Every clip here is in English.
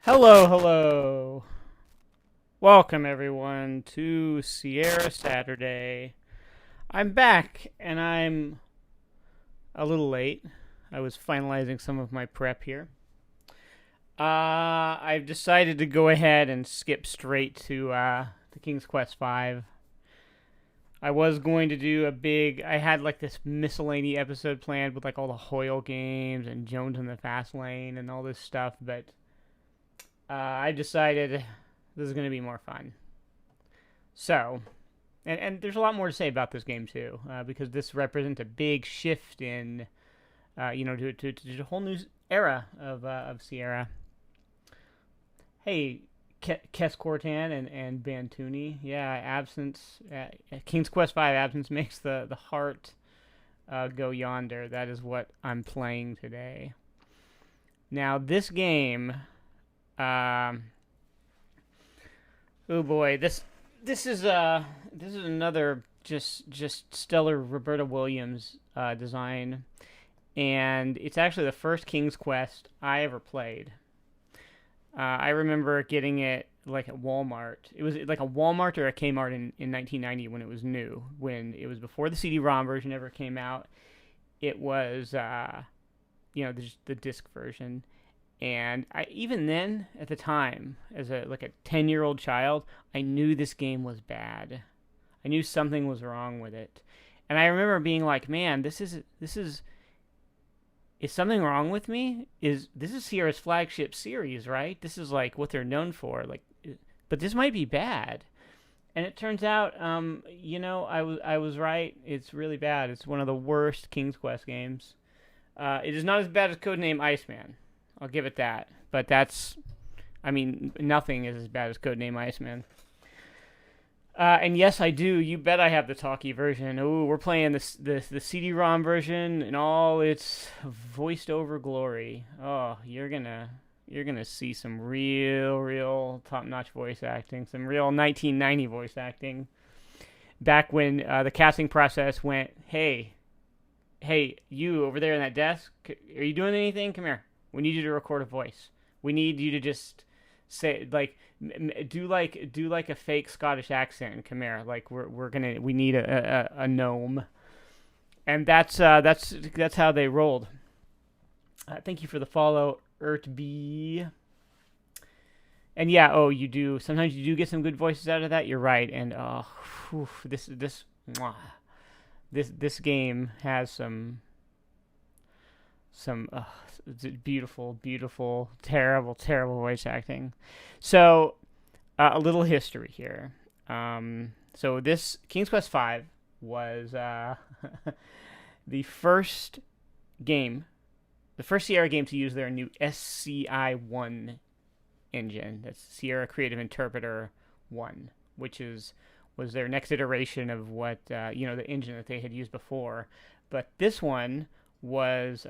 Hello, hello. Welcome, everyone, to Sierra Saturday. I'm back, and I'm a little late. I was finalizing some of my prep here. I've decided to go ahead and skip straight to the King's Quest V. I was going to do I had like this miscellany episode planned with like all the Hoyle games and Jones in the Fast Lane and all this stuff, but I decided this is going to be more fun. So, and there's a lot more to say about this game too, because this represents a big shift in, to a whole new era of Sierra. Hey, Kes Cortan and Bantuni, yeah, absence. King's Quest V absence makes the heart go yonder. That is what I'm playing today. Now, this game. Oh boy, this is another just stellar Roberta Williams design, and it's actually the first King's Quest I ever played. I remember getting it like at Walmart. It was like a Walmart or a Kmart in 1990 when it was new, when it was before the CD-ROM version ever came out. It was the disc version. And even then, at the time, as a 10-year-old child, I knew this game was bad. I knew something was wrong with it, and I remember being like, "Man, is something wrong with me? This is Sierra's flagship series, right? This is like what they're known for, but this might be bad." And it turns out, I was right. It's really bad. It's one of the worst King's Quest games. It is not as bad as Codename Iceman. I'll give it that. But nothing is as bad as Codename Iceman. And yes, I do. You bet I have the talkie version. Ooh, we're playing the CD-ROM version in all its voiced over glory. Oh, you're gonna see some real top-notch voice acting, some real 1990 voice acting. Back when the casting process went, hey, you over there in that desk, are you doing anything? Come here. We need you to record a voice. We need you to just say do like a fake Scottish accent and come here. Like we need a gnome, and that's how they rolled. Thank you for the follow, ErtB. And yeah, you do. Sometimes you do get some good voices out of that. You're right. And this game has some beautiful, terrible voice acting. So, a little history here. So this King's Quest V was the first Sierra game to use their new SCI-1 engine. That's Sierra Creative Interpreter 1, which was their next iteration of what the engine that they had used before. But this one was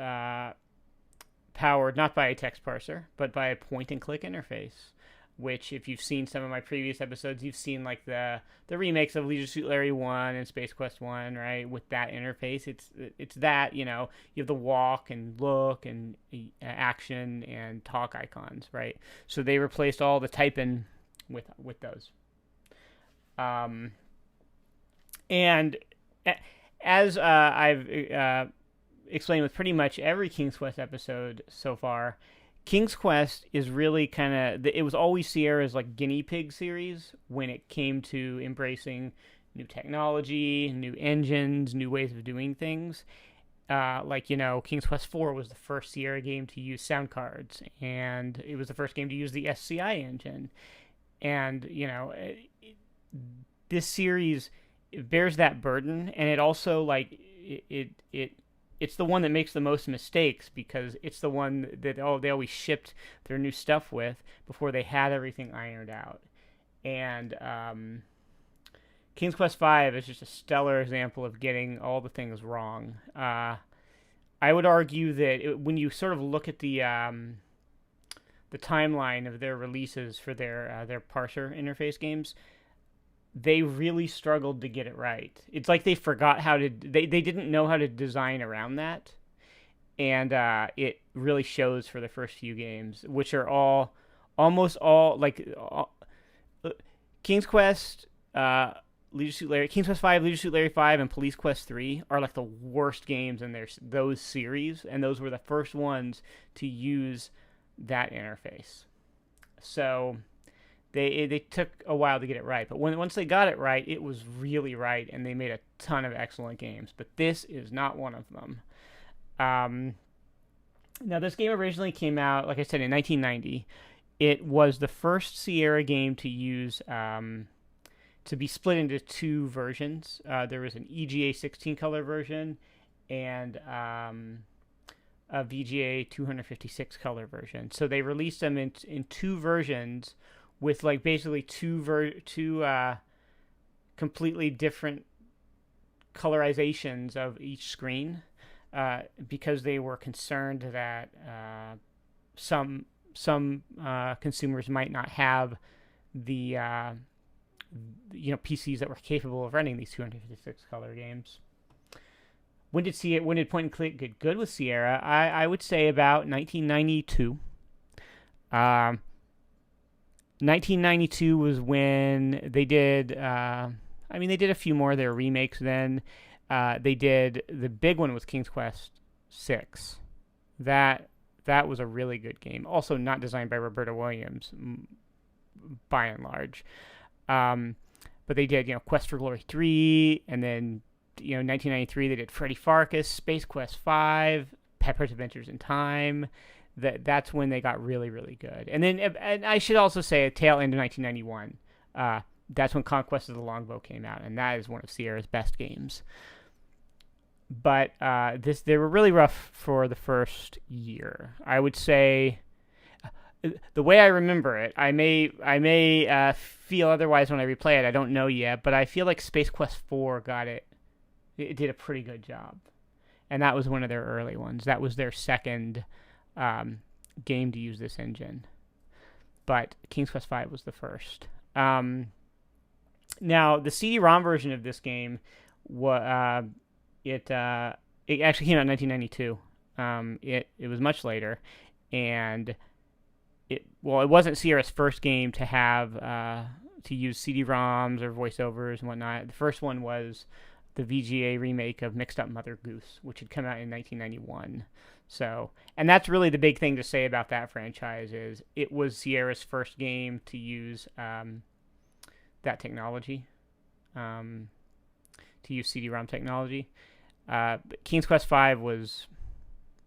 powered not by a text parser, but by a point-and-click interface, which, if you've seen some of my previous episodes, you've seen like the remakes of Leisure Suit Larry 1 and Space Quest 1, right? With that interface, it's that, you have the walk and look and action and talk icons, right? So they replaced all the typing with those. And as I've explained with pretty much every King's Quest episode so far, King's Quest is really it was always Sierra's like guinea pig series when it came to embracing new technology, new engines, new ways of doing things. King's Quest 4 was the first Sierra game to use sound cards, and it was the first game to use the SCI engine. And, this series bears that burden, and it also, it's the one that makes the most mistakes because it's the one that they always shipped their new stuff with before they had everything ironed out. And King's Quest V is just a stellar example of getting all the things wrong. I would argue that when you sort of look at the timeline of their releases for their parser interface games, they really struggled to get it right. It's like they forgot they didn't know how to design around that. And it really shows for the first few games, which are all almost all King's Quest, Leisure Suit Larry, King's Quest 5, Leisure Suit Larry 5, and Police Quest 3 are like the worst games in those series, and those were the first ones to use that interface. So they took a while to get it right, but once they got it right, it was really right, and they made a ton of excellent games. But this is not one of them. Now, this game originally came out, like I said, in 1990. It was the first Sierra game to use to be split into two versions. There was an EGA 16 color version and a VGA 256 color version. So they released them in two versions with like basically two completely different colorizations of each screen, because they were concerned that some consumers might not have the PCs that were capable of running these 256 color games. When did point and click get good with Sierra? I would say about 1992. 1992 was when they did. They did a few more of their remakes. Then they did the big one was King's Quest 6. That was a really good game. Also not designed by Roberta Williams, by and large. But they did, Quest for Glory 3, and then 1993 they did Freddy Farkas, Space Quest 5, Pepper's Adventures in Time. That's when they got really, really good. And then, and I should also say, a tail end of 1991. That's when Conquest of the Longbow came out, and that is one of Sierra's best games. But they were really rough for the first year. I would say, the way I remember it, I may feel otherwise when I replay it. I don't know yet, but I feel like Space Quest 4 got it. It did a pretty good job, and that was one of their early ones. That was their second game to use this engine, but King's Quest 5 was the first. Now, the CD-ROM version of this game, it actually came out in 1992. It was much later, and it wasn't Sierra's first game to have to use CD-ROMs or voiceovers and whatnot. The first one was the VGA remake of Mixed-Up Mother Goose, which had come out in 1991. So, and that's really the big thing to say about that franchise is it was Sierra's first game to use that technology, to use CD-ROM technology. But King's Quest V was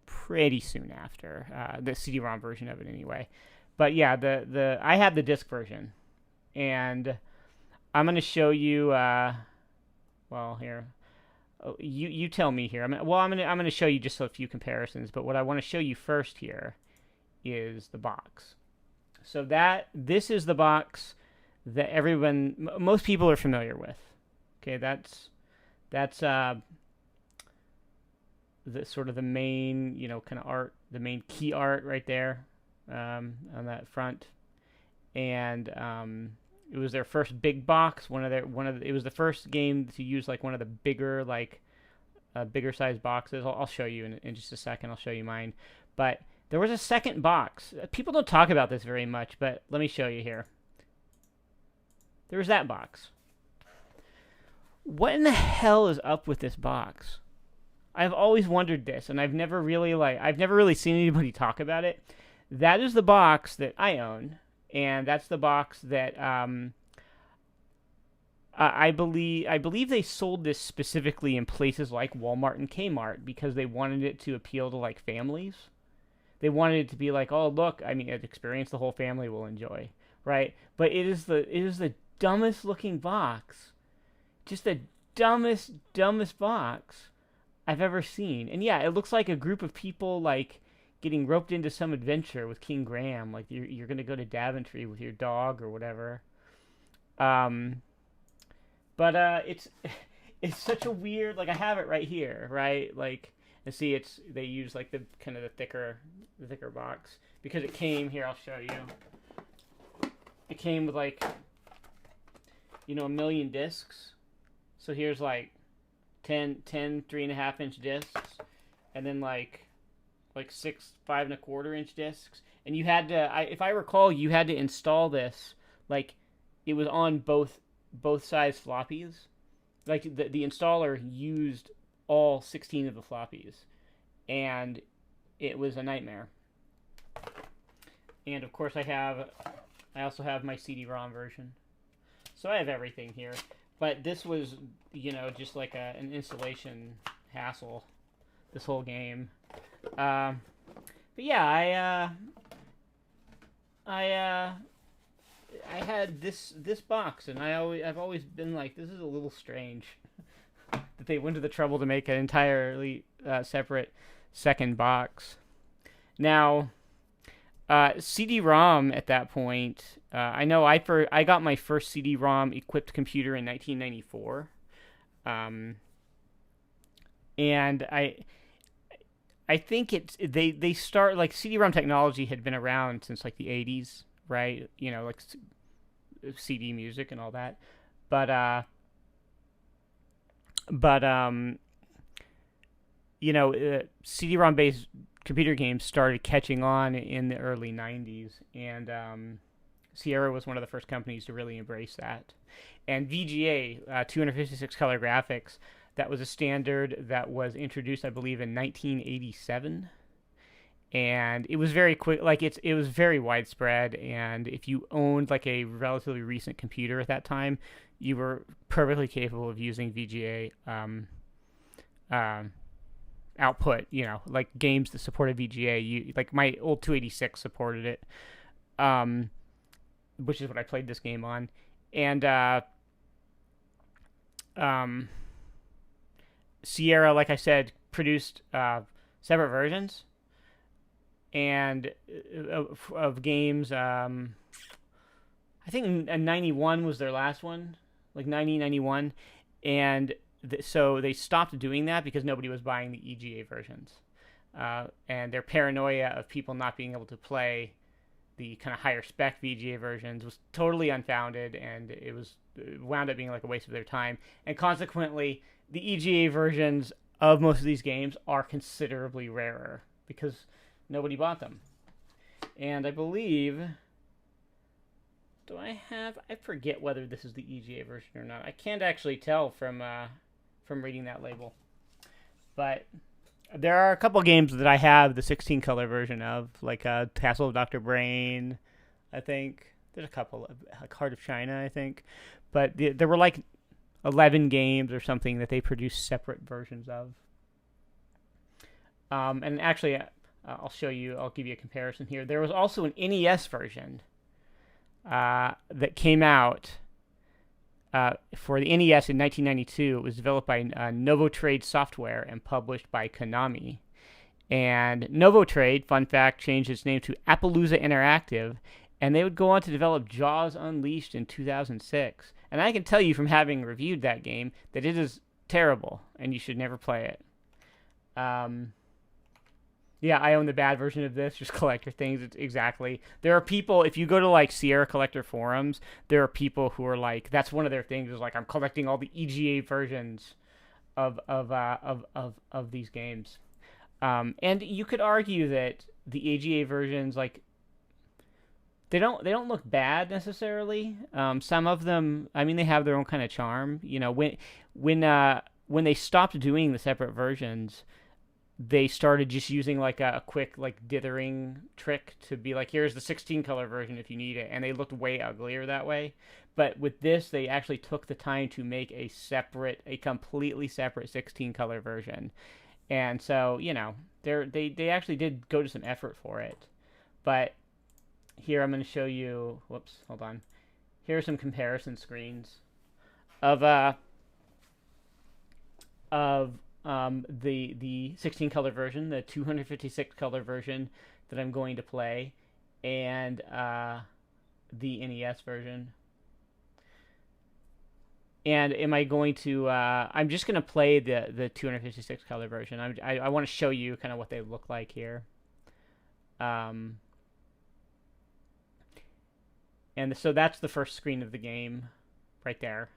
pretty soon after, the CD-ROM version of it anyway. But yeah, I have the disc version, and I'm going to show you. Here, you tell me here. I'm going to show you just a few comparisons. But what I want to show you first here is the box. So this is the box that most people are familiar with. Okay, that's the sort of the main, kind of art, the main key art right there on that front, and it was their first big box. It was the first game to use like one of the bigger bigger size boxes. I'll show you in just a second. I'll show you mine, but there was a second box. People don't talk about this very much, but let me show you here. There's that box. What in the hell is up with this box? I've always wondered this, and I've never really seen anybody talk about it. That is the box that I own, and that's the box that I believe they sold this specifically in places like Walmart and Kmart because they wanted it to appeal to like families. They wanted it to be like, oh look, an experience the whole family will enjoy, right? But it is the dumbest looking box, just the dumbest box I've ever seen. And yeah, it looks like a group of people like getting roped into some adventure with King Graham, like you're going to go to Daventry with your dog or whatever. But it's such a weird, like I have it right here, right? Like, and see, they use like the kind of the thicker box because it came here. I'll show you. It came with like, a million discs. So here's like 10 3.5 inch discs, and then like 6 5 1/4 inch discs, and you had to. If I recall, you had to install this like it was on both sides floppies. Like the installer used all 16 of the floppies, and it was a nightmare. And of course, I also have my CD-ROM version, so I have everything here. But this was, just like an installation hassle. This whole game. But yeah, I had this box, and I've always been like, this is a little strange that they went to the trouble to make an entirely separate second box. Now, CD-ROM at that point, I know I got my first CD-ROM equipped computer in 1994, and I think they start like CD-ROM technology had been around since like the 80s, right? Like CD music and all that, but CD-ROM based computer games started catching on in the early 90s, and Sierra was one of the first companies to really embrace that. And VGA, 256 color graphics, that was a standard that was introduced, I believe, in 1987. And it was very quick, like it was very widespread. And if you owned like a relatively recent computer at that time, you were perfectly capable of using VGA output. Like games that supported VGA. Like my old 286 supported it, which is what I played this game on. And Sierra, like I said, produced separate versions and of games. I think 91 was their last one, like 1991, and so they stopped doing that because nobody was buying the EGA versions, and their paranoia of people not being able to play the kind of higher spec VGA versions was totally unfounded, and it wound up being like a waste of their time, and consequently the EGA versions of most of these games are considerably rarer because nobody bought them. And I believe, I forget whether this is the EGA version or not. I can't actually tell from reading that label. But there are a couple games that I have the 16 color version of, like Castle of Dr. Brain, I think. There's a couple, like Heart of China, I think. But there were like 11 games or something that they produced separate versions of. And actually, I'll show you, I'll give you a comparison here. There was also an NES version that came out for the NES in 1992. It was developed by Novotrade Software and published by Konami. And Novotrade, fun fact, changed its name to Appaloosa Interactive, and they would go on to develop Jaws Unleashed in 2006. And I can tell you from having reviewed that game that it is terrible, and you should never play it. Yeah, I own the bad version of this, just collector things. Exactly. There are people, if you go to like Sierra Collector forums, there are people who are like, that's one of their things, is like, I'm collecting all the EGA versions of these games. And you could argue that the EGA versions, like, they don't look bad necessarily. Some of them, I mean, they have their own kind of charm. When they stopped doing the separate versions, they started just using like a quick like dithering trick to be like, here's the 16 color version if you need it, and they looked way uglier that way. But with this, they actually took the time to make a completely separate 16 color version, and so they actually did go to some effort for it. But here I'm going to show you. Whoops, hold on. Here are some comparison screens of the 16 color version, the 256 color version that I'm going to play, and the NES version. And am I going to? I'm just going to play the 256 color version. I want to show you kind of what they look like here. And so that's the first screen of the game, right there.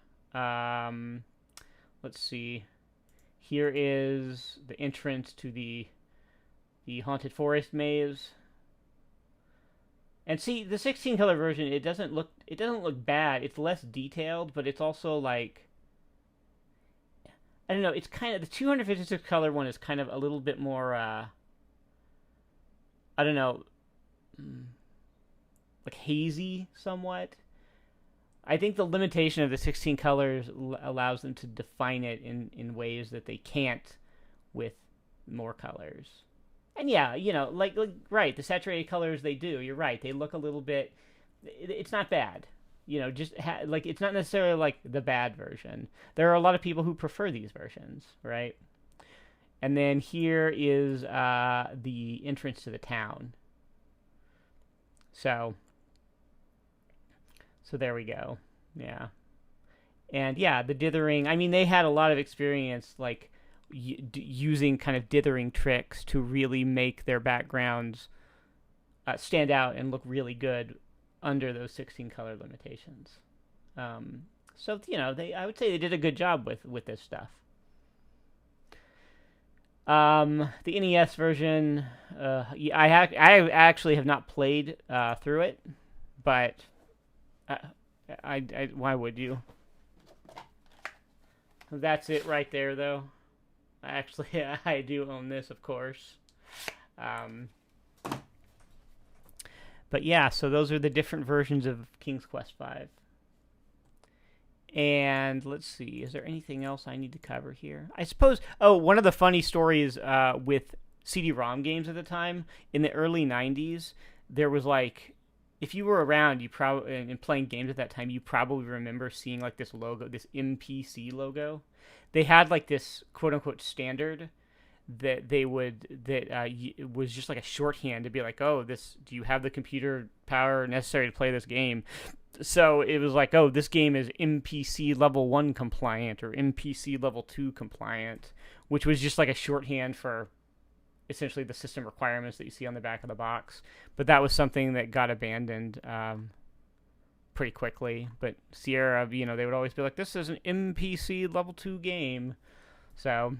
Let's see. Here is the entrance to the haunted forest maze. And see, the 16 color version, it doesn't look bad. It's less detailed, but it's also like, I don't know. It's kind of the 256 color one is kind of a little bit more. I don't know, like hazy somewhat. I think the limitation of the 16 colors allows them to define it in ways that they can't with more colors. And yeah, like right, the saturated colors they do. You're right. They look a little bit. It's not bad. Like it's not necessarily like the bad version. There are a lot of people who prefer these versions, right? And then here is the entrance to the town. So there we go. Yeah. And yeah, the dithering. I mean, they had a lot of experience, like using kind of dithering tricks to really make their backgrounds stand out and look really good under those 16 color limitations. So I would say they did a good job with this stuff. The NES version, I actually have not played through it, but I why would you? That's it right there, though. Actually, I do own this, of course. But yeah, so those are the different versions of King's Quest V. And let's see, is there anything else I need to cover here? I suppose, one of the funny stories with CD-ROM games at the time, in the early 90s, there was like, if you were around, you probably, and playing games at that time, you probably remember seeing like this logo, this MPC logo. They had like this quote-unquote standard that it was just like a shorthand to be like, do you have the computer power necessary to play this game? So it was like, this game is MPC level 1 compliant or MPC level 2 compliant, which was just like a shorthand for essentially the system requirements that you see on the back of the box. But that was something that got abandoned pretty quickly. But Sierra, they would always be like, this is an MPC level 2 game. So,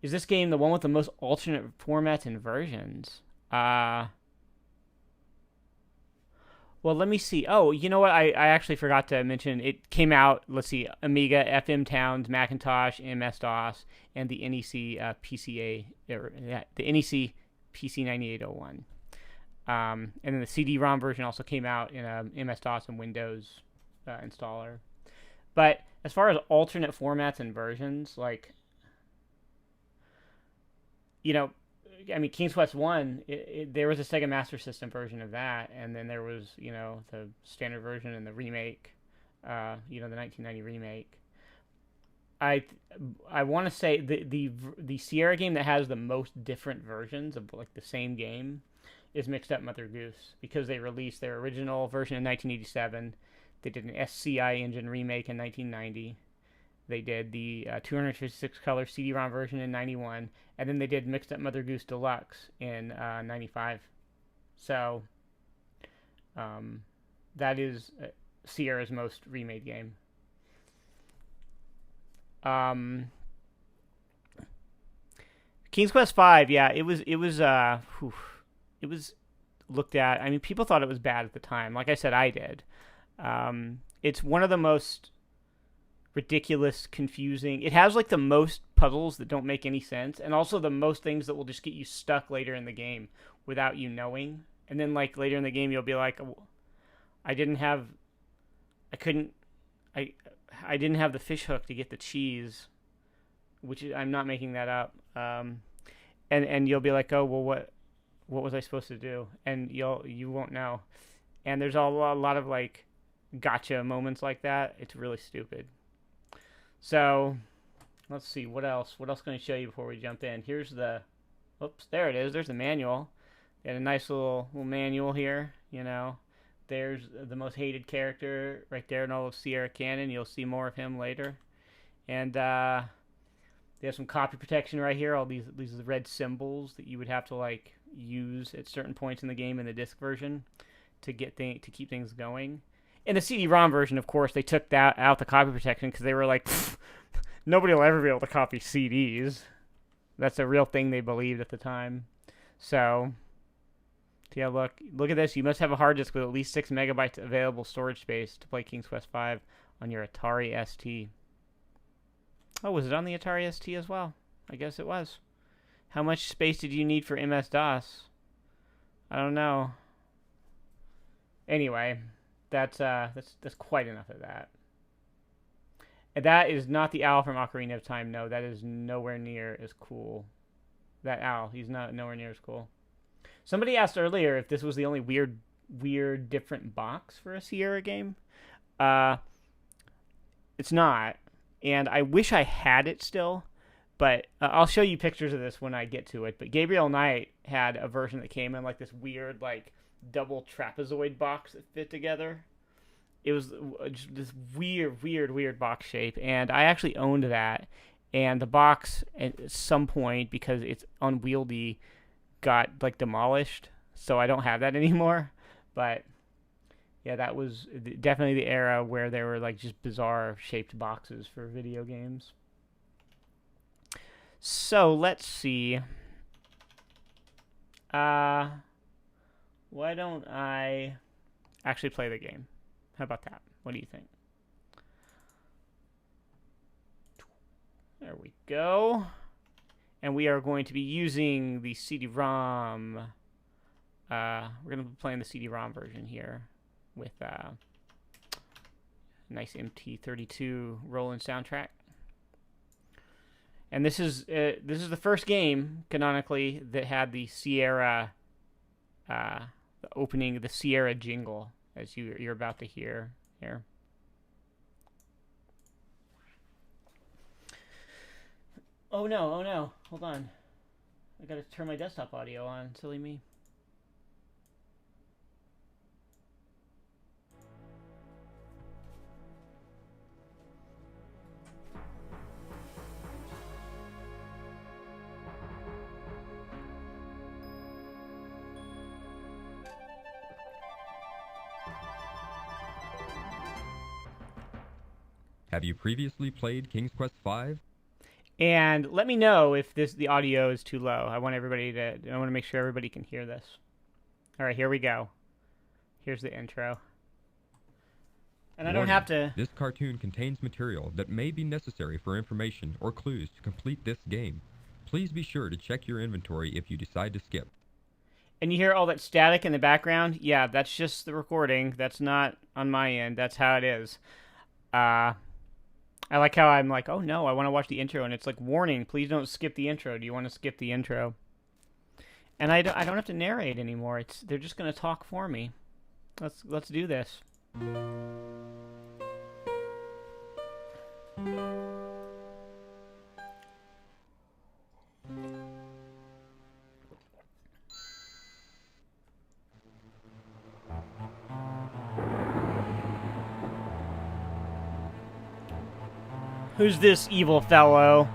is this game the one with the most alternate formats and versions? Well, let me see. Oh, you know what? I actually forgot to mention. It came out, let's see, Amiga, FM Towns, Macintosh, MS-DOS, and the NEC PCA, the NEC PC9801. And then the CD-ROM version also came out in a MS-DOS and Windows installer. But as far as alternate formats and versions, like, King's Quest 1, there was a Sega Master System version of that, and then there was, the standard version and the remake, the 1990 remake. I want to say the Sierra game that has the most different versions of like the same game is Mixed-Up Mother Goose, because they released their original version in 1987. They did an SCI engine remake in 1990. They did the 256 color CD-ROM version in 91, and then they did Mixed-Up Mother Goose Deluxe in 95. So that is Sierra's most remade game. King's Quest V, yeah, it was looked at. I mean, people thought it was bad at the time. Like I said, I did. It's one of the most ridiculous, confusing. It has like the most puzzles that don't make any sense, and also the most things that will just get you stuck later in the game without you knowing. And then like later in the game, you'll be like, I didn't have the fish hook to get the cheese, which I'm not making that up. And you'll be like, what was I supposed to do? And you won't know. And there's a lot of like gotcha moments like that. It's really stupid. So let's see, what else can I show you before we jump in? Here's there it is. There's the manual. Got a nice little manual here. There's the most hated character right there in all of Sierra canon. You'll see more of him later. And they have some copy protection right here. All these red symbols that you would have to like use at certain points in the game in the disc version to keep things going. In the CD-ROM version, of course, they took out the copy protection because they were like, nobody will ever be able to copy CDs. That's a real thing they believed at the time. So, yeah, look at this. You must have a hard disk with at least 6 megabytes available storage space to play King's Quest V on your Atari ST. Oh, was it on the Atari ST as well? I guess it was. How much space did you need for MS-DOS? I don't know. Anyway, that's quite enough of that. And that is not the owl from Ocarina of Time. No, that is nowhere near as cool. That owl, he's nowhere near as cool. Somebody asked earlier if this was the only weird different box for a Sierra game. It's not. And I wish I had it still, but I'll show you pictures of this when I get to it. But Gabriel Knight had a version that came in like this weird, like, double trapezoid box that fit together. It was just this weird box shape, and I actually owned that. And the box, at some point, because it's unwieldy, got like demolished, so I don't have that anymore. But yeah, that was definitely the era where there were like just bizarre shaped boxes for video games. So let's see. Why don't I actually play the game? How about that? What do you think? There we go. And we are going to be using the CD-ROM. We're going to be playing the CD-ROM version here with nice MT32 Roland soundtrack. And this is the first game canonically that had the Sierra, the opening, the Sierra jingle, as you're about to hear here. Oh no, hold on. I gotta turn my desktop audio on, silly me. Have you previously played King's Quest V? And let me know if the audio is too low. I want to make sure everybody can hear this. All right, here we go. Here's the intro. And I don't have to... This cartoon contains material that may be necessary for information or clues to complete this game. Please be sure to check your inventory if you decide to skip. And you hear all that static in the background? Yeah, that's just the recording. That's not on my end. That's how it is. I like how I'm like, oh no, I want to watch the intro, and it's like, warning, please don't skip the intro. Do you want to skip the intro? And I don't have to narrate anymore. They're just gonna talk for me. Let's do this. Who's this evil fellow?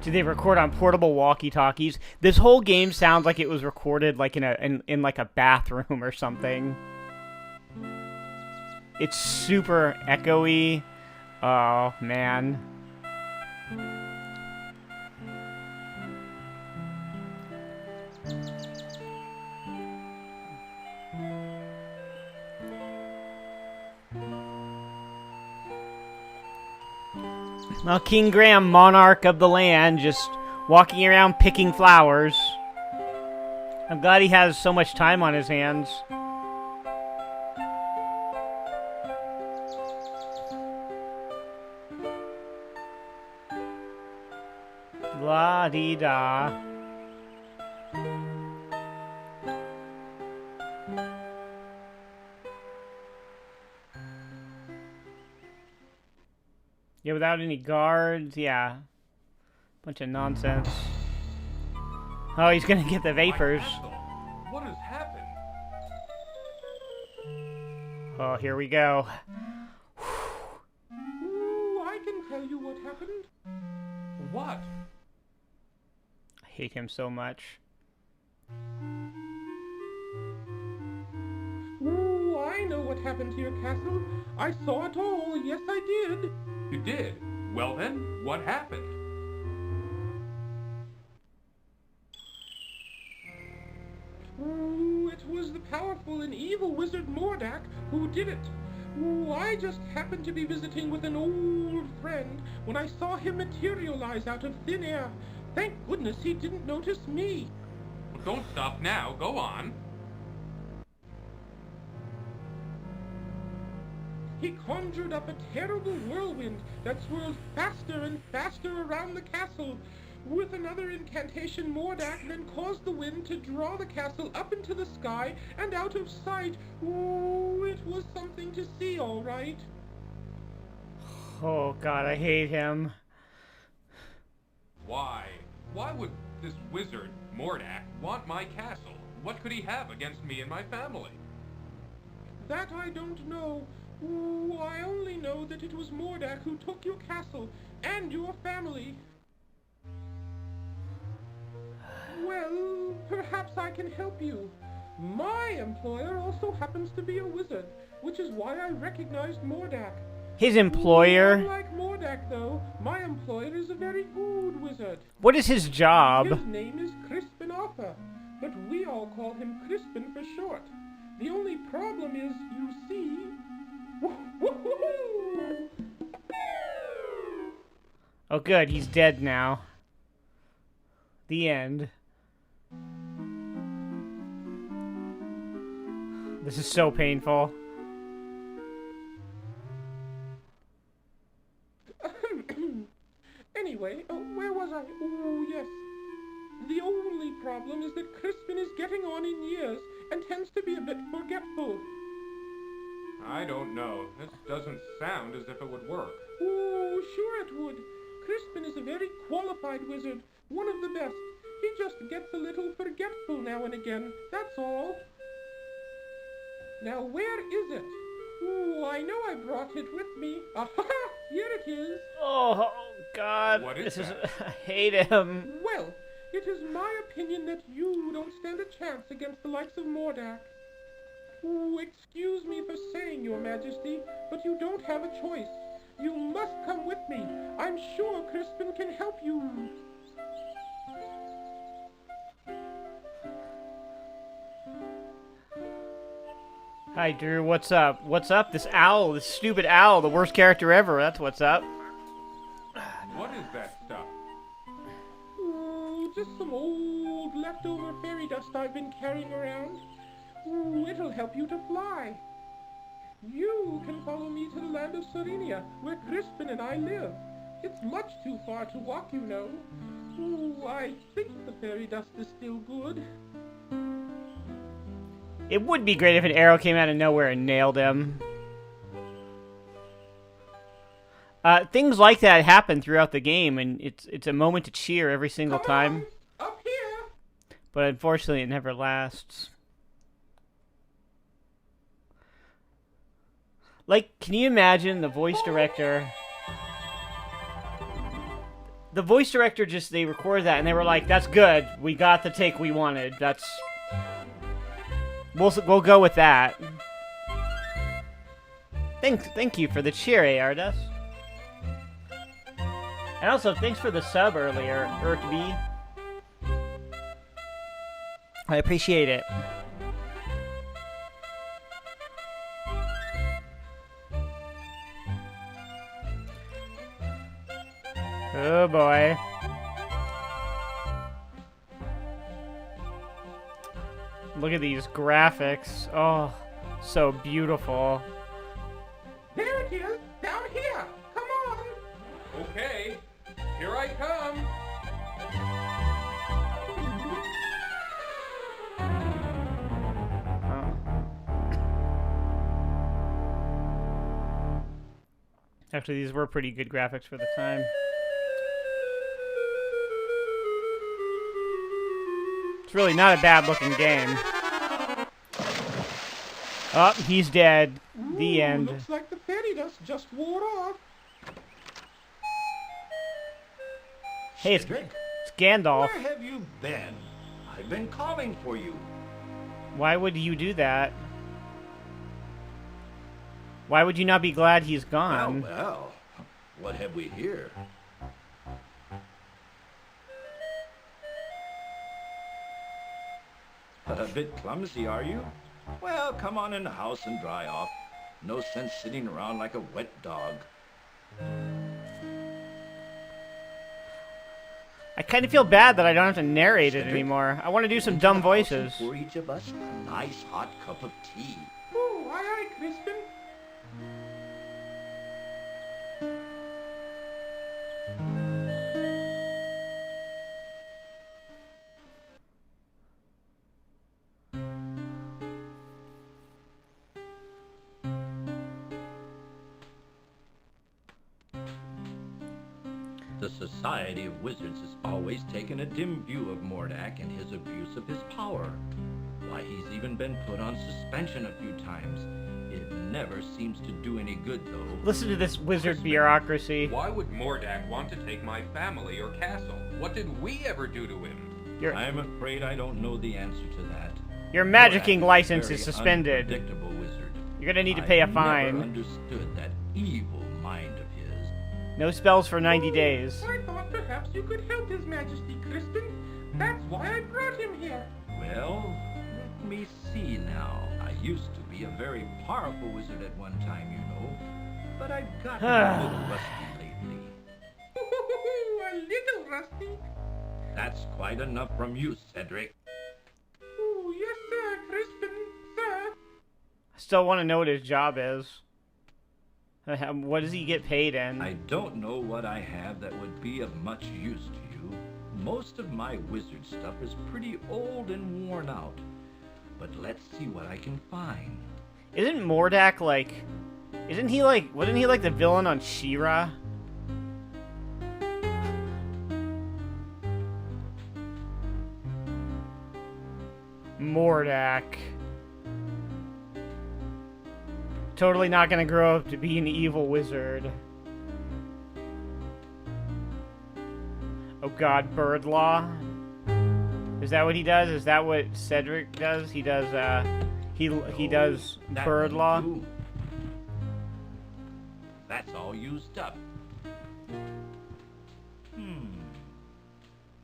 Do they record on portable walkie-talkies? This whole game sounds like it was recorded like in like a bathroom or something. It's super echoey. Oh man. Well, King Graham, monarch of the land, just walking around picking flowers. I'm glad he has so much time on his hands. La-dee-da. Yeah, without any guards, yeah. Bunch of nonsense. Oh, he's gonna get the vapors. What has happened? Oh, here we go. Ooh, I can tell you what happened. What? I hate him so much. what happened to your castle. I saw it all, yes I did. You did? Well then, what happened? Ooh, it was the powerful and evil wizard Mordak who did it. Ooh, I just happened to be visiting with an old friend when I saw him materialize out of thin air. Thank goodness he didn't notice me. Well, don't stop now, go on. He conjured up a terrible whirlwind that swirled faster and faster around the castle. With another incantation, Mordak then caused the wind to draw the castle up into the sky and out of sight. Ooh, it was something to see, all right. Oh God, I hate him. Why? Why would this wizard, Mordak, want my castle? What could he have against me and my family? That I don't know. Ooh, I only know that it was Mordak who took your castle and your family. Well, perhaps I can help you. My employer also happens to be a wizard, which is why I recognized Mordak. His employer? Unlike Mordak, though, my employer is a very good wizard. What is his job? His name is Crispin Arthur, but we all call him Crispin for short. The only problem is, you see... Oh good, he's dead now. The end. This is so painful. Anyway, where was I? Oh, yes. The only problem is that Crispin is getting on in years and tends to be a bit forgetful. I don't know. This doesn't sound as if it would work. Oh, sure it would. Crispin is a very qualified wizard, one of the best. He just gets a little forgetful now and again, that's all. Now, where is it? Ooh, I know I brought it with me. Aha! Here it is. Oh God, What is that? I hate him. Well, it is my opinion that you don't stand a chance against the likes of Mordak. Ooh, excuse me for saying, Your Majesty, but you don't have a choice. You must come with me. I'm sure Crispin can help you. Hi Drew, what's up? What's up? This owl, this stupid owl, the worst character ever, that's what's up. What is that stuff? Ooh, just some old leftover fairy dust I've been carrying around. Ooh, it'll help you to fly. You can follow me to the land of Surrey, where Crispin and I live. It's much too far to walk, you know. Ooh, I think the fairy dust is still good. It would be great if an arrow came out of nowhere and nailed him. Things like that happen throughout the game, and it's a moment to cheer every single Come time. on, up here. But unfortunately, it never lasts. Like, can you imagine the voice director? The voice director just, they recorded that and they were like, that's good. We got the take we wanted. That's... We'll go with that. Thank you for the cheer, Ardus. And also, thanks for the sub earlier, Urkby. I appreciate it. Oh boy. Look at these graphics. Oh, so beautiful. There it is, down here. Come on. Okay, here I come. Actually, these were pretty good graphics for the time. It's really not a bad-looking game. Oh, he's dead. The Ooh, end. Looks like the fairy dust just wore off. Hey, it's Cedric, Gandalf. where have you been? I've been calling for you. Why would you do that? Why would you not be glad he's gone? Well, what have we here? A bit clumsy, are you? Well, come on in the house and dry off. No sense sitting around like a wet dog. I kind of feel bad that I don't have to narrate it Cedric, anymore. I want to do some into dumb the house and voices. pour each of us a nice hot cup of tea. Oh, aye, aye, Crispin. The Society of Wizards has always taken a dim view of Mordak and his abuse of his power. Why, he's even been put on suspension a few times. It never seems to do any good, though. Listen to this wizard bureaucracy. Why would Mordak want to take my family or castle? What did we ever do to him? I'm afraid I don't know the answer to that. Your Mordak magicking a license very is suspended. Unpredictable wizard. You're gonna need to pay a I fine. never understood that evil mind of his. No spells for 90 days. I thought perhaps you could help His Majesty, Crispin. That's why I brought him here. Well, let me see now. I used to be a very powerful wizard at one time, you know. But I've gotten a little rusty lately. A little rusty. That's quite enough from you, Cedric. Oh, yes, sir, Crispin, sir. I still want to know what his job is. What does he get paid in? I don't know what I have that would be of much use to you. Most of my wizard stuff is pretty old and worn out. But let's see what I can find. Isn't Mordak like... Wasn't he like the villain on She-Ra? Mordak. Totally not gonna grow up to be an evil wizard. Oh god, bird law? Is that what he does? Is that what Cedric does? He does, he does That bird won't law? do. That's all used up.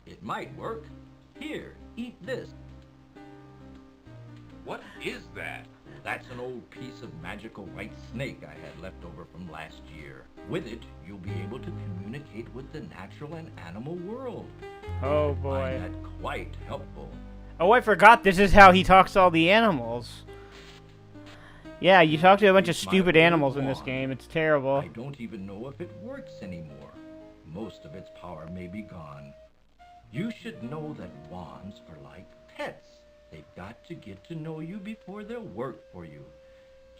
It might work. Here, eat this. What is that? That's an old piece of magical white snake I had left over from last year. With it, you'll be able to communicate with the natural and animal world. Oh I boy. find that quite helpful. Oh, I forgot this is how he talks to all the animals. Yeah, you talk to a bunch of My stupid old animals in this wand. game. It's terrible. I don't even know if it works anymore. Most of its power may be gone. You should know that wands are like pets. They've got to get to know you before they'll work for you.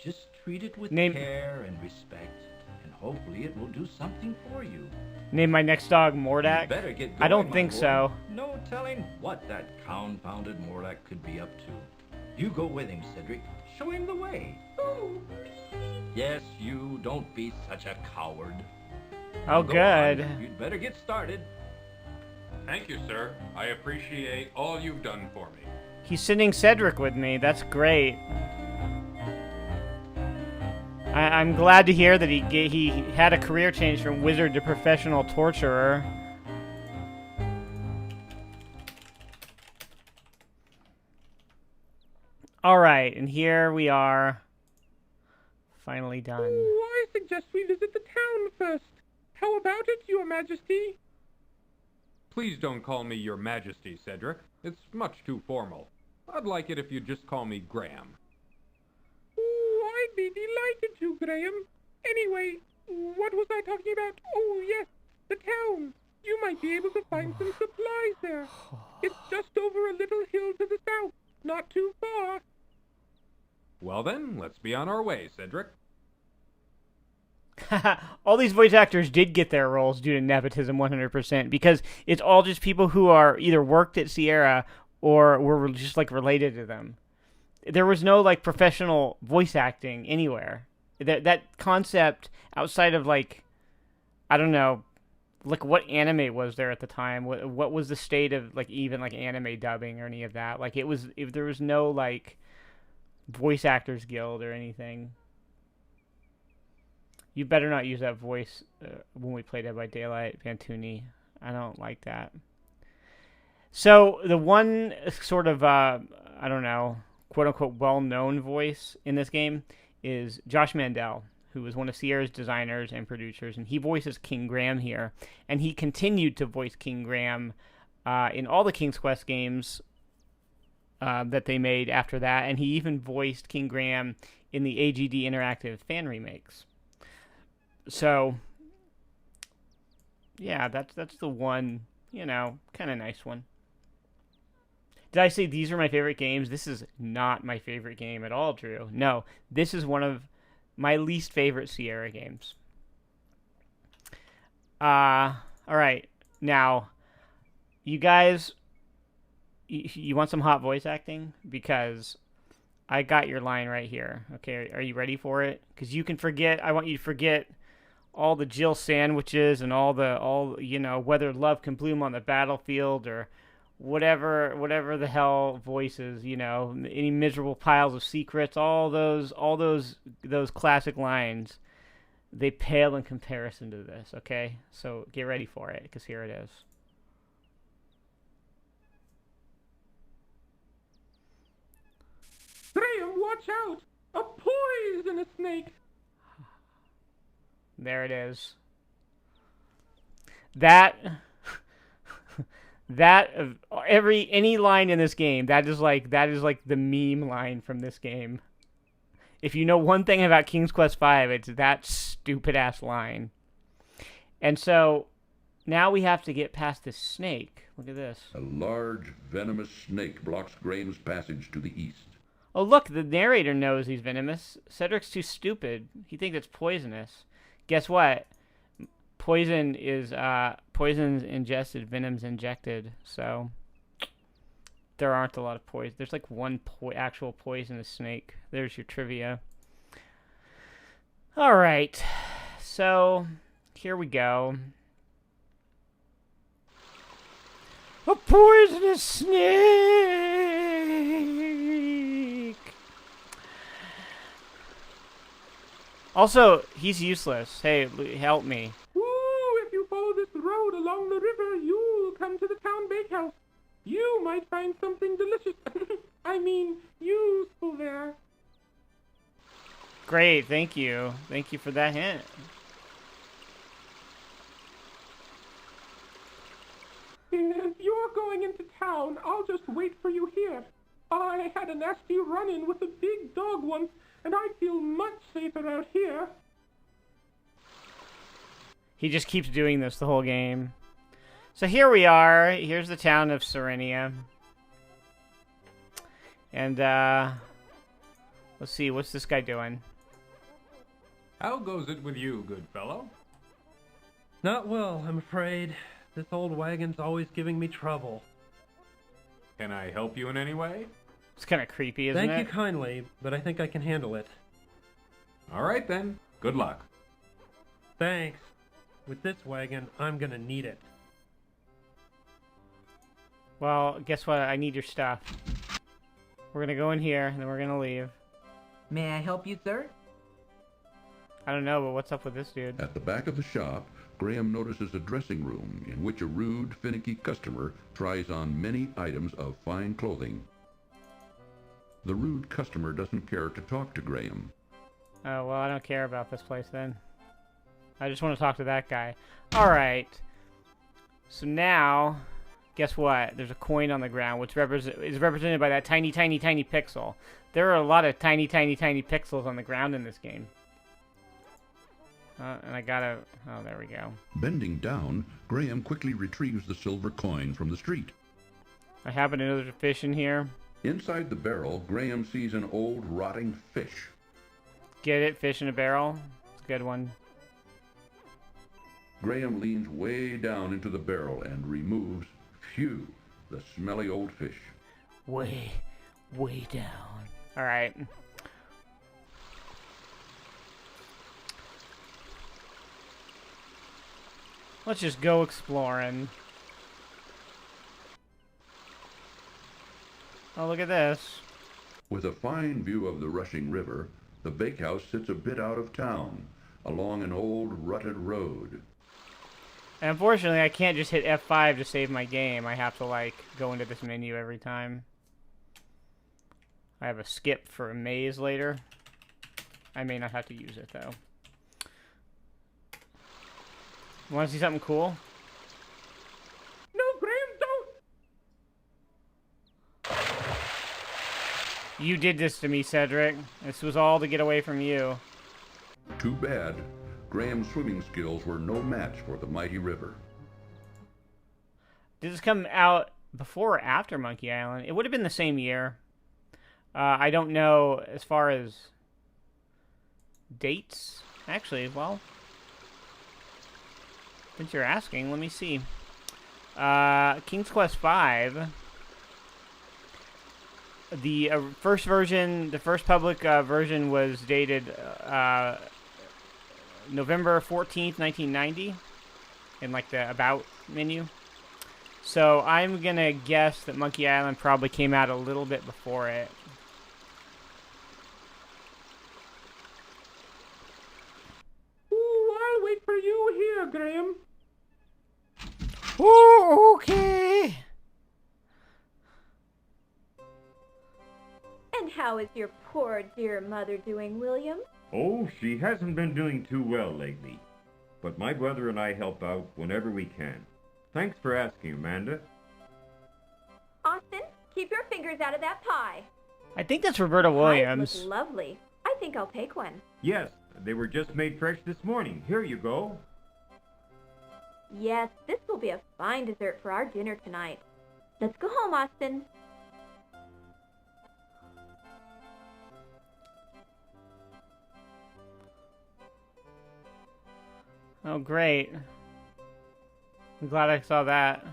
Just treat it with Name- care and respect, and hopefully it will do something for you. Name my next dog You Mordak? better get I don't going, my think boy. so. No telling what that confounded Morlack could be up to. You go with him, Cedric. Show him the way. Oh, Yes, you. Don't be such a coward. Oh, Go good. on. You'd better get started. Thank you, sir. I appreciate all you've done for me. He's sending Cedric with me. That's great. I'm glad to hear that he had a career change from wizard to professional torturer. All right, and here we are, finally done. oh, I suggest we visit the town first. How about it, Your Majesty? Please don't call me Your Majesty, Cedric. It's much too formal. I'd like it if you'd just call me Graham. Oh, I'd be delighted to, Graham. Anyway, what was I talking about? Oh, yes, the town. You might be able to find some supplies there. It's just over a little hill to the south. Not too far. Well then, let's be on our way, Cedric. All these voice actors did get their roles due to nepotism 100%, because it's all just people who are either worked at Sierra or were just like related to them. There was no like professional voice acting anywhere. That concept outside of like, I don't know, like what anime was there at the time? What was the state of like even like anime dubbing or any of that? Like if there was no like voice actors guild or anything. You better not use that voice when we play Dead by Daylight, Pantuni. I don't like that. So the one sort of, I don't know, quote-unquote well-known voice in this game is Josh Mandel, who was one of Sierra's designers and producers, and he voices King Graham here. And he continued to voice King Graham in all the King's Quest games that they made after that, and he even voiced King Graham in the AGD Interactive fan remakes. So, yeah, that's the one, you know, kind of nice one. Did I say these are my favorite games? This is not my favorite game at all, Drew. No, this is one of my least favorite Sierra games. All right. Now, you guys, you want some hot voice acting? Because I got your line right here. Okay, are you ready for it? Because you can forget, I want you to forget all the Jill sandwiches and all you know, whether love can bloom on the battlefield or whatever the hell voices, you know, any miserable piles of secrets, all those classic lines, they pale in comparison to this, okay? So get ready for it, because here it is. Graham, watch out! A poisonous snake! There it is. That any line in this game, that is like the meme line from this game. If you know one thing about King's Quest V, it's that stupid ass line. And so now we have to get past this snake. Look at this. A large, venomous snake blocks Graham's passage to the east. Oh, look, the narrator knows he's venomous. Cedric's too stupid. He thinks it's poisonous. Guess what? Poison's ingested, venom's injected. So there aren't a lot of poison. There's like one actual poisonous snake. There's your trivia. All right. So here we go. A poisonous snake. Also, he's useless. Hey, help me. Ooh, if you follow this road along the river, you'll come to the town bakehouse. You might find something delicious. I mean, useful there. Great, thank you. Thank you for that hint. If you're going into town, I'll just wait for you here. I had a nasty run-in with a big dog once, and I feel much safer out here. He just keeps doing this the whole game. So here we are. Here's the town of Surrey. And, let's see. What's this guy doing? How goes it with you, good fellow? Not well, I'm afraid. This old wagon's always giving me trouble. Can I help you in any way? It's kind of creepy, isn't it? Thank you kindly, but I think I can handle it. All right, then. Good luck. Thanks. With this wagon, I'm gonna need it. Well, guess what? I need your stuff. We're gonna go in here, and then we're gonna leave. May I help you, sir? I don't know, but what's up with this dude? At the back of the shop, Graham notices a dressing room in which a rude, finicky customer tries on many items of fine clothing. The rude customer doesn't care to talk to Graham. Oh, well, I don't care about this place then. I just want to talk to that guy. Alright. So now, guess what? There's a coin on the ground, which is represented by that tiny, tiny, tiny pixel. There are a lot of tiny, tiny, tiny pixels on the ground in this game. And I gotta... Oh, there we go. Bending down, Graham quickly retrieves the silver coin from the street. I happen to know there's a fish in here. Inside the barrel, Graham sees an old, rotting fish. Get it? Fish in a barrel? It's a good one. Graham leans way down into the barrel and removes, phew, the smelly old fish. Way down. Alright. Let's just go exploring. Oh, look at this. With a fine view of the rushing river, the bakehouse sits a bit out of town. along an old rutted road. And unfortunately, I can't just hit F5 to save my game. I have to, like, go into this menu every time. I have a skip for a maze later. I may not have to use it, though. Want to see something cool? No, Graham, don't! You did this to me, Cedric. This was all to get away from you. Too bad. Graham's swimming skills were no match for the mighty river. Did this come out before or after Monkey Island? It would have been the same year. I don't know as far as dates. Actually, well, since you're asking, let me see. King's Quest V. The first version, the first public version was dated November 14th, 1990, in like the About menu. So I'm going to guess that Monkey Island probably came out a little bit before it. Ooh, I'll wait for you here, Graham. Oh, okay. And how is your poor dear mother doing, William? Oh, she hasn't been doing too well lately. But my brother and I help out whenever we can. Thanks for asking, Amanda. Austin, keep your fingers out of that pie. I think that's Roberta Pies Williams. look lovely. I think I'll take one. Yes, they were just made fresh this morning. Here you go. Yes, this will be a fine dessert for our dinner tonight. Let's go home, Austin. Oh, great. I'm glad I saw that.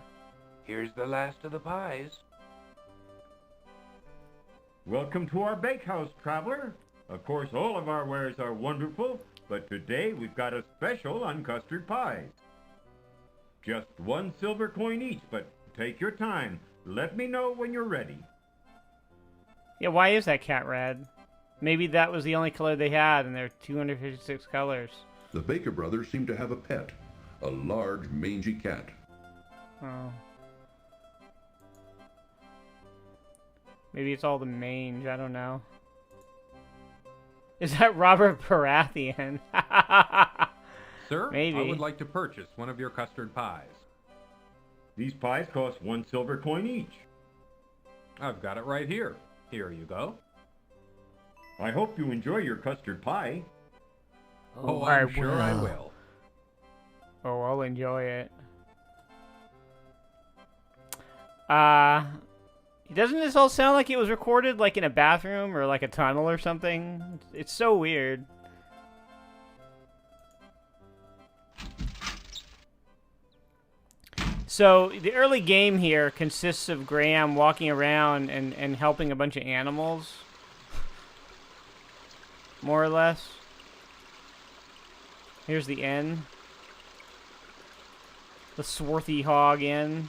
Here's the last of the pies. Welcome to our bakehouse, traveler. Of course, all of our wares are wonderful, but today we've got a special on custard pies. Just 1 silver coin each, but take your time. Let me know when you're ready. Yeah, why is that cat red? Maybe that was the only color they had, and there are 256 colors. The Baker brothers seem to have a pet, a large mangy cat. Oh. Maybe it's all the mange, I don't know. Is that Robert Baratheon? Sir, Maybe. I would like to purchase one of your custard pies. These pies cost 1 silver coin each. I've got it right here. Here you go. I hope you enjoy your custard pie. Oh, I'm sure I will. Oh, I'll enjoy it. Doesn't this all sound like it was recorded like in a bathroom or like a tunnel or something? It's so weird. So the early game here consists of Graham walking around and helping a bunch of animals. More or less. Here's the inn. The swarthy hog inn.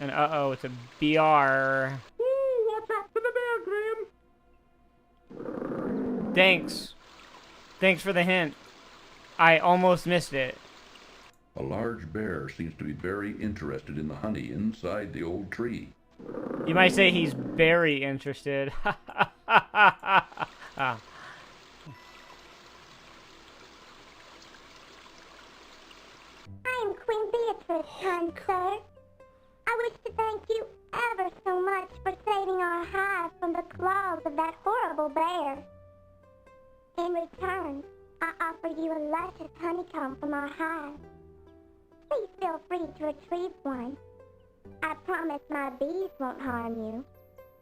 And uh-oh, it's a BR. Ooh, watch out for the bear, Graham. Thanks. Thanks for the hint. I almost missed it. A large bear seems to be very interested in the honey inside the old tree. You might say he's very interested. Ah. I'm Queen Beatrice, kind sir. I wish to thank you ever so much for saving our hive from the claws of that horrible bear. In return, I offer you a luscious honeycomb from our hive. Please feel free to retrieve one. I promise my bees won't harm you.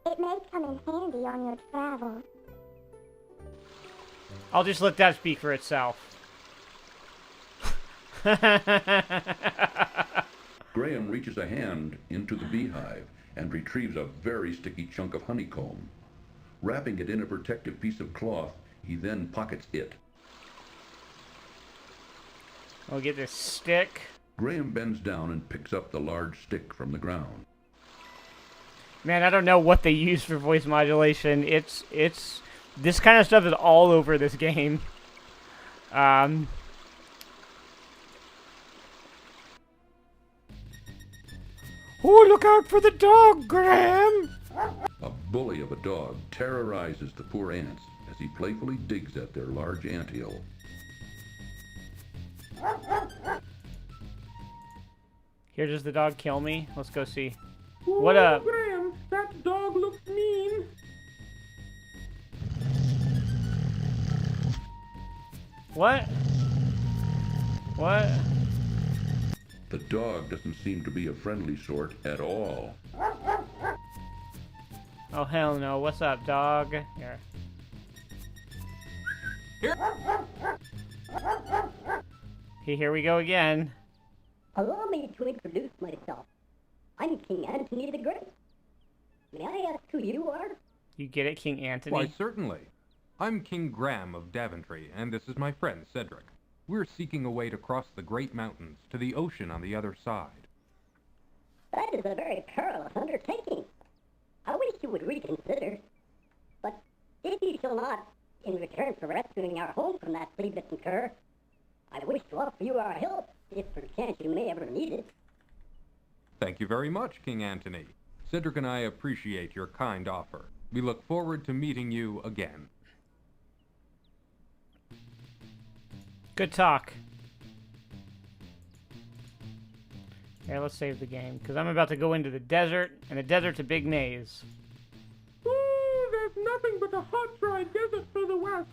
It may come in handy on your travels. I'll just let that speak for itself. Graham reaches a hand into the beehive and retrieves a very sticky chunk of honeycomb. Wrapping it in a protective piece of cloth, he then pockets it. I'll get this stick. Graham bends down and picks up the large stick from the ground. Man, I don't know what they use for voice modulation. It's this kind of stuff is all over this game. Oh, look out for the dog, Graham! A bully of a dog terrorizes the poor ants as he playfully digs at their large anthill. Here, does the dog kill me? Let's go see. Ooh, What up? Graham, that dog looks mean. What? What? The dog doesn't seem to be a friendly sort at all. Oh, hell no. What's up, dog? Here. Here we go again. Allow me to introduce myself. I'm King Antony the Great. May I ask who you are? You get it, King Antony? Why, certainly. I'm King Graham of Daventry, and this is my friend Cedric. We're seeking a way to cross the Great Mountains to the ocean on the other side. That is a very perilous undertaking. I wish you would reconsider. But if you shall not, in return for rescuing our home from that flea-bitten cur, I wish to offer you our help, if perchance you may ever need it. Thank you very much, King Antony. Cedric and I appreciate your kind offer. We look forward to meeting you again. Good talk. Here, let's save the game, because I'm about to go into the desert, and the desert's a big maze. Ooh, there's nothing but a hot, dry desert for the west.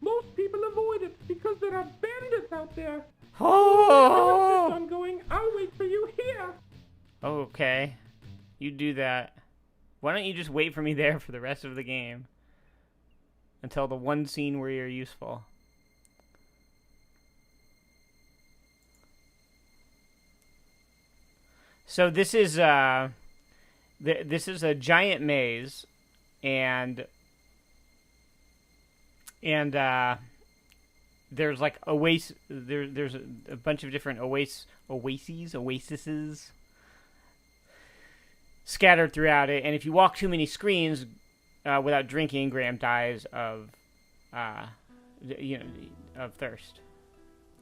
Most people avoid it because there are bandits out there. Oh! I'm going. I'll wait for you here. Okay. You do that. Why don't you just wait for me there for the rest of the game? Until the one scene where you're useful. So this is this is a giant maze, and there's like there's a bunch of different oases scattered throughout it, and if you walk too many screens without drinking, Graham dies of of thirst.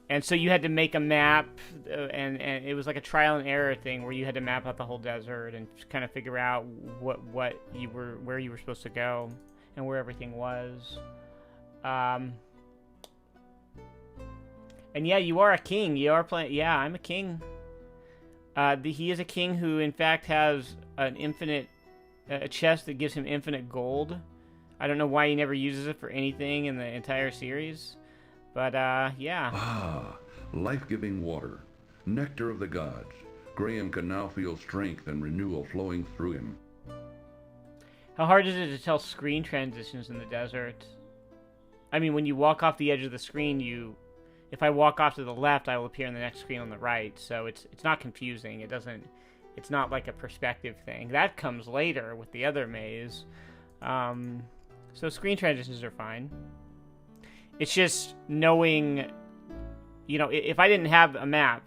And so you had to make a map, and it was like a trial and error thing where you had to map out the whole desert and kind of figure out where you were supposed to go and where everything was. And yeah, you are a king. You are playing. Yeah, I'm a king. He is a king who, in fact, has an infinite a chest that gives him infinite gold. I don't know why he never uses it for anything in the entire series. But, yeah. Ah, life-giving water. Nectar of the gods. Graham can now feel strength and renewal flowing through him. How hard is it to tell screen transitions in the desert? I mean, when you walk off the edge of the screen, if I walk off to the left, I will appear on the next screen on the right. So it's not confusing. It's not like a perspective thing. That comes later with the other maze. So screen transitions are fine. It's just knowing, if I didn't have a map,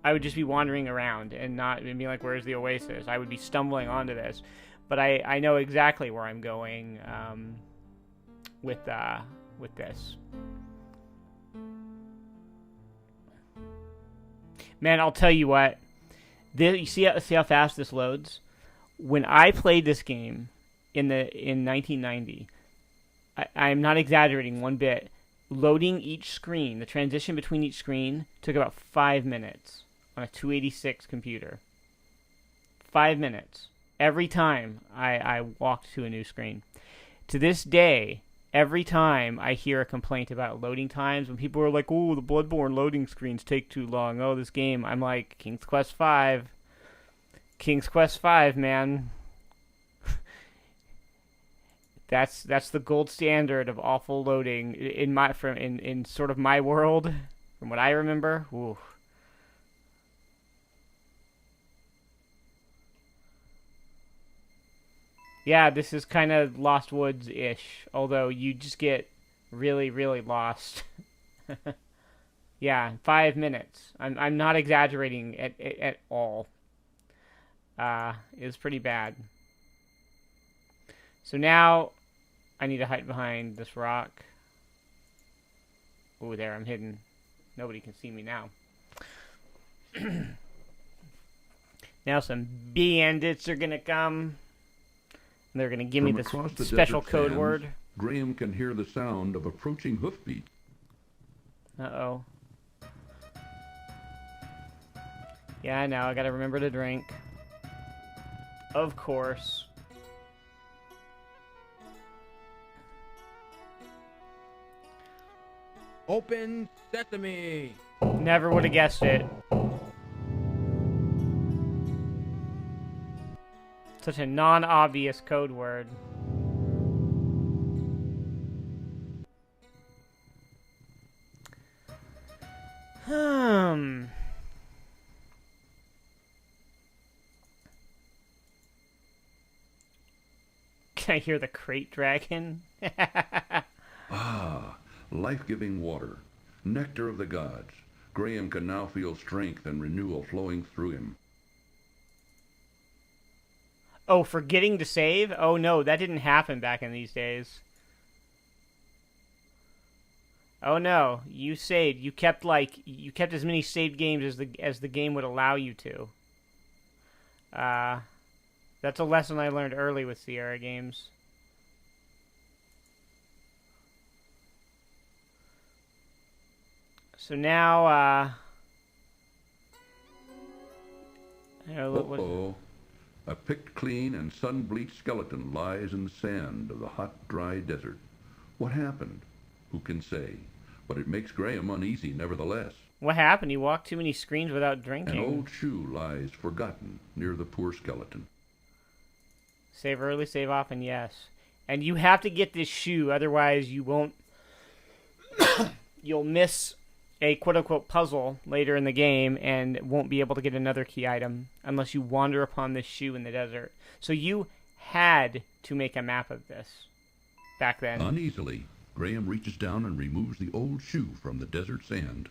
I would just be wandering around and be like, where's the oasis? I would be stumbling onto this. But I know exactly where I'm going with this. Man, I'll tell you what. You see how fast this loads? When I played this game in 1990, I'm not exaggerating one bit. Loading each screen, the transition between each screen, took about 5 minutes on a 286 computer. 5 minutes. Every time I walked to a new screen. To this day, every time I hear a complaint about loading times, when people are like, oh, the Bloodborne loading screens take too long. Oh, this game. I'm like, King's Quest V. King's Quest V, man. That's the gold standard of awful loading in sort of my world, from what I remember. Ooh. Yeah, this is kind of Lost Woods-ish, although you just get really, really lost. Yeah, 5 minutes. I'm not exaggerating at all. It's pretty bad. So now I need to hide behind this rock. Ooh, there, I'm hidden. Nobody can see me now. Now some bandits are gonna come. And they're gonna give me this special code word. Graham can hear the sound of approaching hoofbeats. Uh-oh. Yeah, I know. I gotta remember to drink. Of course. Open sesame! Never would have guessed it. Such a non-obvious code word. Can I hear the crate dragon? Ah, life-giving water, nectar of the gods. Graham can now feel strength and renewal flowing through him. Oh, forgetting to save? Oh no, that didn't happen back in these days. Oh no, you saved. You kept as many saved games as the game would allow you to. That's a lesson I learned early with Sierra games. So now, Uh-oh. A picked clean and sun-bleached skeleton lies in the sand of the hot, dry desert. What happened? Who can say? But it makes Graham uneasy nevertheless. What happened? He walked too many screens without drinking. An old shoe lies forgotten near the poor skeleton. Save early, save often, yes. And you have to get this shoe, otherwise you won't... You'll miss a quote-unquote puzzle later in the game and won't be able to get another key item unless you wander upon this shoe in the desert. So you had to make a map of this back then. Uneasily, Graham reaches down and removes the old shoe from the desert sand.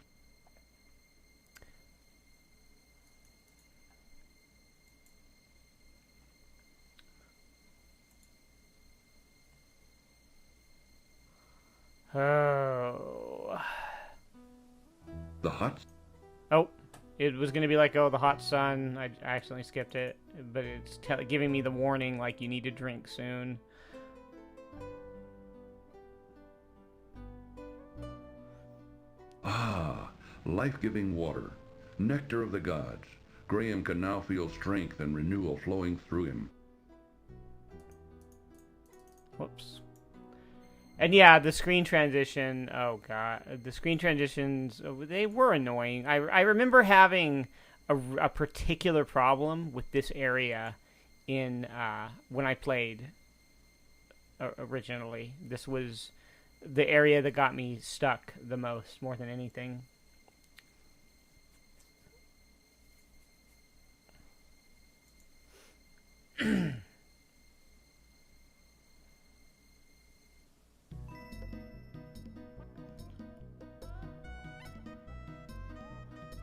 Oh. The hot... Oh, it was going to be like, oh, the hot sun. I accidentally skipped it. But it's giving me the warning, like, you need to drink soon. Ah, life-giving water, nectar of the gods. Graham can now feel strength and renewal flowing through him. Whoops. And yeah, the screen transition, oh god, the screen transitions, they were annoying. I remember having a particular problem with this area in when I played originally. This was the area that got me stuck the most, more than anything.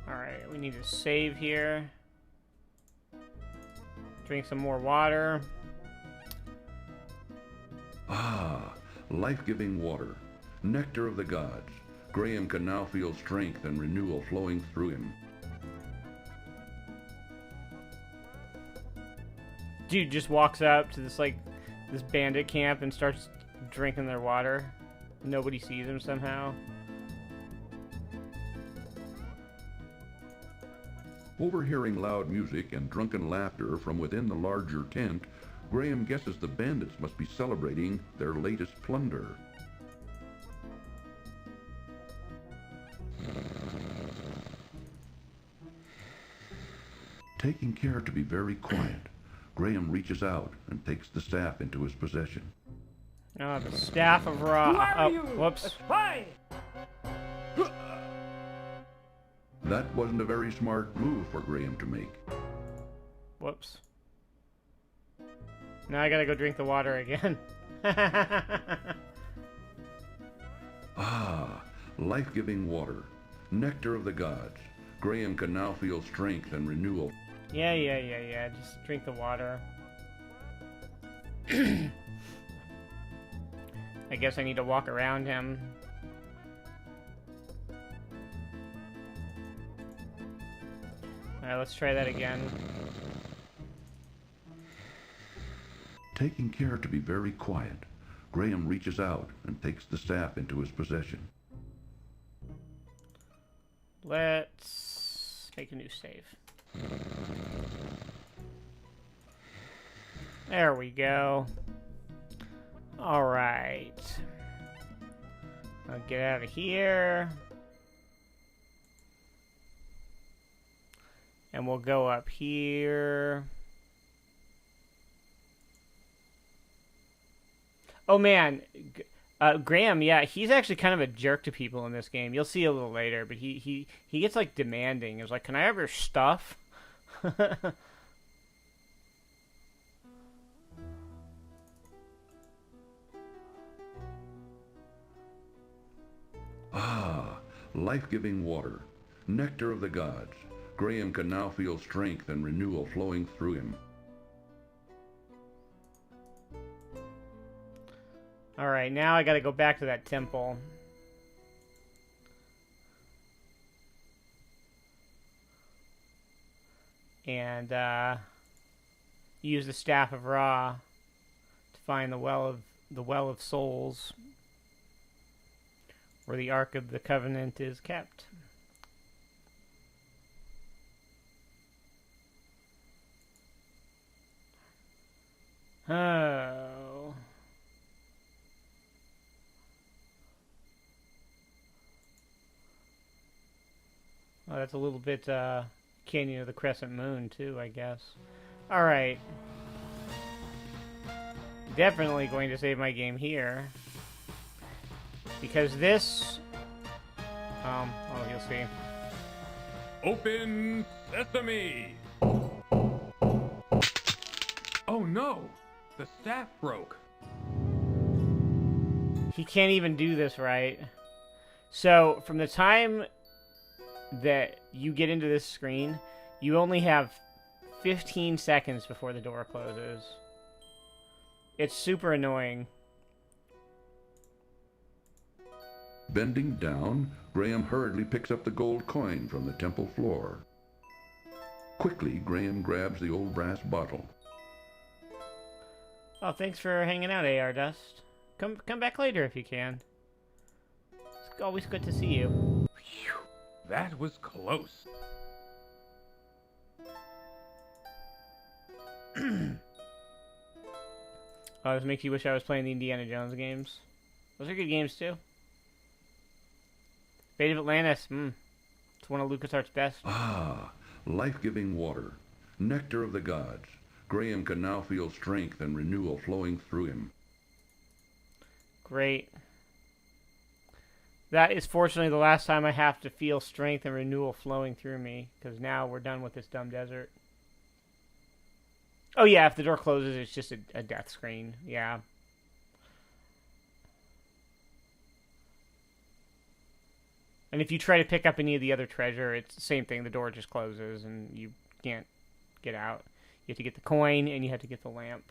Alright, we need to save here. Drink some more water. Ah, life-giving water, nectar of the gods. Graham can now feel strength and renewal flowing through him. Dude just walks up to this bandit camp and starts drinking their water. Nobody sees him somehow. Overhearing loud music and drunken laughter from within the larger tent, Graham guesses the bandits must be celebrating their latest plunder. Taking care to be very quiet, Graham reaches out and takes the staff into his possession. Oh, the staff of Ra. Who are you? Whoops. A spy! That wasn't a very smart move for Graham to make. Whoops. Now I gotta go drink the water again. Ah, life-giving water, nectar of the gods. Graham can now feel strength and renewal. Yeah. Just drink the water. I guess I need to walk around him. Alright, let's try that again. Taking care to be very quiet, Graham reaches out and takes the staff into his possession. Let's make a new save. There we go. Alright. I'll get out of here. And we'll go up here. Oh man, Graham, yeah, he's actually kind of a jerk to people in this game. You'll see a little later, but he gets like demanding. It's like, can I have your stuff? Ah, life-giving water, nectar of the gods. Graham can now feel strength and renewal flowing through him. Alright, now I gotta go back to that temple. And, use the Staff of Ra to find the Well of Souls, where the Ark of the Covenant is kept. Oh. Oh, that's a little bit, Canyon of the Crescent Moon, too, I guess. Alright. Definitely going to save my game here. Because this... oh, you'll see. Open sesame! Oh no! The staff broke. He can't even do this right. So, from the time that you get into this screen, you only have 15 seconds before the door closes. It's super annoying. Bending down, Graham hurriedly picks up the gold coin from the temple floor. Quickly, Graham grabs the old brass bottle. Oh, thanks for hanging out, AR Dust. Come back later if you can. It's always good to see you. Phew, that was close. Oh, this makes you wish I was playing the Indiana Jones games. Those are good games, too. Fate of Atlantis, it's one of LucasArts' best. Ah, life-giving water, nectar of the gods. Graham can now feel strength and renewal flowing through him. Great. That is fortunately the last time I have to feel strength and renewal flowing through me, because now we're done with this dumb desert. Oh yeah, if the door closes, it's just a death screen. Yeah. And if you try to pick up any of the other treasure, it's the same thing. The door just closes and you can't get out. You have to get the coin and you have to get the lamp.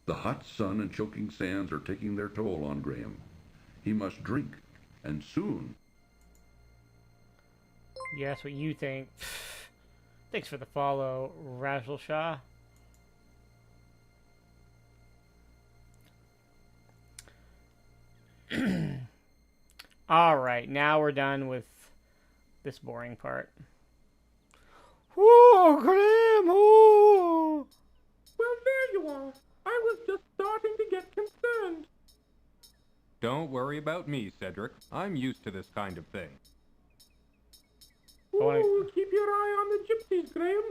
The hot sun and choking sands are taking their toll on Graham. He must drink, and soon. Yeah, that's what you think. Thanks for the follow, Rajal Shah. Alright, now we're done with this boring part. Oh, Graham! Oh! Well, there you are. I was just starting to get concerned. Don't worry about me, Cedric. I'm used to this kind of thing. Ooh, keep your eye on the gypsies, Graham.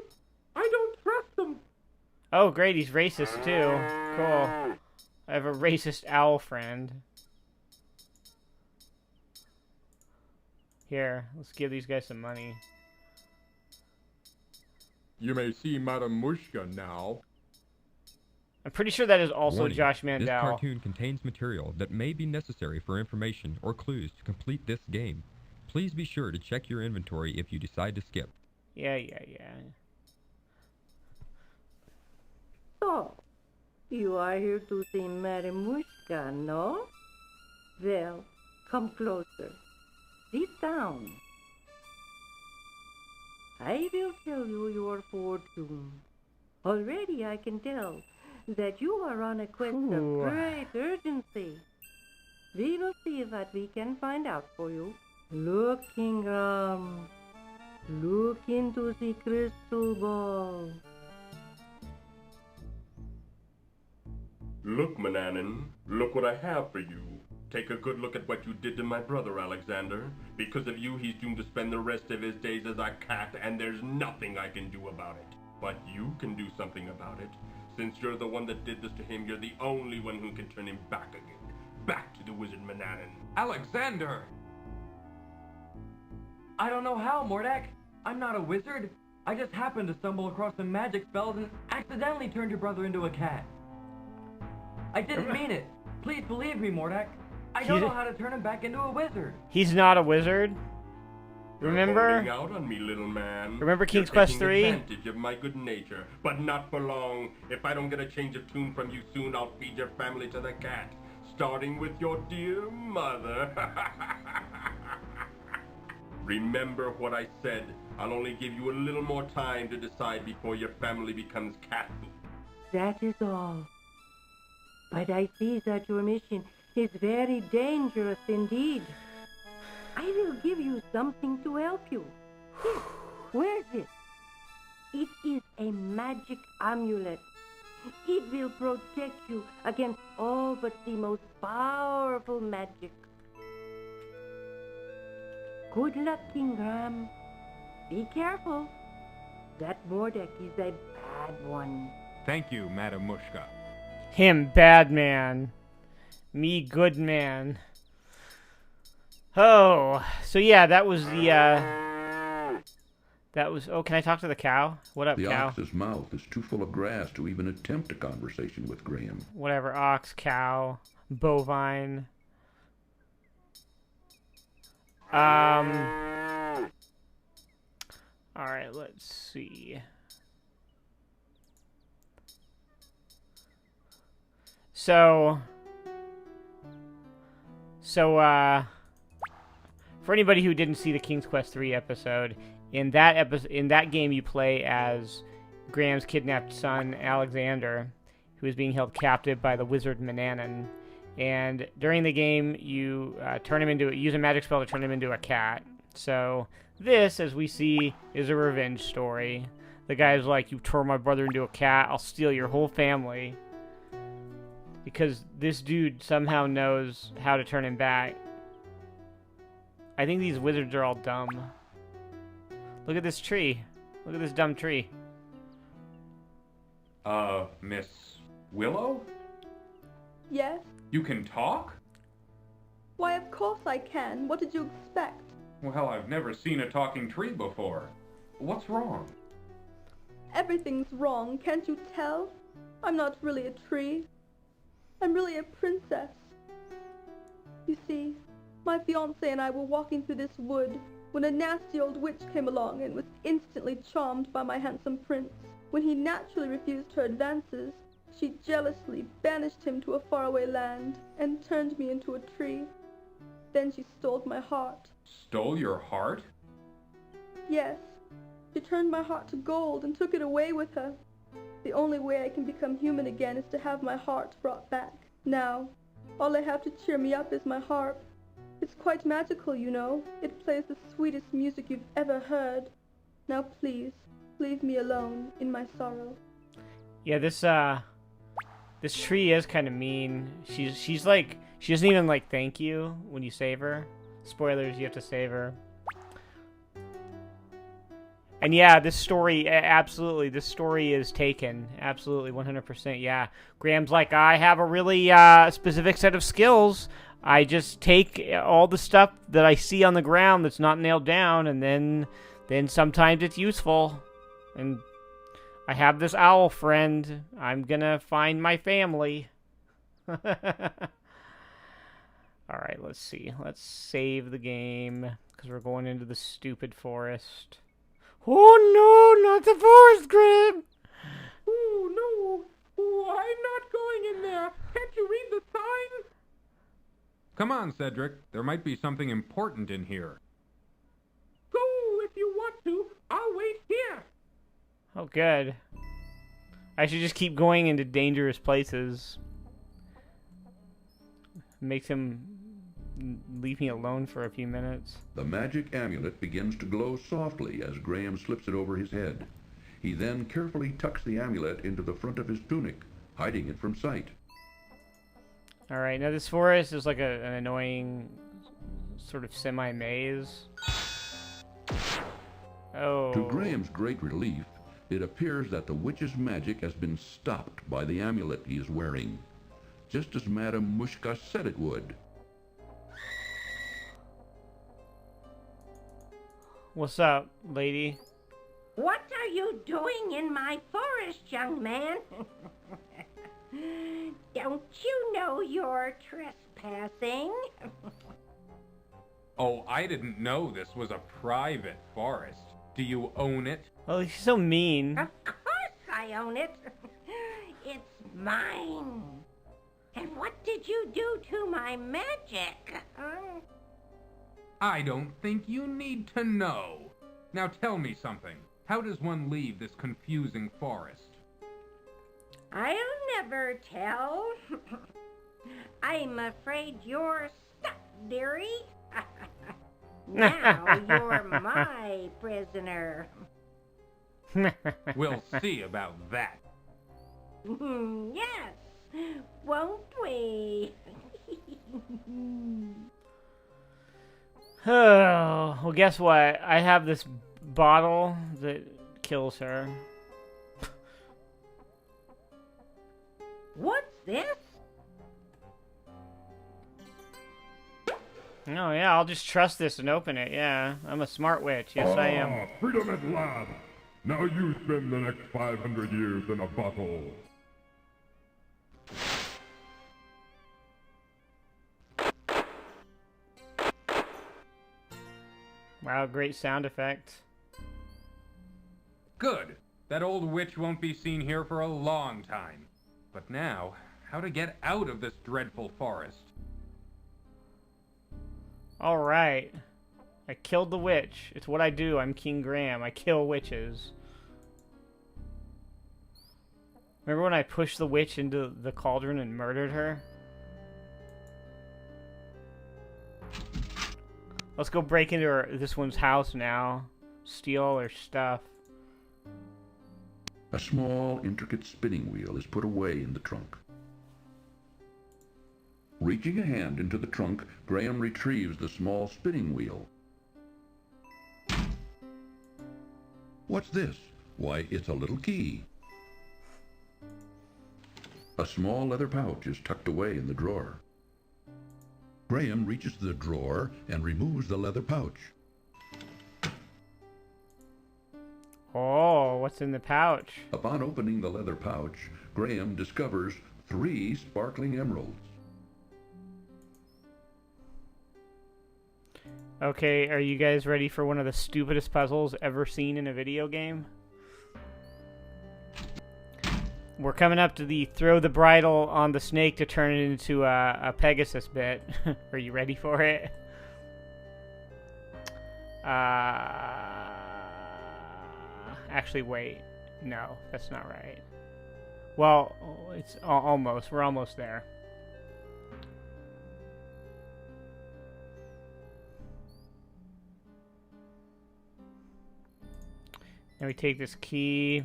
I don't trust them. Oh, great, he's racist, too. Cool. I have a racist owl friend. Here, let's give these guys some money. You may see Madame Mushka now. I'm pretty sure that is also Warning, Josh Mandel. This cartoon contains material that may be necessary for information or clues to complete this game. Please be sure to check your inventory if you decide to skip. Yeah. Oh, you are here to see Marimushka, no? Well, come closer. Sit down. I will tell you your fortune. Already I can tell that you are on a quest of great urgency. We will see what we can find out for you. Look, Ingram. Look into the crystal ball. Look, Manannan, look what I have for you. Take a good look at what you did to my brother, Alexander. Because of you, he's doomed to spend the rest of his days as a cat, and there's nothing I can do about it. But you can do something about it. Since you're the one that did this to him, you're the only one who can turn him back again. Back to the wizard Manannan. Alexander! I don't know how, Mordek. I'm not a wizard. I just happened to stumble across some magic spells and accidentally turned your brother into a cat. I didn't mean it. Please believe me, Mordek. I don't know how to turn him back into a wizard. He's not a wizard. Remember? You're holding out on me, little man. Remember King's You're Quest taking 3? advantage of my good nature, but not for long. If I don't get a change of tune from you soon, I'll feed your family to the cat, starting with your dear mother. Remember what I said. I'll only give you a little more time to decide before your family becomes cat food. That is all. But I see that your mission is very dangerous indeed. I will give you something to help you. Here, wear this. It is a magic amulet. It will protect you against all but the most powerful magic. Good luck, Ingram. Be careful. That Mordek is a bad one. Thank you, Madam Mushka. Him, bad man. Me, good man. Oh, so yeah, that was the, oh, can I talk to the cow? What up, the cow? The ox's mouth is too full of grass to even attempt a conversation with Graham. Whatever, ox, cow, bovine. Alright, let's see. So, for anybody who didn't see the King's Quest 3 episode, in that game you play as Graham's kidnapped son, Alexander, who is being held captive by the wizard Manannan. And during the game, you use a magic spell to turn him into a cat. So this, as we see, is a revenge story. The guy's like, "You turned my brother into a cat, I'll steal your whole family." Because this dude somehow knows how to turn him back. I think these wizards are all dumb. Look at this tree. Look at this dumb tree. Miss Willow? Yes? You can talk? Why, of course I can. What did you expect? Well, I've never seen a talking tree before. What's wrong? Everything's wrong, can't you tell? I'm not really a tree. I'm really a princess. You see, my fiancé and I were walking through this wood when a nasty old witch came along and was instantly charmed by my handsome prince. When he naturally refused her advances, she jealously banished him to a faraway land and turned me into a tree. Then she stole my heart. Stole your heart? Yes. She turned my heart to gold and took it away with her. The only way I can become human again is to have my heart brought back. Now, all I have to cheer me up is my harp. It's quite magical, you know. It plays the sweetest music you've ever heard. Now please, leave me alone in my sorrow. Yeah, this tree is kind of mean. She's like, she doesn't even like thank you when you save her. Spoilers, you have to save her. And yeah, this story, absolutely, this story is taken. Absolutely, 100%, yeah. Graham's like, I have a really specific set of skills. I just take all the stuff that I see on the ground that's not nailed down, and then sometimes it's useful. And I have this owl friend. I'm gonna find my family. Alright, let's see. Let's save the game, because we're going into the stupid forest. Oh no, not the forest, Graham! Oh no! Come on, Cedric. There might be something important in here. Go if you want to. I'll wait here. Oh, good. I should just keep going into dangerous places. Makes him leave me alone for a few minutes. The magic amulet begins to glow softly as Graham slips it over his head. He then carefully tucks the amulet into the front of his tunic, hiding it from sight. Alright, now this forest is like an annoying sort of semi-maze. Oh. To Graham's great relief, it appears that the witch's magic has been stopped by the amulet he is wearing, just as Madame Mushka said it would. What's up, lady? What are you doing in my forest, young man? Don't you know you're trespassing? Oh, I didn't know this was a private forest. Do you own it? Oh, he's so mean. Of course I own it. It's mine. And what did you do to my magic? Huh? I don't think you need to know. Now tell me something. How does one leave this confusing forest? I'll never tell. I'm afraid you're stuck, dearie. Now you're my prisoner. We'll see about that. Yes, won't we? Oh, well, guess what? I have this bottle that kills her. What's this? Oh, yeah, I'll just trust this and open it, yeah. I'm a smart witch, yes I am. Freedom at last! Now you spend the next 500 years in a bottle. Wow, great sound effect. Good. That old witch won't be seen here for a long time. But now, how to get out of this dreadful forest? Alright. I killed the witch. It's what I do. I'm King Graham. I kill witches. Remember when I pushed the witch into the cauldron and murdered her? Let's go break into this one's house now. Steal her stuff. A small, intricate spinning wheel is put away in the trunk. Reaching a hand into the trunk, Graham retrieves the small spinning wheel. What's this? Why, it's a little key. A small leather pouch is tucked away in the drawer. Graham reaches the drawer and removes the leather pouch. Oh, what's in the pouch? Upon opening the leather pouch, Graham discovers 3 sparkling emeralds. Okay, are you guys ready for one of the stupidest puzzles ever seen in a video game? We're coming up to the throw the bridle on the snake to turn it into a Pegasus bit. Are you ready for it? Actually, wait. No, that's not right. Well, it's almost. We're almost there. Now we take this key,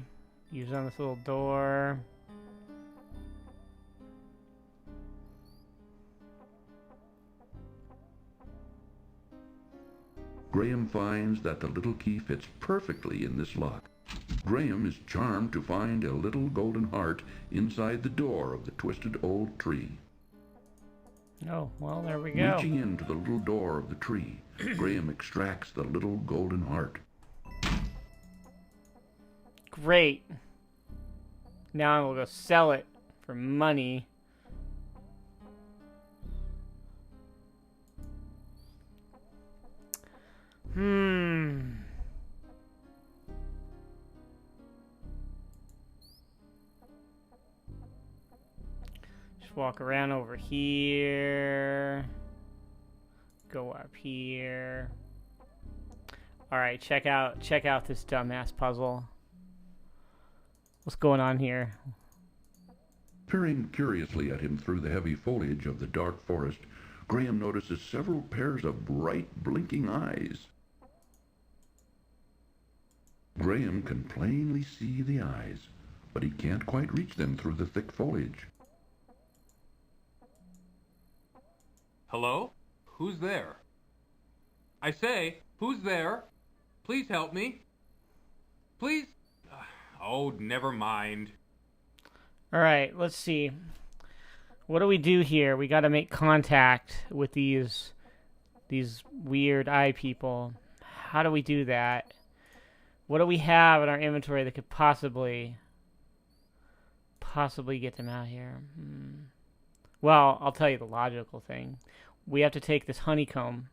use it on this little door. Graham finds that the little key fits perfectly in this lock. Graham is charmed to find a little golden heart inside the door of the twisted old tree. Oh, well, there we go. Reaching into the little door of the tree, Graham extracts the little golden heart. Great. Now I will go sell it for money. Just walk around over here. Up here. All right, check out this dumbass puzzle. What's going on here? Peering curiously at him through the heavy foliage of the dark forest, Graham notices several pairs of bright, blinking eyes. Graham can plainly see the eyes, but he can't quite reach them through the thick foliage. Hello? Who's there? I say, who's there? Please help me. Please? Oh, never mind. All right, let's see. What do we do here? We got to make contact with these weird eye people. How do we do that? What do we have in our inventory that could possibly get them out here? Well, I'll tell you the logical thing. We have to take this honeycomb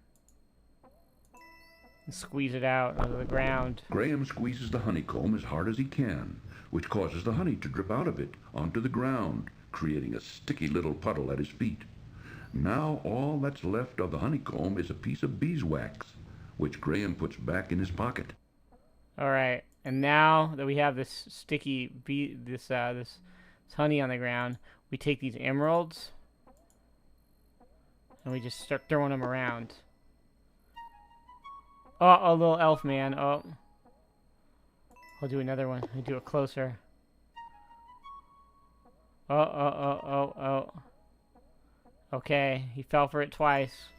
and squeeze it out onto the ground. Graham squeezes the honeycomb as hard as he can, which causes the honey to drip out of it onto the ground, creating a sticky little puddle at his feet. Now all that's left of the honeycomb is a piece of beeswax, which Graham puts back in his pocket. All right, and now that we have this sticky this honey on the ground, we take these emeralds and we just start throwing them around. Oh, a little elf man. Oh, I'll do another one. I'll do it closer. Oh. Okay, he fell for it twice.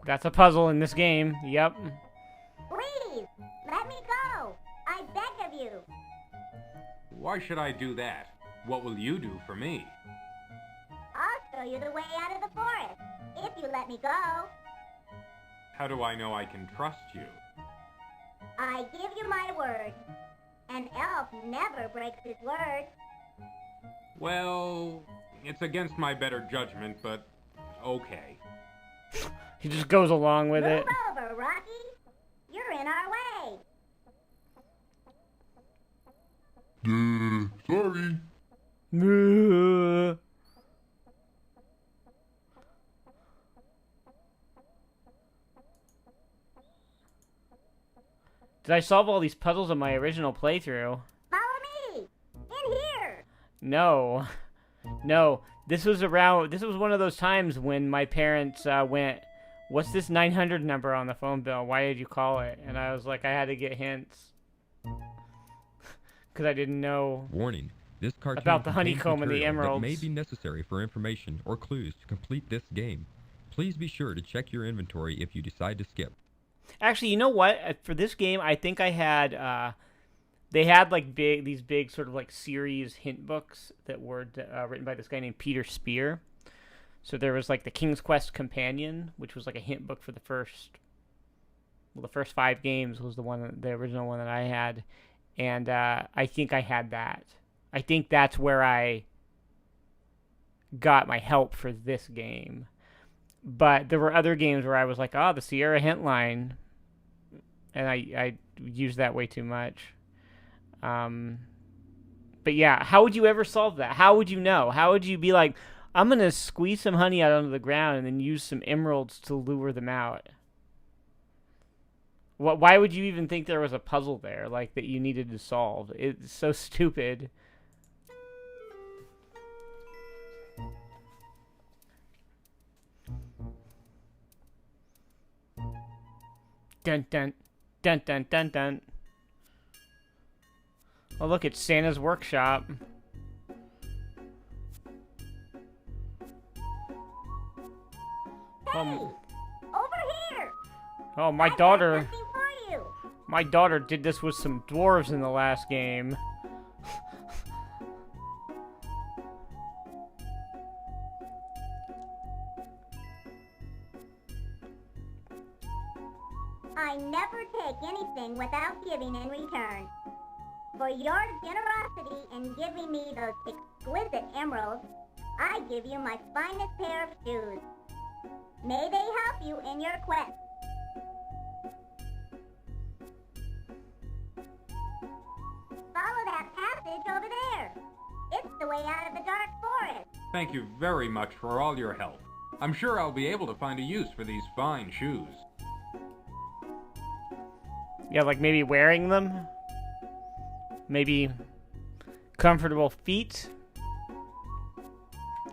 That's a puzzle in this game. Yep. Please, let me go. I beg of you. Why should I do that? What will you do for me? I'll show you the way out of the forest, if you let me go. How do I know I can trust you? I give you my word. An elf never breaks his word. Well, it's against my better judgment, but okay. He just goes along with it. Move over, Rocky. You're in our way. Sorry. Did I solve all these puzzles in my original playthrough? Follow me. In here. No. No. This was one of those times when my parents went, "What's this 900 number on the phone bill? Why did you call it?" And I was like, I had to get hints. Because I didn't know. Warning. This cartoon about the contains honeycomb and the material emeralds. that may be necessary for information or clues to complete this game. Please be sure to check your inventory if you decide to skip. Actually, you know what? For this game, I think I had, they had like these big sort of like series hint books that were written by this guy named Peter Spear. So there was like the King's Quest Companion, which was like a hint book for the first 5 games was the original one that I had. And I think I had that. I think that's where I got my help for this game. But there were other games where I was like, the Sierra hint line. And I used that way too much. But yeah, how would you ever solve that? How would you know? How would you be like, I'm going to squeeze some honey out onto the ground and then use some emeralds to lure them out? Why would you even think there was a puzzle there, like, that you needed to solve? It's so stupid. Dun dun dun dun dun dun. Oh look, it's Santa's workshop. Hey, over here. Oh, my daughter did this with some dwarves in the last game. I never take anything without giving in return. For your generosity in giving me those exquisite emeralds, I give you my finest pair of shoes. May they help you in your quest. Follow that passage over there. It's the way out of the dark forest. Thank you very much for all your help. I'm sure I'll be able to find a use for these fine shoes. Yeah, like maybe wearing them? Maybe comfortable feet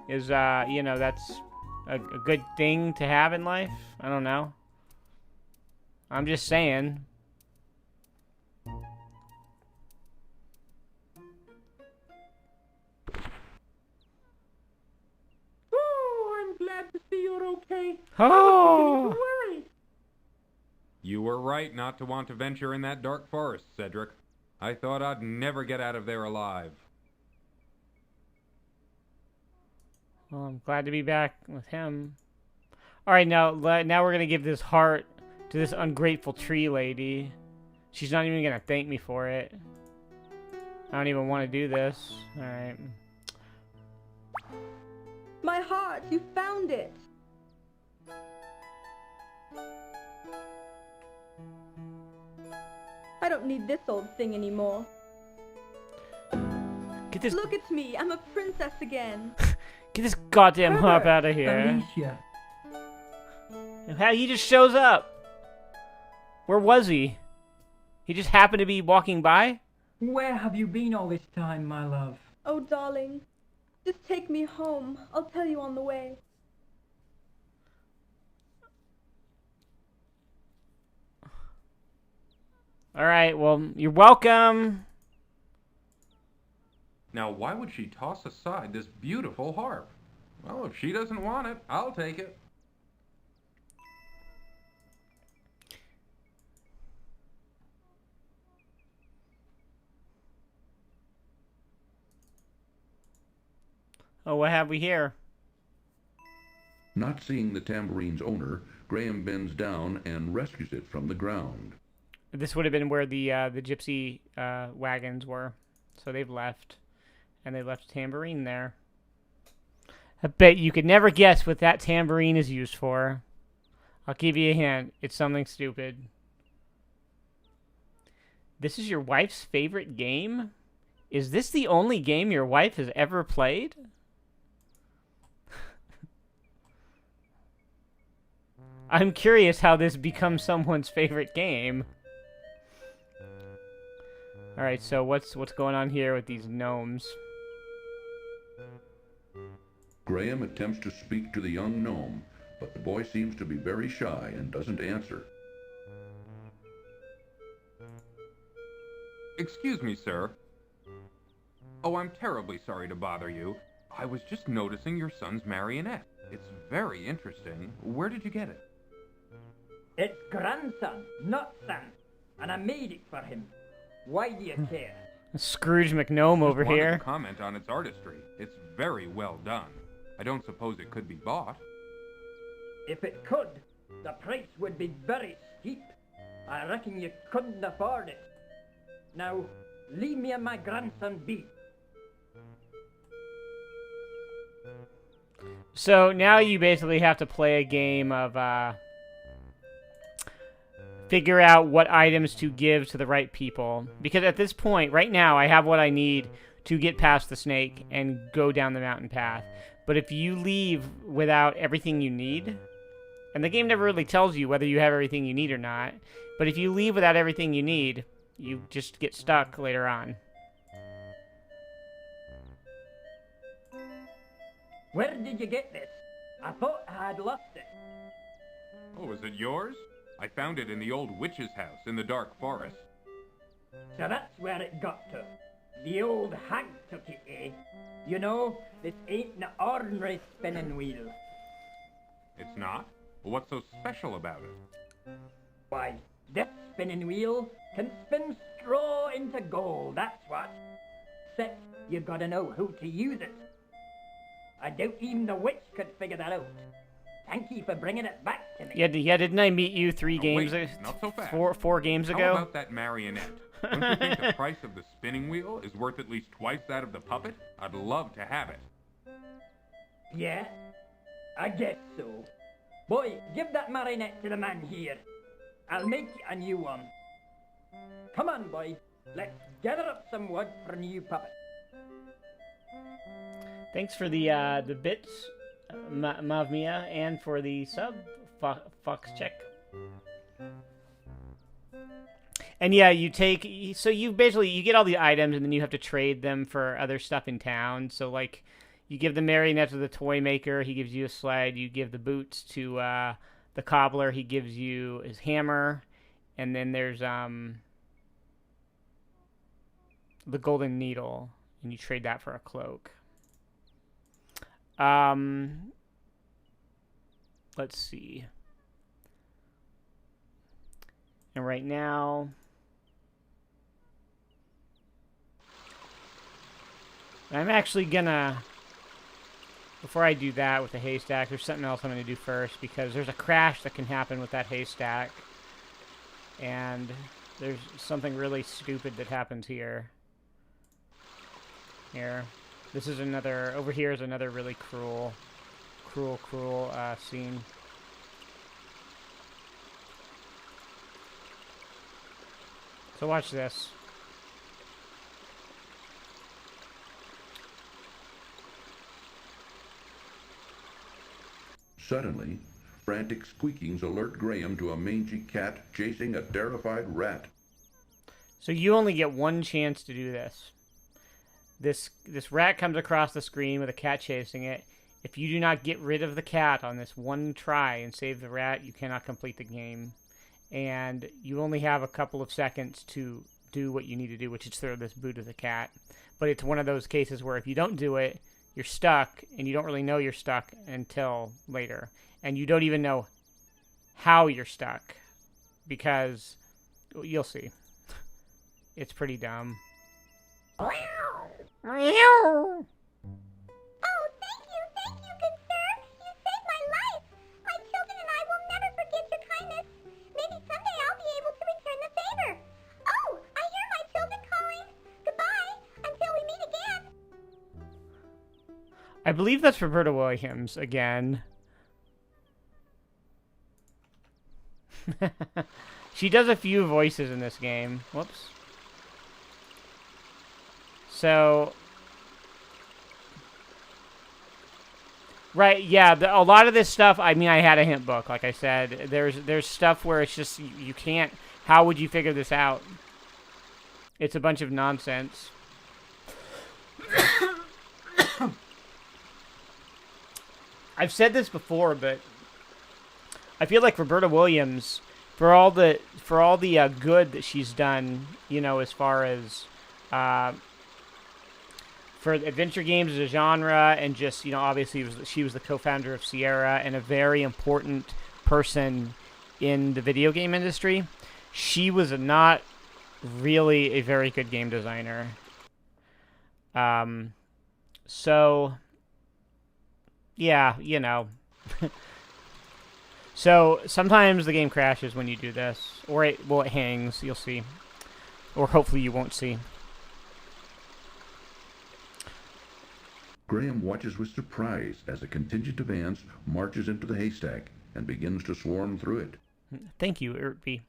is, you know, that's a good thing to have in life. I don't know. I'm just saying. Oh, I'm glad to see you're okay. Oh! I was getting worried. You were right not to want to venture in that dark forest, Cedric. I thought I'd never get out of there alive. Well, I'm glad to be back with him. Alright, now we're going to give this heart to this ungrateful tree lady. She's not even going to thank me for it. I don't even want to do this. Alright. My heart, you found it. I don't need this old thing anymore. Get this. Look at me, I'm a princess again. Get this goddamn harp out of here. Alicia. And how he just shows up. Where was he? He just happened to be walking by? Where have you been all this time, my love? Oh, darling, just take me home. I'll tell you on the way. Alright, well, you're welcome. Now, why would she toss aside this beautiful harp? Well, if she doesn't want it, I'll take it. Oh, what have we here? Not seeing the tamborine's owner, Graham bends down and rescues it from the ground. This would have been where the gypsy wagons were. So they've left. And they left a tambourine there. I bet you could never guess what that tambourine is used for. I'll give you a hint. It's something stupid. This is your wife's favorite game? Is this the only game your wife has ever played? I'm curious how this becomes someone's favorite game. Alright, so what's going on here with these gnomes? Graham attempts to speak to the young gnome, but the boy seems to be very shy and doesn't answer. Excuse me, sir. Oh, I'm terribly sorry to bother you. I was just noticing your son's marionette. It's very interesting. Where did you get it? It's grandson, not son. And I made it for him. Why do you care? Scrooge McGnome over Just wanted here. to comment on its artistry. It's very well done. I don't suppose it could be bought. If it could, the price would be very steep. I reckon you couldn't afford it. Now, leave me and my grandson be. So now you basically have to play a game of figure out what items to give to the right people. Because at this point, right now, I have what I need to get past the snake and go down the mountain path. But if you leave without everything you need, and the game never really tells you whether you have everything you need or not, but if you leave without everything you need, you just get stuck later on. Where did you get this? I thought I had lost it. Oh, is it yours? I found it in the old witch's house in the dark forest. So that's where it got to. The old hag took it, eh? You know, this ain't an ordinary spinning wheel. It's not? Well, what's so special about it? Why, this spinning wheel can spin straw into gold, that's what. Except you gotta know how to use it. I doubt even the witch could figure that out. Thank you for bringing it back to me. Yeah, didn't I meet you 3 games wait, not so fast. four games ago? How about that marionette? Don't you think the price of the spinning wheel is worth at least twice that of the puppet? I'd love to have it. Yeah, I guess so. Boy, give that marionette to the man here. I'll make you a new one. Come on, boy. Let's gather up some wood for a new puppet. Thanks for the bits, Mavmia, and for the sub, Fox Check. And yeah, you get all the items, and then you have to trade them for other stuff in town. So like, you give the marionette to the toy maker, he gives you a sled. You give the boots to the cobbler, he gives you his hammer. And then there's the golden needle, and you trade that for a cloak. Let's see. And right now, I'm actually gonna, before I do that with the haystack, there's something else I'm gonna do first, because there's a crash that can happen with that haystack. And there's something really stupid that happens here. This is another, over here is another really cruel scene. So watch this. Suddenly, frantic squeakings alert Graham to a mangy cat chasing a terrified rat. So you only get one chance to do this. This rat comes across the screen with a cat chasing it. If you do not get rid of the cat on this one try and save the rat, you cannot complete the game. And you only have a couple of seconds to do what you need to do, which is throw this boot at the cat. But it's one of those cases where if you don't do it, you're stuck, and you don't really know you're stuck until later. And you don't even know how you're stuck, because you'll see. It's pretty dumb. Oh, thank you, good sir. You saved my life. My children and I will never forget your kindness. Maybe someday I'll be able to return the favor. Oh, I hear my children calling. Goodbye, until we meet again. I believe that's Roberta Williams again. She does a few voices in this game. Whoops. So, right, yeah, a lot of this stuff, I mean, I had a hint book, like I said. There's stuff where it's just, you can't, how would you figure this out? It's a bunch of nonsense. I've said this before, but I feel like Roberta Williams, for all the good that she's done, you know, as far as for adventure games as a genre, and just, you know, obviously she was the co-founder of Sierra and a very important person in the video game industry. She was not really a very good game designer. So yeah, you know. So sometimes the game crashes when you do this, or it hangs, you'll see. Or hopefully you won't see. Graham watches with surprise as a contingent of ants marches into the haystack and begins to swarm through it. Thank you, Irtby.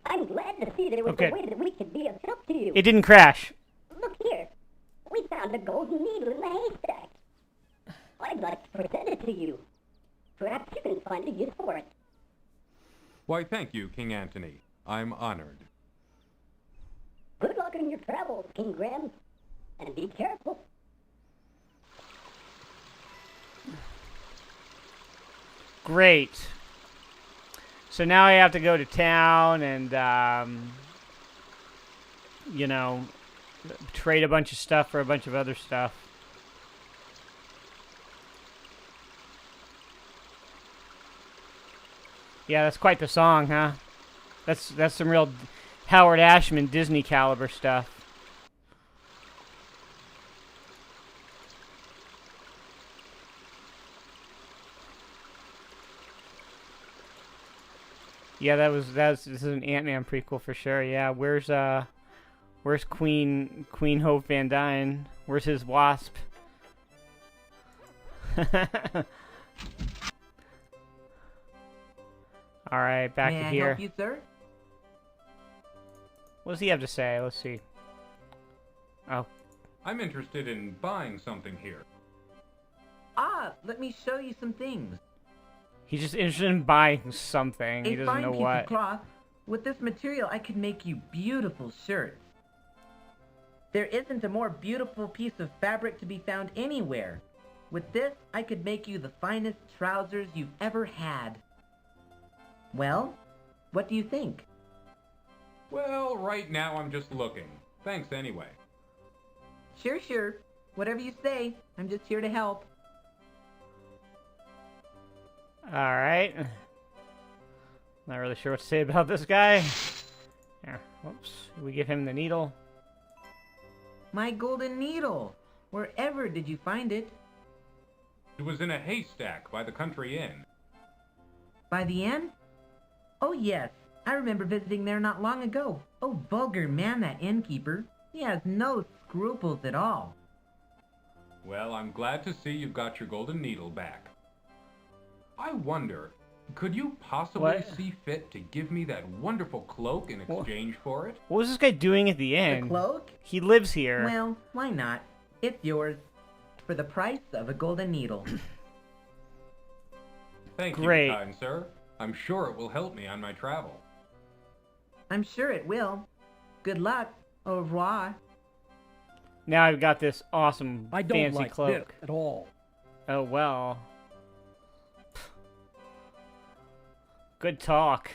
I'm glad to see there was a way that we could be of help to you. It didn't crash. Look here. We found a golden needle in the haystack. I'd like to present it to you. Perhaps you can find a use for it. Why, thank you, King Antony. I'm honored. Good luck in your travels, King Graham. And be careful. Great. So now I have to go to town and, you know, trade a bunch of stuff for a bunch of other stuff. Yeah, that's quite the song, huh? That's some real Howard Ashman Disney caliber stuff. Yeah, this is an Ant-Man prequel for sure. Yeah, where's Queen Hope Van Dyne? Where's his wasp? All right, back to here. May I help you, sir? What does he have to say? Let's see. Oh. I'm interested in buying something here. Ah, let me show you some things. He's just interested in buying something. He doesn't know A fine piece of cloth. With this material, I could make you beautiful shirts. There isn't a more beautiful piece of fabric to be found anywhere. With this, I could make you the finest trousers you've ever had. Well, what do you think? Well, right now I'm just looking. Thanks anyway. Sure. Whatever you say. I'm just here to help. Alright. Not really sure what to say about this guy. Here, whoops. We give him the needle. My golden needle. Wherever did you find it? It was in a haystack by the country inn. By the inn? Oh yes, I remember visiting there not long ago. Oh, vulgar man, that innkeeper. He has no scruples at all. Well, I'm glad to see you've got your golden needle back. I wonder, could you possibly see fit to give me that wonderful cloak in exchange for it? What was this guy doing at the inn? The cloak? He lives here. Well, why not? It's yours. For the price of a golden needle. Thank you, kind sir. I'm sure it will help me on my travel. I'm sure it will. Good luck. Au revoir. Now I've got this awesome I don't fancy like cloak. this at all. Oh well. Good talk.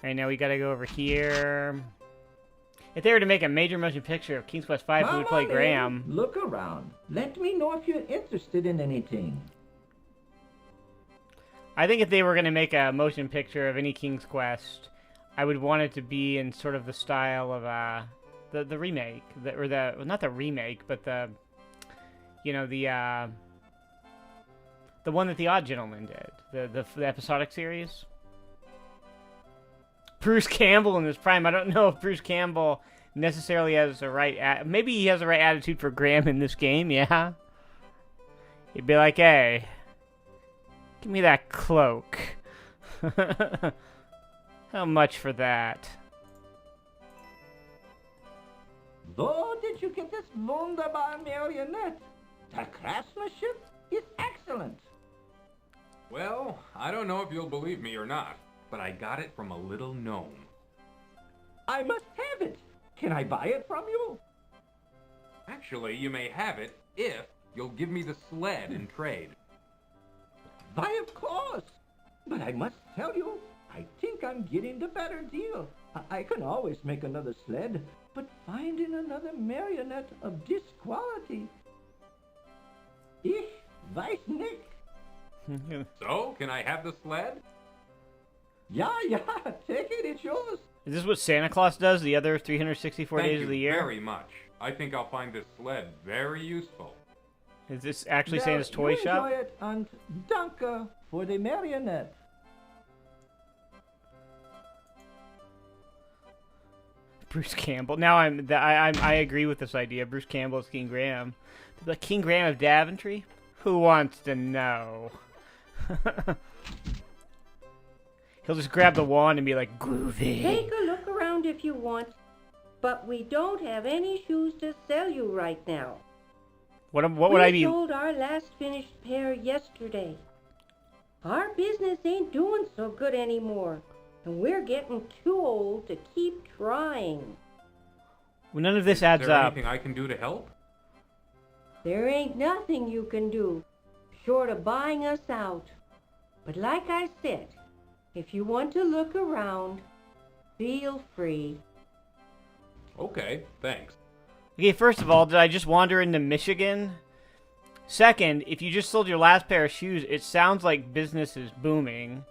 Alright, now we gotta go over here. If they were to make a major motion picture of King's Quest V, who would play Graham? Look around. Let me know if you're interested in anything. I think if they were going to make a motion picture of any King's Quest, I would want it to be in sort of the style of the remake, well, not the remake, but the one that the Odd Gentleman did, the episodic series. Bruce Campbell in his prime. I don't know if Bruce Campbell necessarily has the right... maybe he has the right attitude for Graham in this game, yeah? He'd be like, hey, give me that cloak. How much for that? Though did you get this wunderbar marionette? The craftsmanship is excellent. Well, I don't know if you'll believe me or not, but I got it from a little gnome. I must have it. Can I buy it from you? Actually, you may have it if you'll give me the sled in trade. Why, of course. But I must tell you, I think I'm getting the better deal. I can always make another sled, but finding another marionette of this quality... Ich weiß nicht. So, can I have the sled? Yeah, take it, it's yours. Is this what Santa Claus does the other 364 Thank days of the year? Thank you very much. I think I'll find this sled very useful. Is this actually Santa's toy shop? Enjoy it, and danke for the marionette. Bruce Campbell. Now I agree with this idea. Bruce Campbell is King Graham. The King Graham of Daventry? Who wants to know? He'll just grab the wand and be like, groovy. Take a look around if you want, but we don't have any shoes to sell you right now. What would I be? We sold our last finished pair yesterday. Our business ain't doing so good anymore, and we're getting too old to keep trying. Well, none of this adds up. Is there up. anything I can do to help? There ain't nothing you can do, short of buying us out. But like I said, if you want to look around, feel free. Okay, thanks. Okay, first of all, did I just wander into Michigan? Second, if you just sold your last pair of shoes, it sounds like business is booming.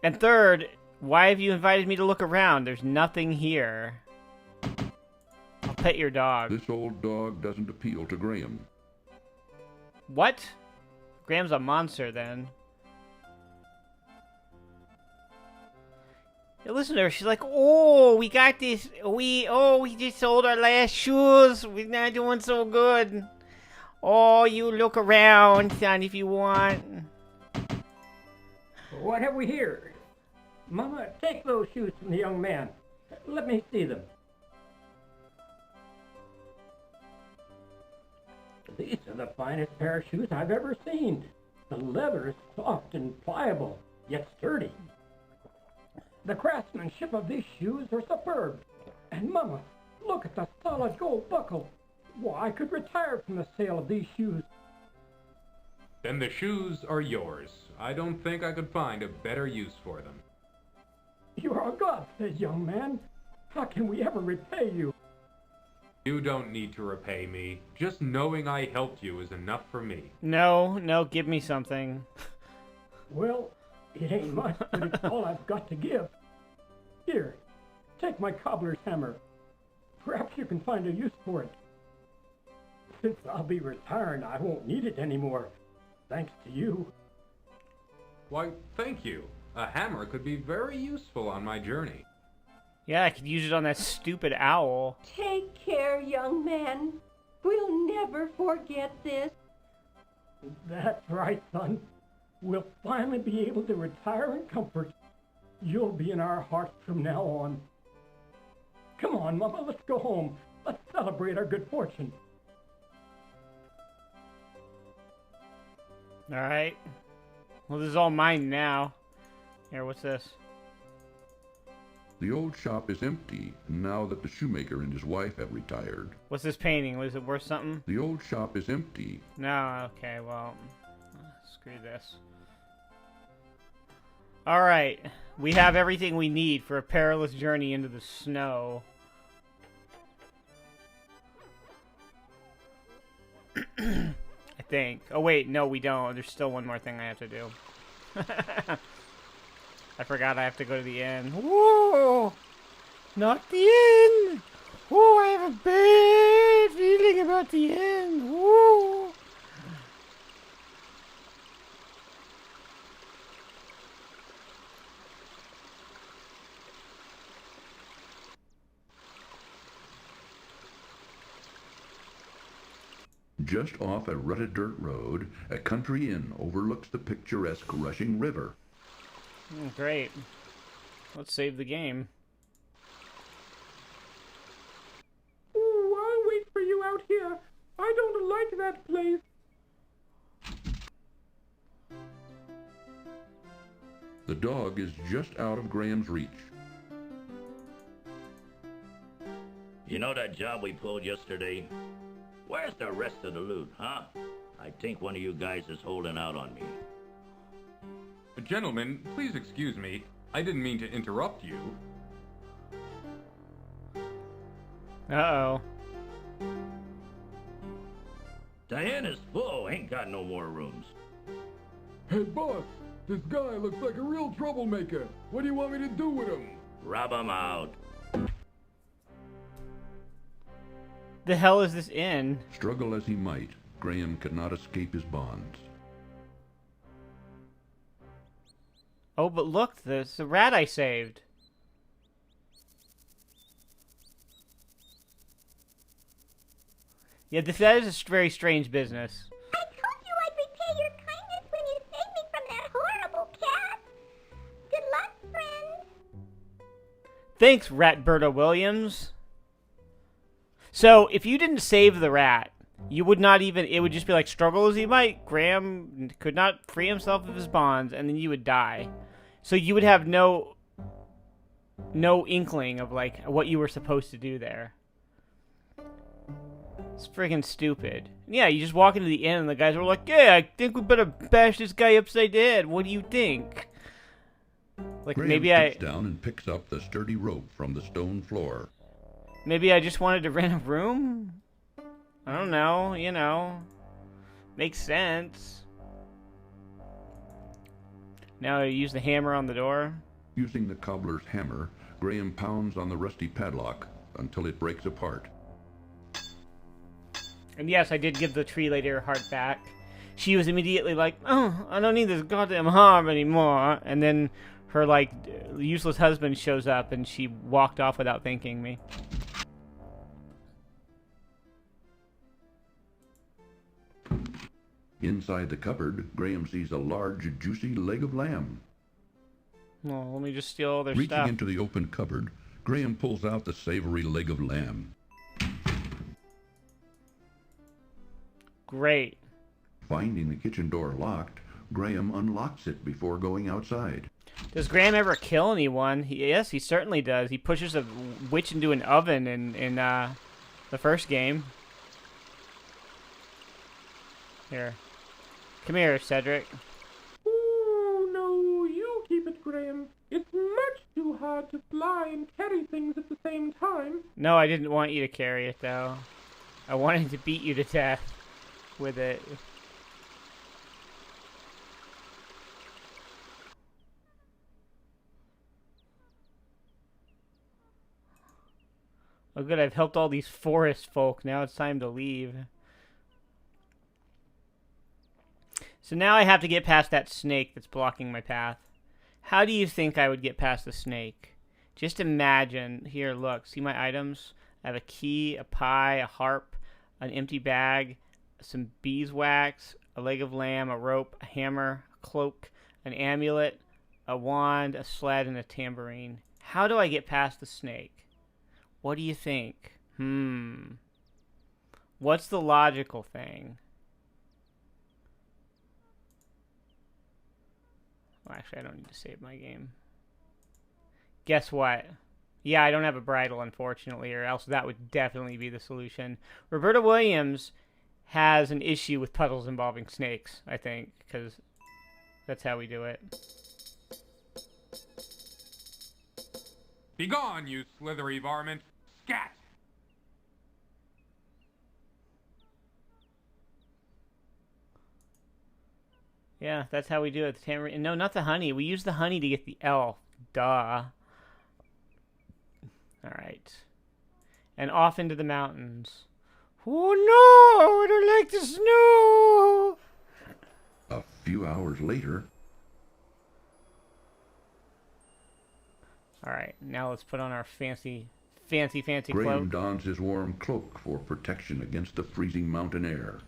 And third, why have you invited me to look around? There's nothing here. I'll pet your dog. This old dog doesn't appeal to Graham. What? Graham's a monster, then. Yeah, listen to her. She's like, oh, we got this. We just sold our last shoes. We're not doing so good. Oh, you look around, son, if you want. What have we here? Mama, take those shoes from the young man. Let me see them. These are the finest pair of shoes I've ever seen. The leather is soft and pliable, yet sturdy. The craftsmanship of these shoes are superb. And Mama, look at the solid gold buckle. Why, I could retire from the sale of these shoes. Then the shoes are yours. I don't think I could find a better use for them. You are a god-fed young man. How can we ever repay you? You don't need to repay me. Just knowing I helped you is enough for me. No, give me something. Well, it ain't much, but it's all I've got to give. Here, take my cobbler's hammer. Perhaps you can find a use for it. Since I'll be retiring, I won't need it anymore. Thanks to you. Why, thank you. A hammer could be very useful on my journey. Yeah, I could use it on that stupid owl. Take care, young man. We'll never forget this. That's right, son. We'll finally be able to retire in comfort. You'll be in our hearts from now on. Come on, Mama, let's go home. Let's celebrate our good fortune. Alright. Well, this is all mine now. Here, what's this? The old shop is empty now that the shoemaker and his wife have retired. What's this painting? Was it worth something? The old shop is empty. No, okay, well, screw this. Alright, we have everything we need for a perilous journey into the snow. I think. Oh wait, no we don't. There's still one more thing I have to do. I forgot I have to go to the inn. Whoa! Not the inn! Oh, I have a bad feeling about the inn. Whoa! Just off a rutted dirt road, a country inn overlooks the picturesque rushing river. Great. Let's save the game. Ooh, I'll wait for you out here. I don't like that place. The dog is just out of Graham's reach. You know that job we pulled yesterday? Where's the rest of the loot, huh? I think one of you guys is holding out on me. Gentlemen, please excuse me. I didn't mean to interrupt you. Uh-oh. The inn is full. Ain't got no more rooms. Hey, boss. This guy looks like a real troublemaker. What do you want me to do with him? Rob him out. The hell is this inn? Struggle as he might, Graham could not escape his bonds. Oh, but look, there's the rat I saved. Yeah, that is a very strange business. I told you I'd repay your kindness when you saved me from that horrible cat. Good luck, friend. Thanks, Ratberta Williams. So, if you didn't save the rat, you would not even... It would just be like, struggle as he might. Graham could not free himself of his bonds, and then you would die. So you would have no inkling of, like, what you were supposed to do there. It's friggin' stupid. Yeah, you just walk into the inn, and the guys were like, yeah, I think we better bash this guy upside the head. What do you think? Like, Graham maybe sits down and picks up the sturdy rope from the stone floor. Maybe I just wanted to rent a room? I don't know, you know. Makes sense. Now I use the hammer on the door. Using the cobbler's hammer, Graham pounds on the rusty padlock until it breaks apart. And yes, I did give the tree lady her heart back. She was immediately like, oh, I don't need this goddamn harm anymore. And then her, like, useless husband shows up and she walked off without thanking me. Inside the cupboard, Graham sees a large, juicy leg of lamb. Well, let me just steal all their Reaching stuff. into the open cupboard, Graham pulls out the savory leg of lamb. Great. Finding the kitchen door locked, Graham unlocks it before going outside. Does Graham ever kill anyone? Yes, he certainly does. He pushes a witch into an oven in the first game. Here. Come here, Cedric. Oh, no, you keep it, Graham. It's much too hard to fly and carry things at the same time. No, I didn't want you to carry it, though. I wanted to beat you to death with it. Oh, good, I've helped all these forest folk. Now it's time to leave. So now I have to get past that snake that's blocking my path. How do you think I would get past the snake? Just imagine. Here, look. See my items? I have a key, a pie, a harp, an empty bag, some beeswax, a leg of lamb, a rope, a hammer, a cloak, an amulet, a wand, a sled, and a tambourine. How do I get past the snake? What do you think? What's the logical thing? Well, actually, I don't need to save my game. Guess what? Yeah, I don't have a bridle, unfortunately, or else that would definitely be the solution. Roberta Williams has an issue with puzzles involving snakes, I think, because that's how we do it. Begone, you slithery varmint! Scat! Yeah, that's how we do it. The tambourine. No, not the honey. We use the honey to get the elf. Duh. Alright. And off into the mountains. Oh no! I don't like the snow! A few hours later... Alright, now let's put on our fancy cloak. Graham dons his warm cloak for protection against the freezing mountain air.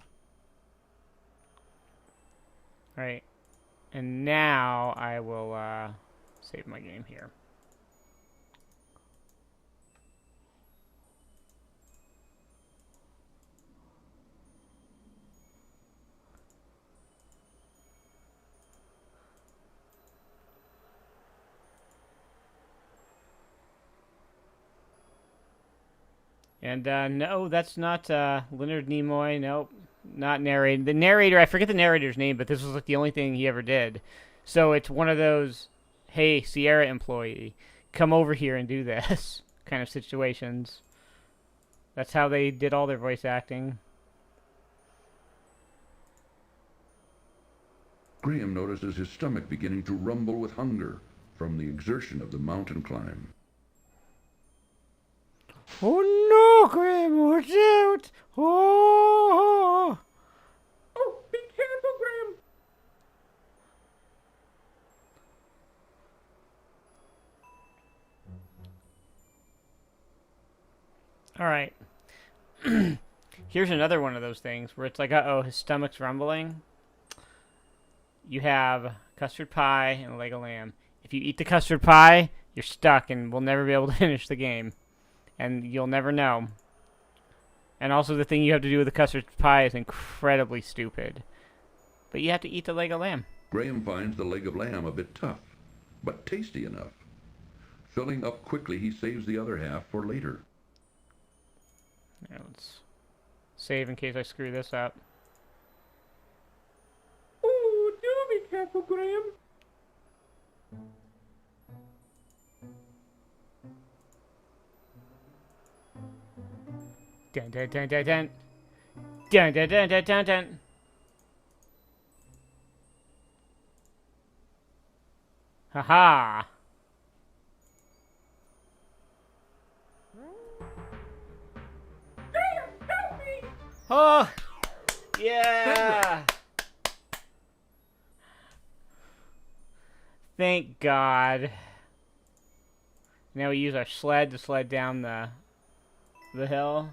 Alright. And now I will save my game here. And no, that's not Leonard Nimoy. Nope. Not narrated. The narrator, I forget the narrator's name, but this was like the only thing he ever did. So it's one of those, hey, Sierra employee, come over here and do this kind of situations. That's how they did all their voice acting. Graham notices his stomach beginning to rumble with hunger from the exertion of the mountain climb. Oh no, Graham, watch out! Oh! Oh, be careful, Graham! Alright. Here's another one of those things where it's like, uh-oh, his stomach's rumbling. You have custard pie and a leg of lamb. If you eat the custard pie, you're stuck and we'll never be able to finish the game. And you'll never know. And also the thing you have to do with the custard pie is incredibly stupid. But you have to eat the leg of lamb. Graham finds the leg of lamb a bit tough, but tasty enough. Filling up quickly, he saves the other half for later. Now let's save in case I screw this up. Oh, do be careful, Graham! Dun dun dun dun dun. Dun dun dun dun dun dun. Haha. Oh, yeah. Thank God. Now we use our sled to sled down the hill.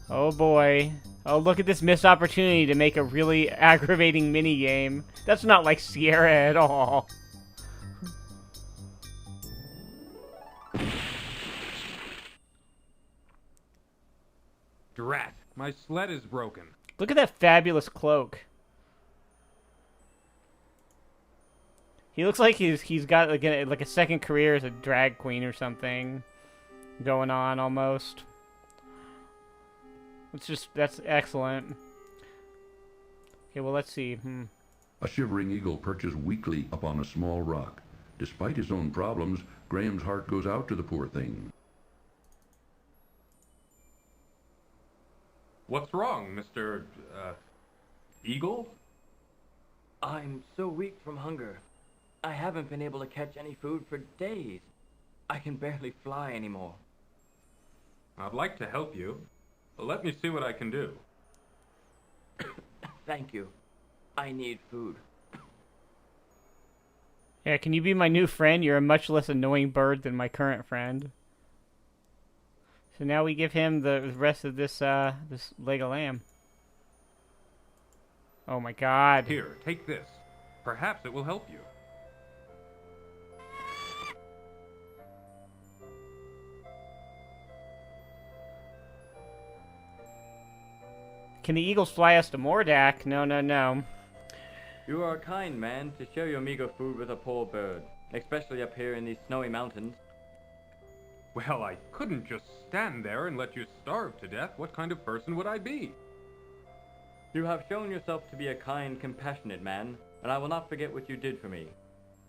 Oh boy. Oh, look at this missed opportunity to make a really aggravating mini game. That's not like Sierra at all. Drat, my sled is broken. Look at that fabulous cloak. He looks like he's got like a second career as a drag queen or something going on almost. That's excellent. Okay, well let's see. A shivering eagle perches weakly upon a small rock. Despite his own problems, Graham's heart goes out to the poor thing. What's wrong, Mr. Eagle? I'm so weak from hunger. I haven't been able to catch any food for days. I can barely fly anymore. I'd like to help you. Let me see what I can do. Thank you. I need food. Yeah, can you be my new friend? You're a much less annoying bird than my current friend. So now we give him the rest of this this leg of lamb. Oh my God. Here, take this. Perhaps it will help you. Can the eagles fly us to Mordak? No, no, no. You are a kind man to share your meager food with a poor bird, especially up here in these snowy mountains. Well, I couldn't just stand there and let you starve to death. What kind of person would I be? You have shown yourself to be a kind, compassionate man, and I will not forget what you did for me.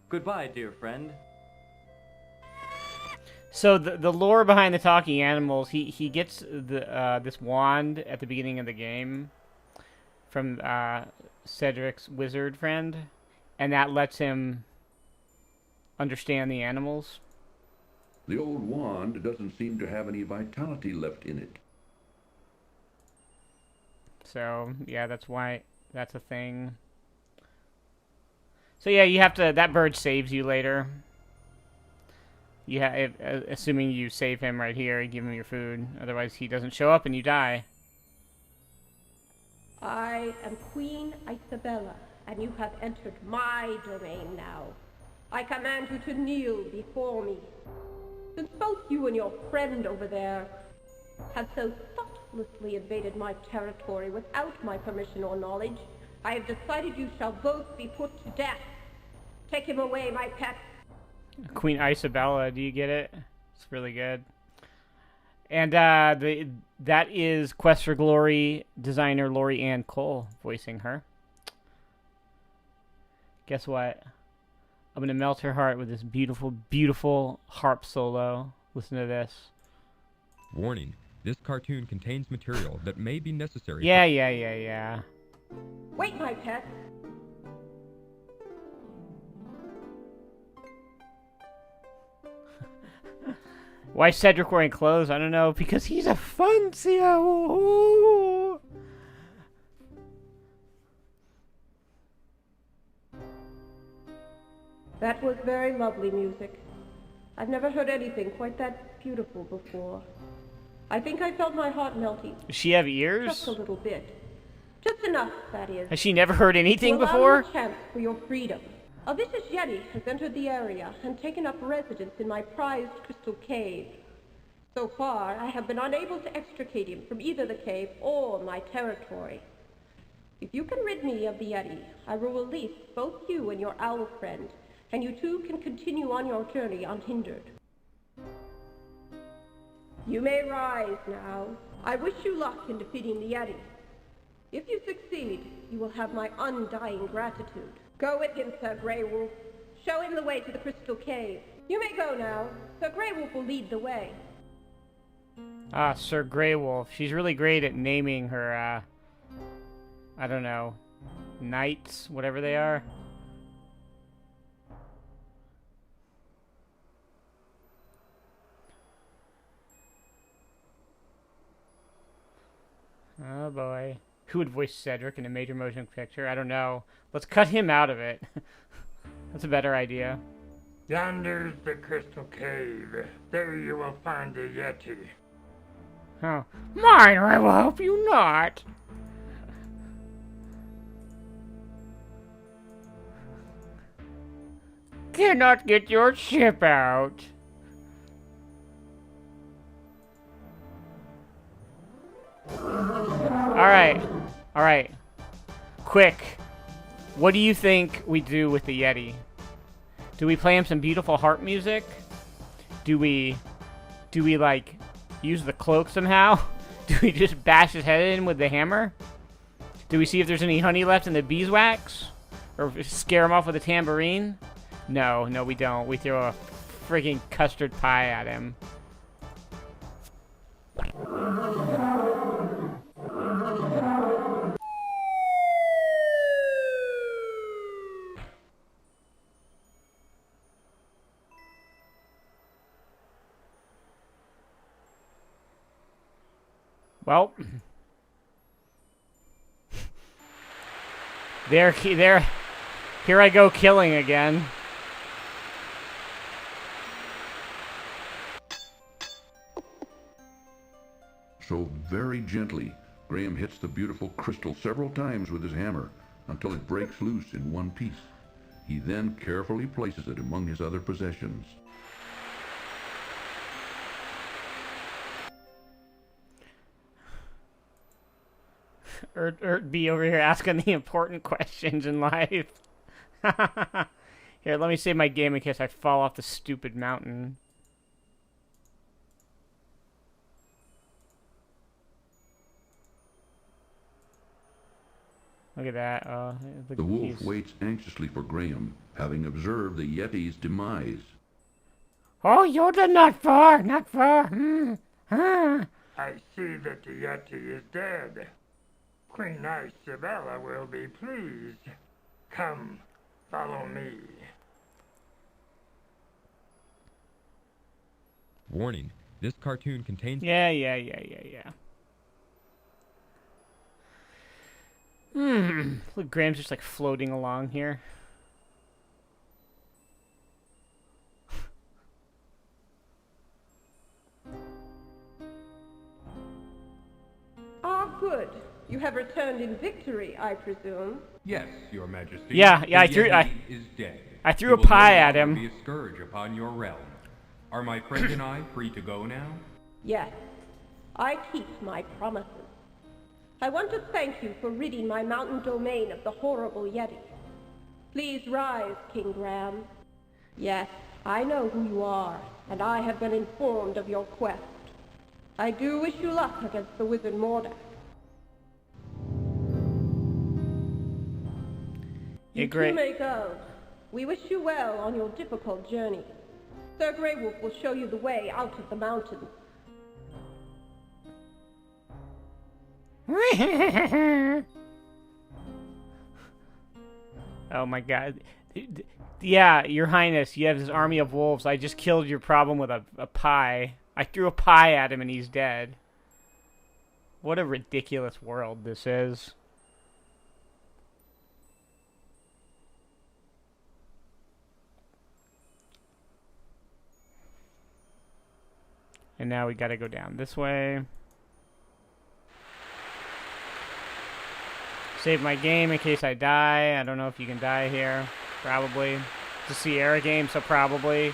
Goodbye, dear friend. So the lore behind the talking animals, he gets this wand at the beginning of the game from Cedric's wizard friend, and that lets him understand the animals. The old wand doesn't seem to have any vitality left in it. So yeah, that's why that's a thing. So yeah, you have to. That bird saves you later. Yeah, assuming you save him right here and give him your food. Otherwise, he doesn't show up and you die. I am Queen Isabella, and you have entered my domain now. I command you to kneel before me. Since both you and your friend over there have so thoughtlessly invaded my territory without my permission or knowledge, I have decided you shall both be put to death. Take him away, my pet. Queen Isabella, do you get it? It's really good. And that is Quest for Glory designer Lori Ann Cole voicing her. Guess what? I'm gonna melt her heart with this beautiful, beautiful harp solo. Listen to this. Warning: this cartoon contains material that may be necessary. Yeah. Wait, my pet. Why is Cedric wearing clothes? I don't know. Because he's a fancier. That was very lovely music. I've never heard anything quite that beautiful before. I think I felt my heart melting. Does she have ears? Just a little bit. Just enough, that is. Has she never heard anything to allow before? you a chance for your freedom. A vicious yeti has entered the area and taken up residence in my prized crystal cave. So far, I have been unable to extricate him from either the cave or my territory. If you can rid me of the yeti, I will release both you and your owl friend, and you two can continue on your journey unhindered. You may rise now. I wish you luck in defeating the yeti. If you succeed, you will have my undying gratitude. Go with him, Sir Grey Wolf. Show him the way to the crystal cave. You may go now. Sir Grey Wolf will lead the way. Ah, Sir Grey Wolf. She's really great at naming her I don't know, knights, whatever they are. Oh boy. Who would voice Cedric in a major motion picture? I don't know. Let's cut him out of it. That's a better idea. Yonder's the crystal cave. There you will find the Yeti. Oh. Mine, I will help you not. Cannot get your ship out. Alright. Alright. Quick. What do you think we do with the Yeti? Do we play him some beautiful harp music? Do we like use the cloak somehow? Do we just bash his head in with the hammer? Do we see if there's any honey left in the beeswax? Or scare him off with a tambourine? No, we don't. We throw a friggin' custard pie at him. Well, here I go killing again. So very gently, Graham hits the beautiful crystal several times with his hammer until it breaks loose in one piece. He then carefully places it among his other possessions. Be over here asking the important questions in life. Here, let me save my game in case I fall off the stupid mountain. Look at that. The wolf waits anxiously for Graham, having observed the Yeti's demise. Oh, Yoda, not far, not far. I see that the Yeti is dead. Queen Isabella will be pleased. Come, follow me. Warning, this cartoon contains... Yeah. Look, Graham's just like floating along here. Ah, good. You have returned in victory, I presume. Yes, Your Majesty. Yeah, The I Yeti is dead. I threw He a will no pie at longer him. Be a scourge upon your realm. Are my friend and I free to go now? Yes, I keep my promises. I want to thank you for ridding my mountain domain of the horrible Yeti. Please rise, King Graham. Yes, I know who you are, and I have been informed of your quest. I do wish you luck against the wizard Mordak. You two may go. We wish you well on your difficult journey. Sir Grey Wolf will show you the way out of the mountains. Oh my god. Yeah, Your Highness, you have this army of wolves. I just killed your problem with a pie. I threw a pie at him and he's dead. What a ridiculous world this is. And now we gotta go down this way. Save my game in case I die. I don't know if you can die here. Probably. It's a Sierra game, so probably.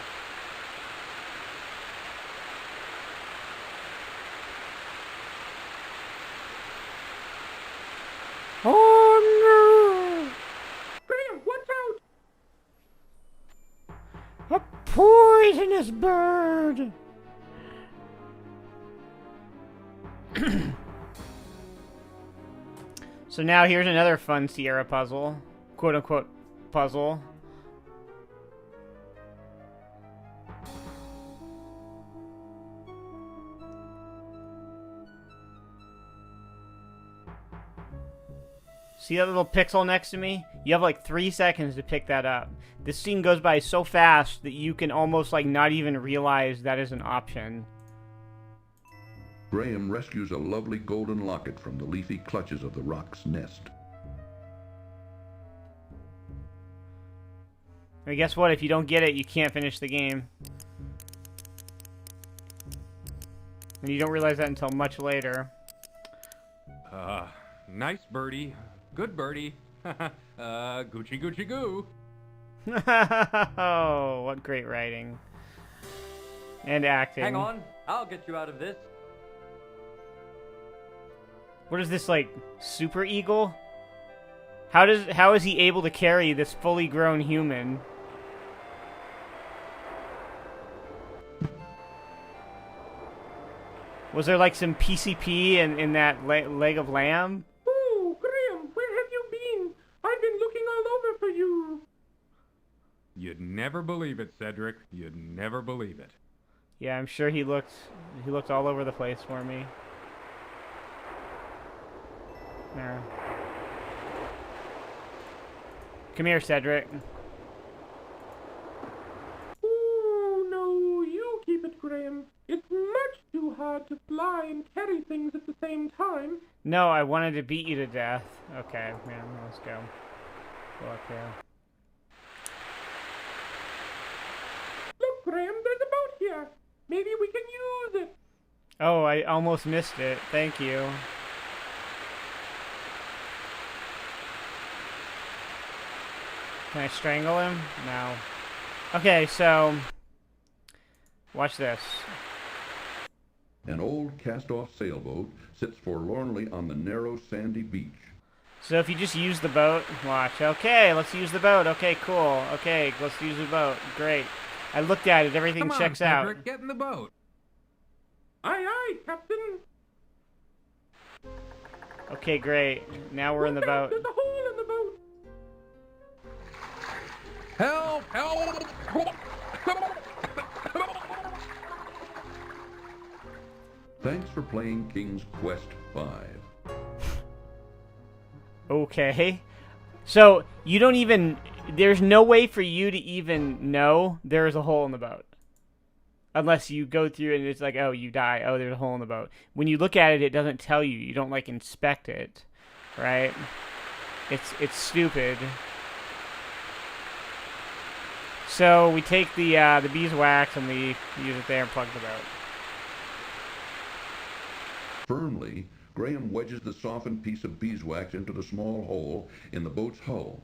Oh no! Graham, watch out! A poisonous bird! So now here's another fun Sierra puzzle. Quote-unquote puzzle. See that little pixel next to me? You have like 3 seconds to pick that up. This scene goes by so fast that you can almost like not even realize that is an option. Graham rescues a lovely golden locket from the leafy clutches of the rock's nest. And guess what? If you don't get it, you can't finish the game. And you don't realize that until much later. Nice birdie. Good birdie. Gucci Gucci Goo. Oh, what great writing. And acting. Hang on, I'll get you out of this. What is this, like, super eagle? How is he able to carry this fully grown human? Was there like some PCP in that leg of lamb? Oh, Graham, where have you been? I've been looking all over for you. You'd never believe it, Cedric. You'd never believe it. Yeah, I'm sure he looked all over the place for me. There. Come here, Cedric. Oh, no, you keep it, Graham. It's much too hard to fly and carry things at the same time. No, I wanted to beat you to death. Okay, man, let's go. Go up here. Look, Graham, there's a boat here. Maybe we can use it. Oh, I almost missed it. Thank you. Can I strangle him? No. Okay, so... watch this. An old cast-off sailboat sits forlornly on the narrow sandy beach. So if you just use the boat, watch. Okay, let's use the boat. Okay, cool. Okay, let's use the boat. Great. I looked at it. Everything checks out. Cedric, get in the boat. Aye, aye, Captain. Okay, great. Now we're in the boat. There's a hole in the boat. Help! Help! Thanks for playing King's Quest V. Okay. So, you don't even... there's no way for you to even know there's a hole in the boat. Unless you go through and it's like, oh, you die. Oh, there's a hole in the boat. When you look at it, it doesn't tell you. You don't, like, inspect it. Right? It's stupid. So, we take the beeswax and we use it there and plug the boat. Firmly, Graham wedges the softened piece of beeswax into the small hole in the boat's hull.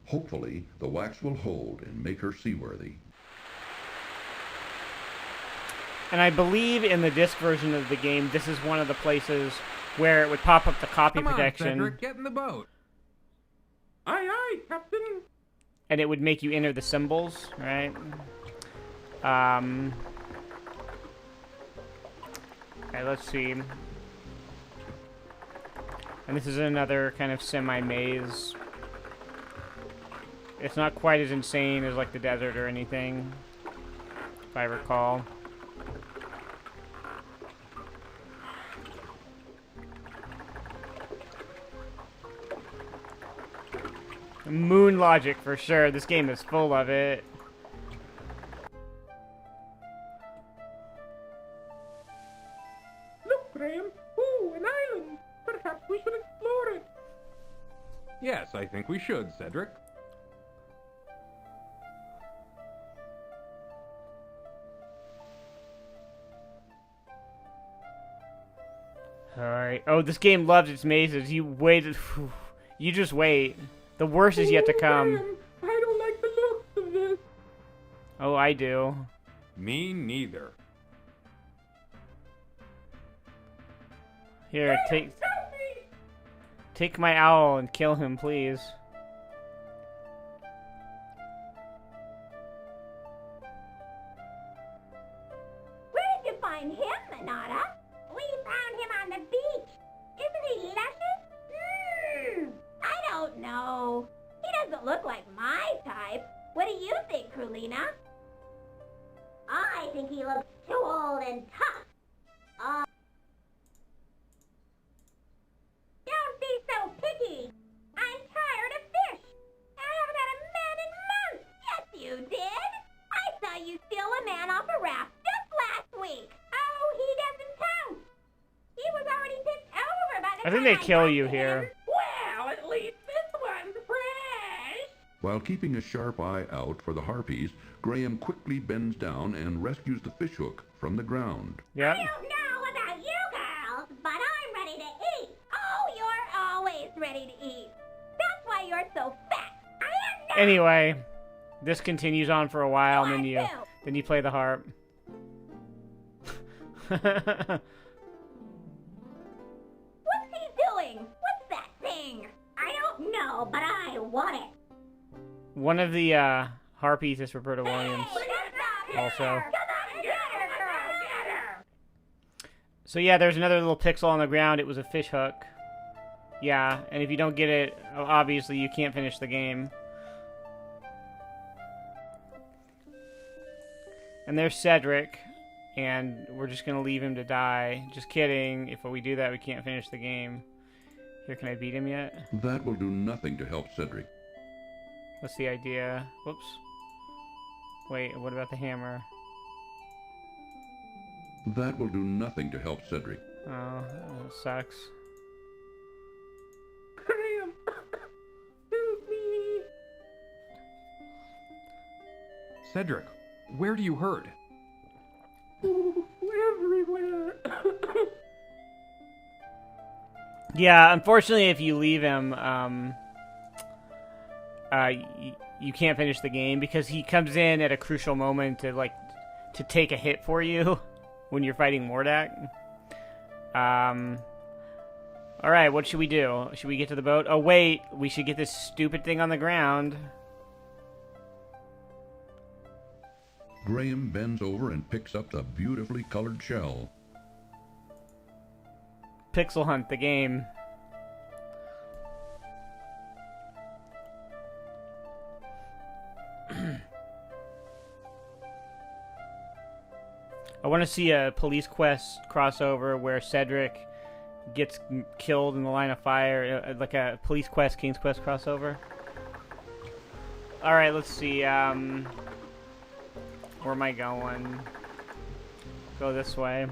Hopefully, the wax will hold and make her seaworthy. And I believe in the disc version of the game, this is one of the places where it would pop up the copy protection. Come on, Cedric, get in the boat. Aye, aye, Captain. And it would make you enter the symbols, right? Okay, let's see. And this is another kind of semi-maze. It's not quite as insane as like the desert or anything, if I recall. Moon logic for sure. This game is full of it. Look, Graham. Ooh, an island. Perhaps we should explore it. Yes, I think we should, Cedric. Alright. Oh, this game loves its mazes. You waited. You just wait. The worst is yet to come. Graham, I don't like the looks of this. Oh, I do. Me neither. Here, take my owl and kill him, please. Where did you find him, Manada? We found him on the beach. Isn't he luscious? I don't know. He doesn't look like my type. What do you think, Krulina? I think he looks too old and tough. Don't be so picky. I'm I think they kill you here. Well, at least this one's fresh. While keeping a sharp eye out for the harpies, Graham quickly bends down and rescues the fishhook from the ground. Yeah. I don't know about you girls, but I'm ready to eat. Oh, you're always ready to eat. That's why you're so fat. I am not. Anyway, this continues on for a while, and then you play the harp. What's he doing? What's that thing? I don't know, but I want it. One of the harpies is Roberta Williams. Also. So yeah, there's another little pixel on the ground. It was a fish hook. Yeah, and if you don't get it, obviously you can't finish the game. And there's Cedric, and we're just gonna leave him to die. Just kidding. If we do that, we can't finish the game. Here, can I beat him yet? That will do nothing to help Cedric. What's the idea? Whoops. Wait, what about the hammer? That will do nothing to help Cedric. Oh, that sucks. Graham, help me. Cedric, where do you hurt? Everywhere. Yeah, unfortunately, if you leave him, you can't finish the game because he comes in at a crucial moment to take a hit for you when you're fighting Mordak. All right, what should we do? Should we get to the boat? Oh wait, we should get this stupid thing on the ground. Graham bends over and picks up the beautifully colored shell. Pixel Hunt, the game. I want to see a Police Quest crossover where Cedric gets killed in the line of fire, like a Police Quest, King's Quest crossover. Alright, let's see, where am I going? Go this way.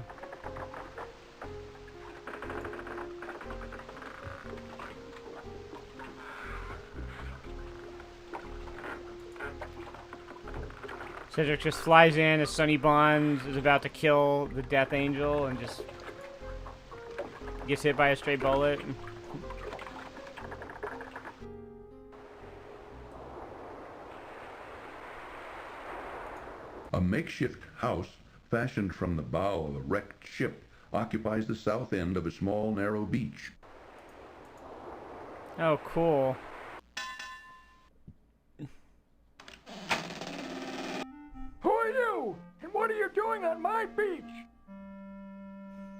Cedric just flies in as Sonny Bond is about to kill the Death Angel and just gets hit by a stray bullet. A makeshift house fashioned from the bow of a wrecked ship occupies the south end of a small, narrow beach. Oh, cool. Who are you? And what are you doing on my beach?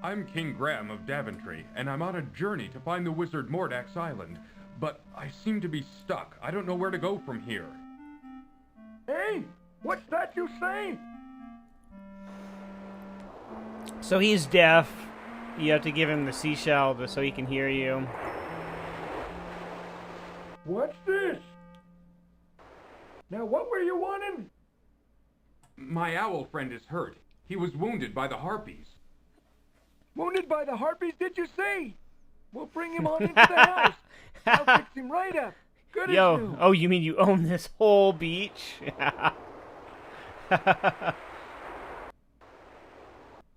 I'm King Graham of Daventry, and I'm on a journey to find the wizard Mordak's island. But I seem to be stuck. I don't know where to go from here. Hey, what's that you say? So he's deaf. You have to give him the seashell so he can hear you. What's this? Now, what were you wanting? My owl friend is hurt. He was wounded by the harpies. Wounded by the harpies, did you say? We'll bring him on into the house. I'll fix him right up. Good as new. Oh, you mean you own this whole beach?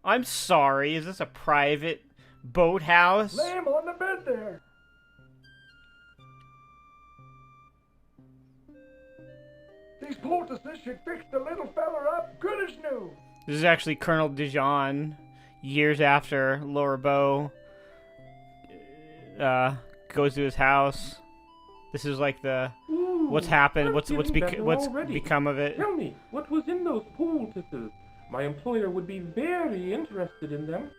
I'm sorry, is this a private boathouse? Lay him on the bed there. These poultices should fix the little fella up good as new. This is actually Colonel Dijon, years after Laura Bow goes to his house. This is like the what's happened, what's become of it. Tell me, what was in those poultices? My employer would be very interested in them.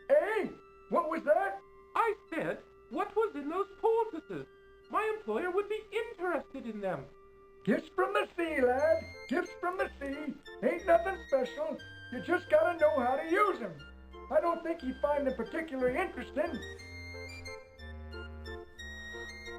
Hey, what was that? I said, what was in those poultices? My employer would be interested in them. Gifts from the sea, lad. Gifts from the sea. Ain't nothing special. You just gotta know how to use them. I don't think he'd find them particularly interesting.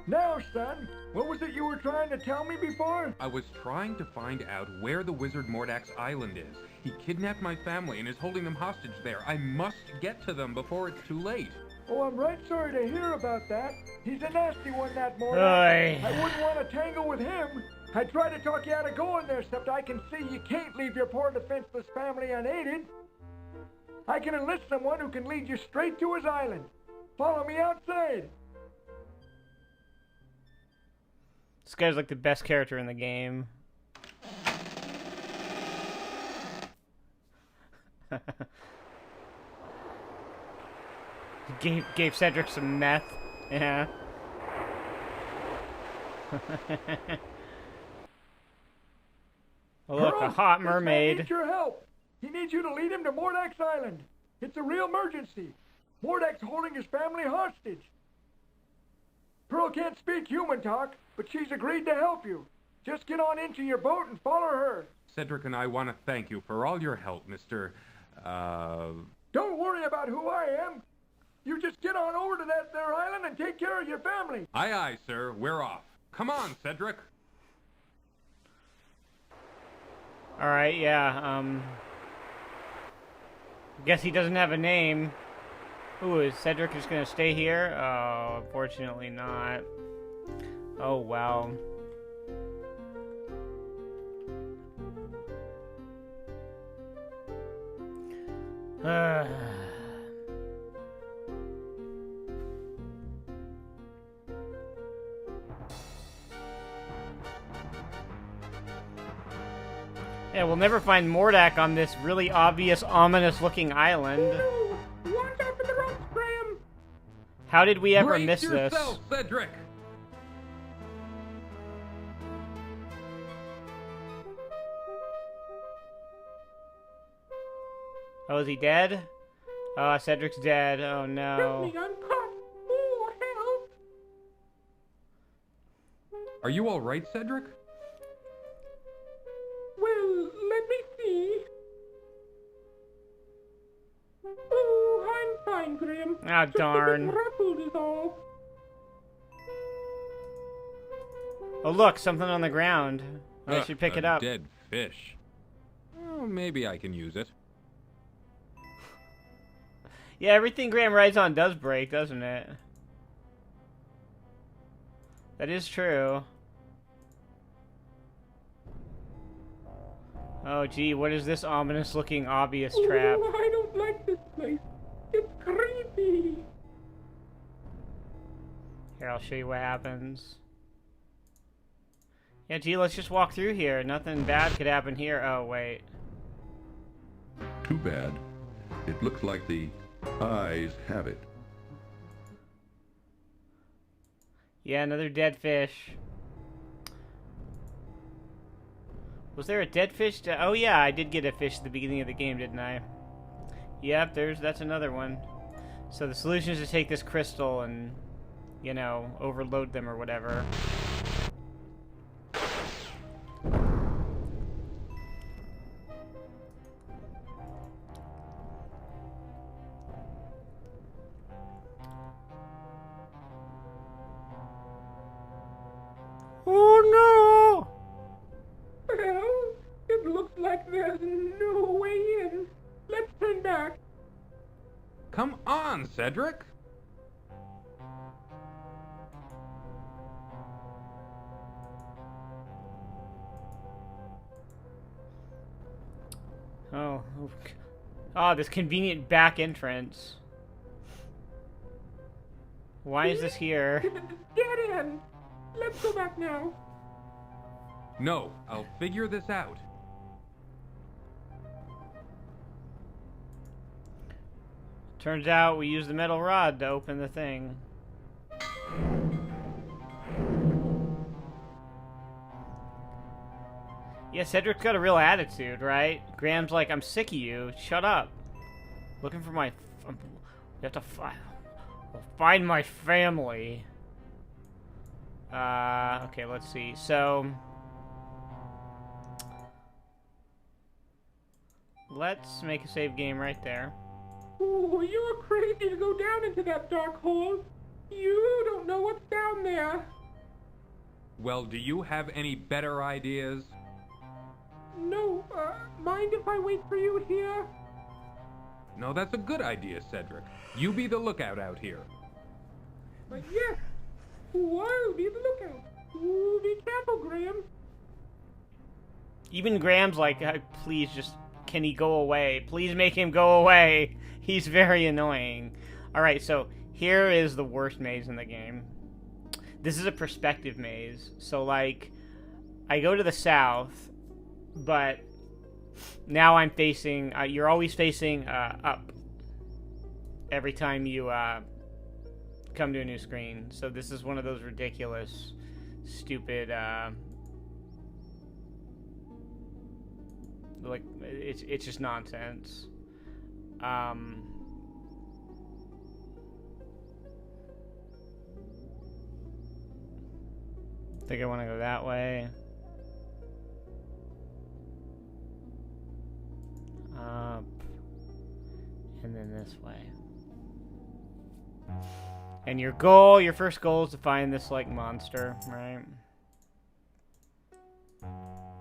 Now, son, what was it you were trying to tell me before? I was trying to find out where the wizard Mordak's island is. He kidnapped my family and is holding them hostage there. I must get to them before it's too late. Oh, I'm right sorry to hear about that. He's a nasty one, that morning. Oy. I wouldn't want to tangle with him. I tried to talk you out of going there, except I can see you can't leave your poor defenseless family unaided. I can enlist someone who can lead you straight to his island. Follow me outside. This guy's like the best character in the game. Gave Cedric some meth. Yeah. Oh, look, a hot This man mermaid. needs your help. He needs you to lead him to Mordak's island. It's a real emergency. Mordak's holding his family hostage. Pearl can't speak human talk, but she's agreed to help you. Just get on into your boat and follow her. Cedric and I want to thank you for all your help, Mr. Don't worry about who I am. You just get on over to that there island and take care of your family. Aye, aye, sir. We're off. Come on, Cedric. Alright, yeah, guess he doesn't have a name. Ooh, is Cedric just gonna stay here? Oh, unfortunately not. Oh, wow. Yeah, we'll never find Mordak on this really obvious, ominous-looking island. Watch out for the ropes, Graham! How did we ever Brace miss this? yourself, Cedric! Oh, is he dead? Oh, Cedric's dead. Oh, no. Help me, I'm caught! Oh, help! Are you all right, Cedric? Well, let me see. Oh, I'm fine, Graham. Ah, darn. Just a bit ruffled is all. Oh, look, something on the ground. I should pick it up. Dead fish. Oh, maybe I can use it. Yeah, everything Graham rides on does break, doesn't it? That is true. Oh, gee, what is this ominous-looking, obvious trap? Oh, I don't like this place. It's creepy. Here, I'll show you what happens. Yeah, gee, let's just walk through here. Nothing bad could happen here. Oh, wait. Too bad. It looks like the eyes have it. Yeah, another dead fish. Was there a dead fish? Oh yeah, I did get a fish at the beginning of the game, didn't I? Yep, that's another one. So the solution is to take this crystal and, you know, overload them or whatever. Oh no! Well, it looks like there's no way in. Let's turn back. Come on, Cedric! Oh, oh, this convenient back entrance. Why is this here? Get in. Let's go back now. No, I'll figure this out. Turns out we used the metal rod to open the thing. Yeah, Cedric's got a real attitude, right? Graham's like, I'm sick of you. Shut up. Looking for my... We have to find my family. Okay, let's see. So... let's make a save game right there. Oh, you're crazy to go down into that dark hole. You don't know what's down there. Well, do you have any better ideas? No, mind if I wait for you here? No, that's a good idea, Cedric. You be the lookout out here. But yes, I'll be the lookout. Ooh, be careful, Graham. Even Graham's like, please just, can he go away? Please make him go away. He's very annoying. Alright, so here is the worst maze in the game. This is a perspective maze. So, like, I go to the south, but now I'm facing, you're always facing up every time you come to a new screen. So this is one of those ridiculous, stupid, like, it's just nonsense. I think I want to go that way. Up. And then this way. And your first goal is to find this, like, monster, right?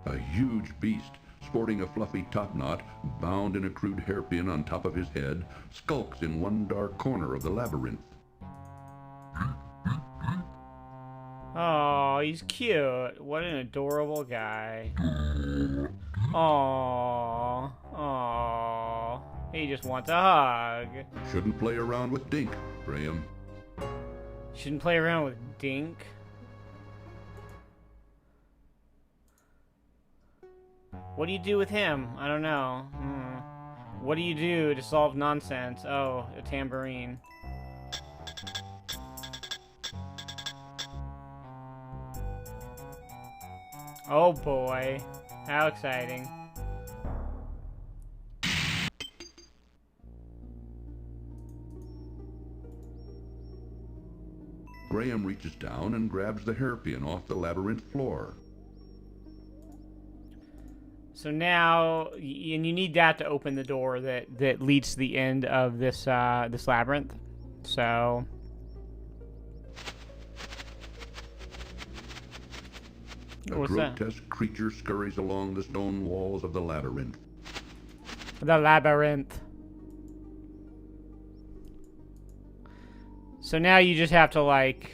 A huge beast, sporting a fluffy topknot, bound in a crude hairpin on top of his head, skulks in one dark corner of the labyrinth. Oh, he's cute. What an adorable guy. Aww. Aww. He just wants a hug. Shouldn't play around with Dink, Graham. Shouldn't play around with Dink. What do you do with him? I don't know. What do you do to solve nonsense? Oh, a tambourine. Oh boy. How exciting. Graham reaches down and grabs the hairpin off the labyrinth floor. So now, and you need that to open the door that leads to the end of this this labyrinth. So A grotesque creature scurries along the stone walls of the labyrinth. The labyrinth. So now you just have to, like,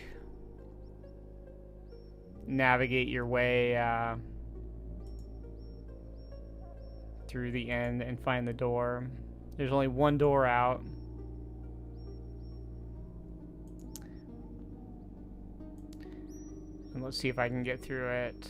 navigate your way through the end and find the door. There's only one door out. And let's see if I can get through it.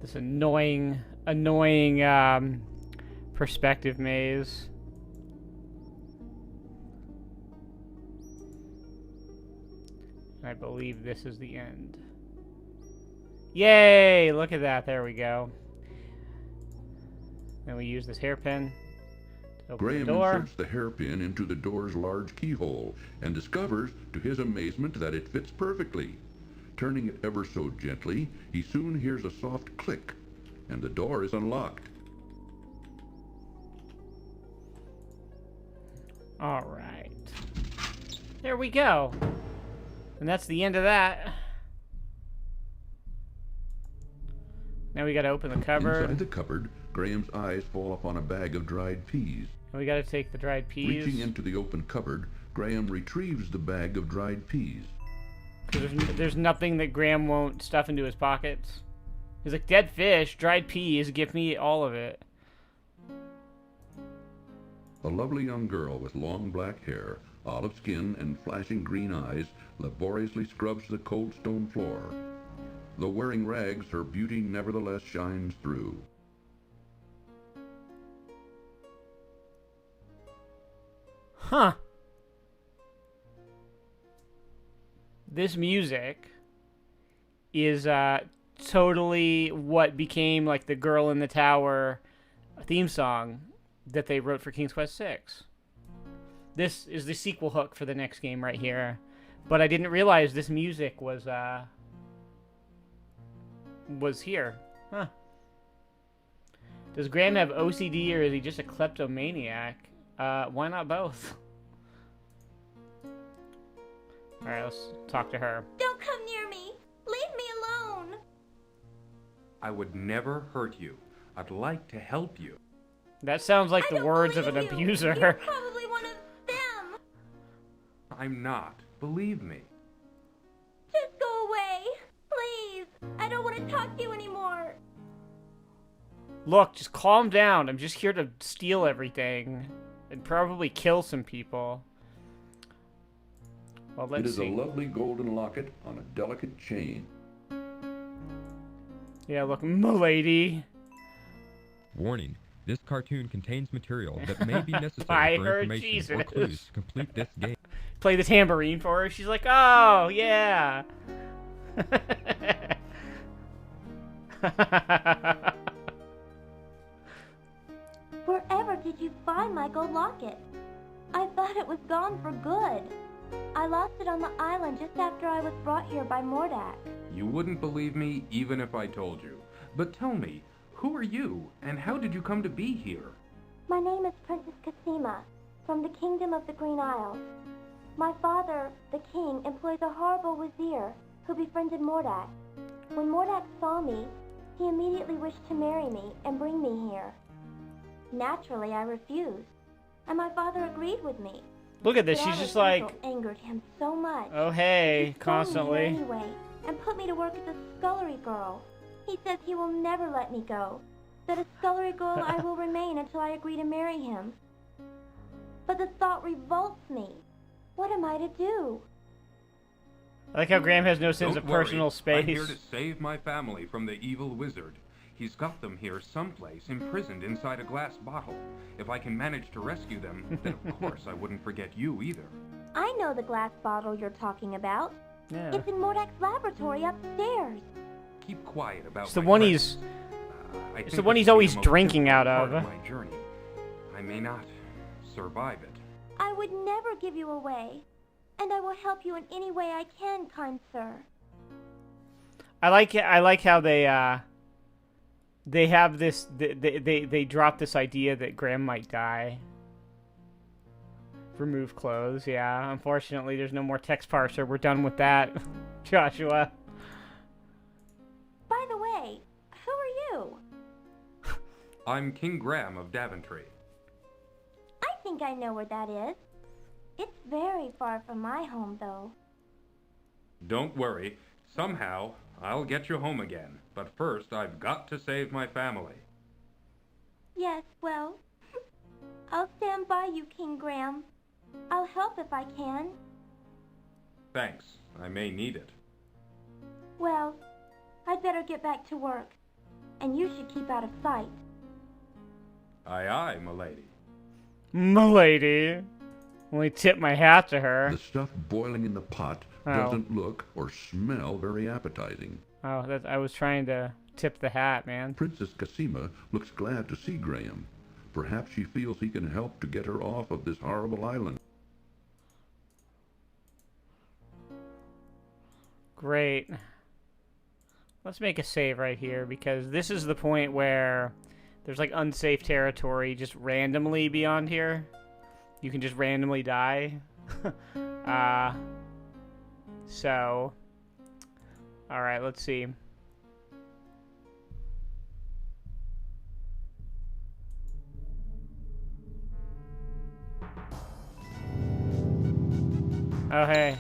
This annoying perspective maze. I believe this is the end. Yay! Look at that. There we go. Then we use this hairpin to open Graham the door. inserts the hairpin into the door's large keyhole and discovers, to his amazement, that it fits perfectly. Turning it ever so gently, he soon hears a soft click, and the door is unlocked. All right. There we go. And that's the end of that. Now we gotta open the cupboard. Inside the cupboard, Graham's eyes fall upon a bag of dried peas. And we gotta take the dried peas. Reaching into the open cupboard, Graham retrieves the bag of dried peas. There's nothing that Graham won't stuff into his pockets. He's like, dead fish, dried peas, give me all of it. A lovely young girl with long black hair, olive skin, and flashing green eyes laboriously scrubs the cold stone floor. Though wearing rags, her beauty nevertheless shines through. Huh. This music is totally what became, like, the Girl in the Tower theme song. that they wrote for King's Quest VI. This is the sequel hook for the next game right here. But I didn't realize this music was here. Huh. Does Graham have OCD or is he just a kleptomaniac? Why not both? Alright, let's talk to her. Don't come near me. Leave me alone. I would never hurt you. I'd like to help you. That sounds like the words of an abuser. You're probably one of them. I'm not. Believe me. Just go away. Please. I don't want to talk to you anymore. Look, just calm down. I'm just here to steal everything. And probably kill some people. Well, let's see. It is a lovely golden locket on a delicate chain. Yeah, look, m'lady. Warning. This cartoon contains material that may be necessary By for her information or Jesus. clues to complete this game. Play the tambourine for her. She's like, oh, yeah. Wherever did you find my gold locket? I thought it was gone for good. I lost it on the island just after I was brought here by Mordak. You wouldn't believe me even if I told you. But tell me, who are you, and how did you come to be here? My name is Princess Cassima, from the Kingdom of the Green Isles. My father, the king, employs a horrible wazir who befriended Mordak. When Mordak saw me, he immediately wished to marry me and bring me here. Naturally, I refused, and my father agreed with me. Look at this. But She's our just like, refusal angered him so much. oh, hey, He stung me constantly. anyway, and put me to work as a scullery girl. He says he will never let me go. That a scullery girl I will remain until I agree to marry him. But the thought revolts me. What am I to do? I like how Graham has no sense Don't of personal worry. space. I'm here to save my family from the evil wizard. He's got them here someplace, imprisoned inside a glass bottle. If I can manage to rescue them, then of course I wouldn't forget you either. I know the glass bottle you're talking about. Yeah. It's in Mordak's laboratory upstairs. Keep quiet about It's the my one presence. he's... I It's think the one this he's will be always the most drinking out difficult of. part my journey. I may not survive it. I would never give you away. And I will help you in any way I can, kind sir. I like how they have this, they drop this idea that Graham might die. Remove clothes, yeah. Unfortunately, there's no more text parser. We're done with that, Joshua. By the way, who are you? I'm King Graham of Daventry. I think I know where that is. It's very far from my home, though. Don't worry. Somehow, I'll get you home again. But first, I've got to save my family. Yes, well, I'll stand by you, King Graham. I'll help if I can. Thanks. I may need it. Well, I'd better get back to work. And you should keep out of sight. Aye, aye, m'lady. M'lady. Only tip my hat to her. The stuff boiling in the pot doesn't look or smell very appetizing. Oh, I was trying to tip the hat, man. Princess Cassima looks glad to see Graham. Perhaps she feels he can help to get her off of this horrible island. Great. Let's make a save right here, because this is the point where there's like unsafe territory just randomly beyond here. You can just randomly die. So, alright, let's see. Oh, hey.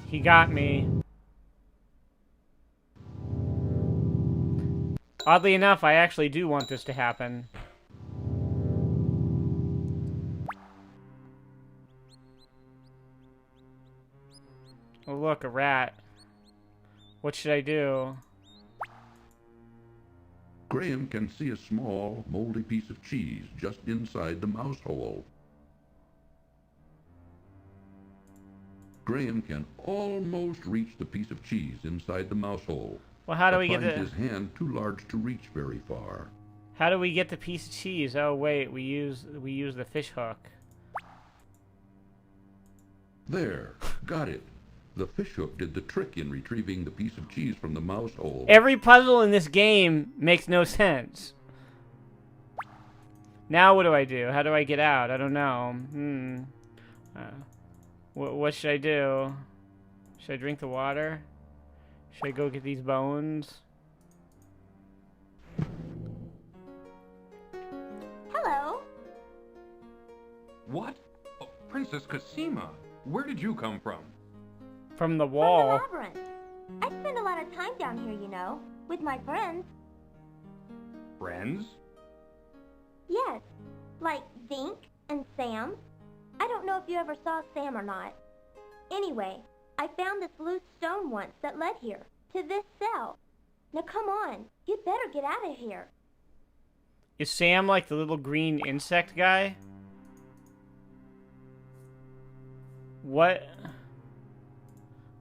He got me. Oddly enough, I actually do want this to happen. Oh look, a rat. What should I do? Graham can see a small, moldy piece of cheese just inside the mouse hole. Graham can almost reach the piece of cheese inside the mouse hole. Well, how do but we get finds the... his hand too large to reach very far. How do we get the piece of cheese? Oh wait, we use the fish hook. There, got it. The fish hook did the trick in retrieving the piece of cheese from the mouse hole. Every puzzle in this game makes no sense. Now what do I do? How do I get out? I don't know. What should I do? Should I drink the water? Should I go get these bones? Hello. What? Oh, Princess Cosima, where did you come from? From the wall. From the labyrinth. I spend a lot of time down here, you know, with my friends. Friends? Yes, like Zink and Sam. I don't know if you ever saw Sam or not. Anyway, I found this loose stone once that led here, to this cell. Now come on, you'd better get out of here. Is Sam like the little green insect guy?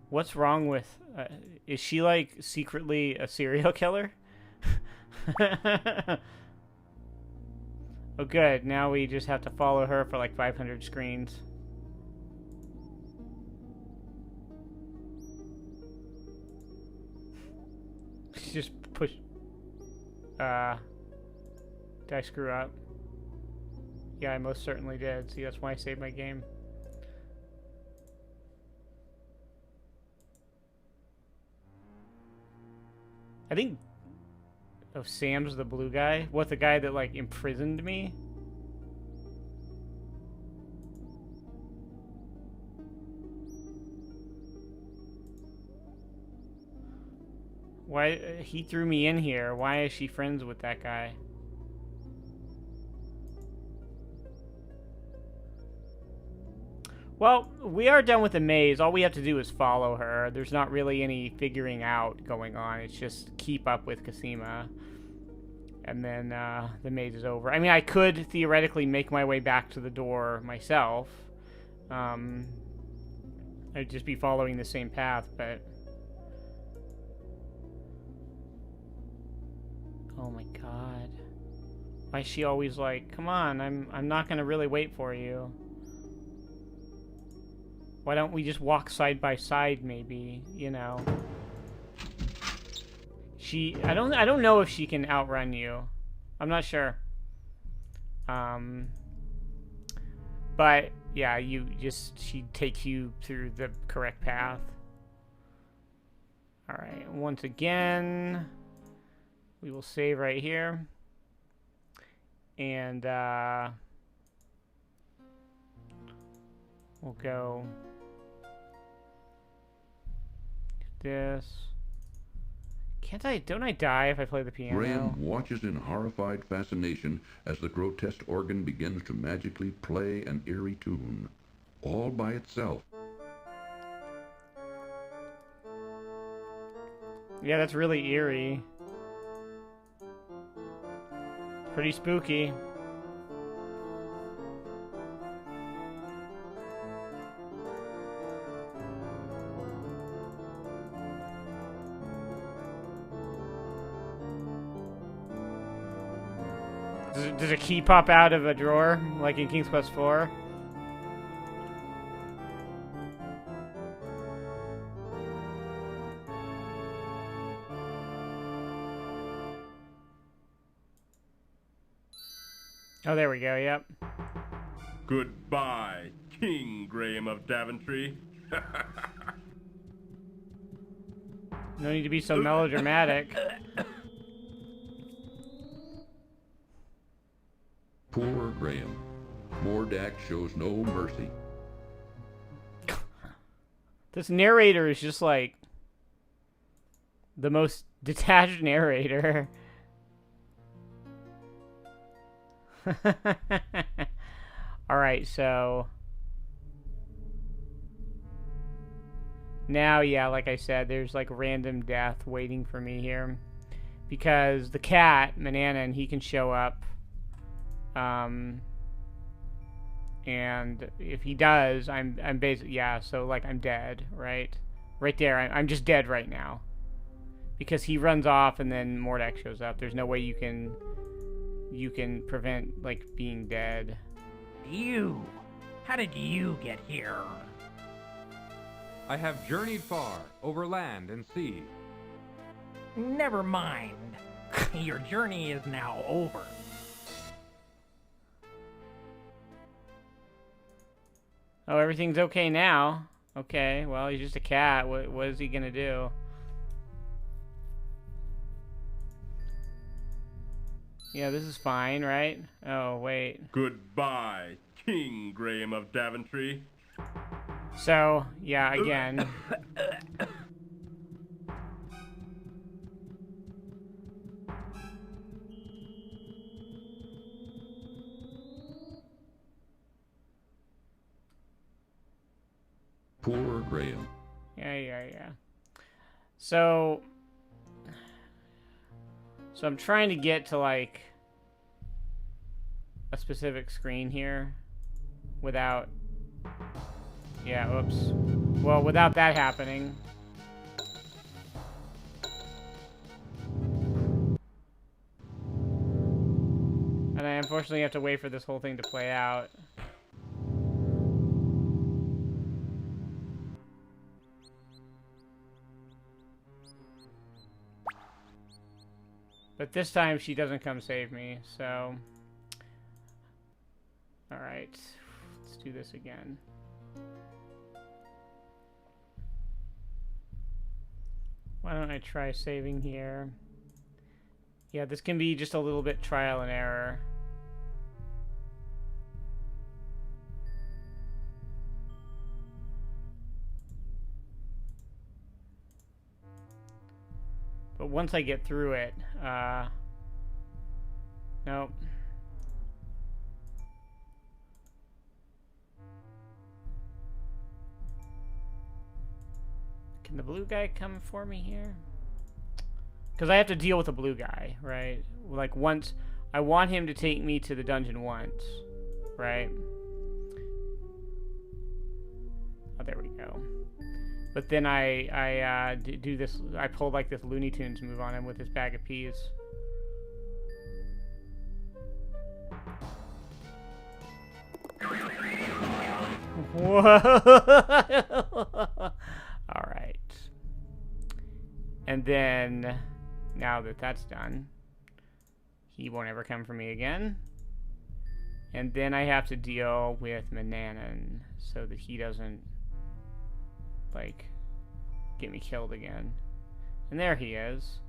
What's wrong with... is she like secretly a serial killer? Oh good, now we just have to follow her for like 500 screens. Just push... did I screw up? Yeah, I most certainly did. See, that's why I saved my game. I think... Oh, Sam's the blue guy? What, the guy that, like, imprisoned me? Why... he threw me in here. Why is she friends with that guy? Well, we are done with the maze. All we have to do is follow her. There's not really any figuring out going on. It's just keep up with Cosima. And then the maze is over. I mean, I could theoretically make my way back to the door myself. I'd just be following the same path, but... Oh my god. Why is she always like, come on, I'm not gonna really wait for you. Why don't we just walk side by side, maybe, you know? I don't know if she can outrun you. I'm not sure. But yeah, she takes you through the correct path. All right, once again, we will save right here. And we'll go this. Don't I die if I play the piano? Graham watches in horrified fascination as the grotesque organ begins to magically play an eerie tune, all by itself. Yeah, that's really eerie. Pretty spooky. Does a key pop out of a drawer, like in King's Quest 4? Oh, there we go, yep. Goodbye, King Graham of Daventry. No need to be so melodramatic. Poor Graham. Mordak shows no mercy. This narrator is just like the most detached narrator. Alright, so now, yeah, like I said, there's like random death waiting for me here. Because the cat, Manana, he can show up. And if he does, I'm basically, yeah, so like I'm dead, right? Right there, I'm just dead right now. Because he runs off and then Mordak shows up. There's no way you can you can prevent, like, being dead. You? How did you get here? I have journeyed far, over land and sea. Never mind. Your journey is now over. Oh, everything's okay now. Okay, well, he's just a cat. What is he gonna do? Yeah, this is fine, right? Oh, wait. Goodbye, King Graham of Daventry. So, yeah, again. Poor Graham. Yeah. So I'm trying to get to, like, a specific screen here without... Yeah, oops. Well, without that happening. And I unfortunately have to wait for this whole thing to play out. But this time she doesn't come save me, so... Alright, let's do this again. Why don't I try saving here? Yeah, this can be just a little bit trial and error. But once I get through it, nope. Can the blue guy come for me here? Because I have to deal with the blue guy, right? Like, once... I want him to take me to the dungeon once, right? Oh, there we go. But then I do this... I pulled, like, this Looney Tunes move on him with his bag of peas. Whoa! Alright. And then, now that that's done, he won't ever come for me again. And then I have to deal with Mananan so that he doesn't, like, get me killed again. And there he is.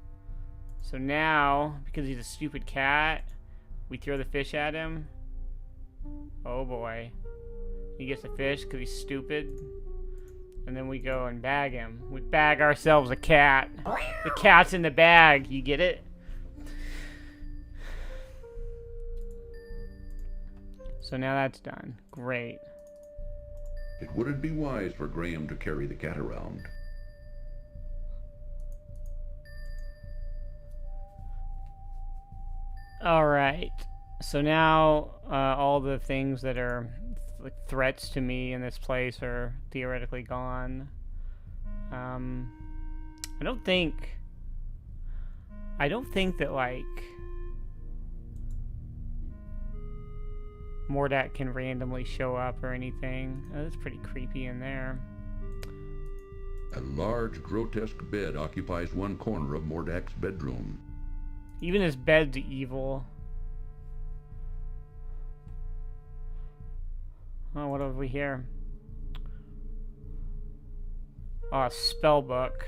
So now, because he's a stupid cat, we throw the fish at him. Oh boy. He gets the fish because he's stupid. And then we go and bag him. We bag ourselves a cat. The cat's in the bag. You get it? So now that's done. Great. It wouldn't be wise for Graham to carry the cat around. Alright. So now all the things that are like threats to me in this place are theoretically gone. I don't think that, like, Mordak can randomly show up or anything. Oh, that's pretty creepy in there. A large, grotesque bed occupies one corner of Mordak's bedroom. Even his bed's evil. Oh, what have we here? Oh, a spell book.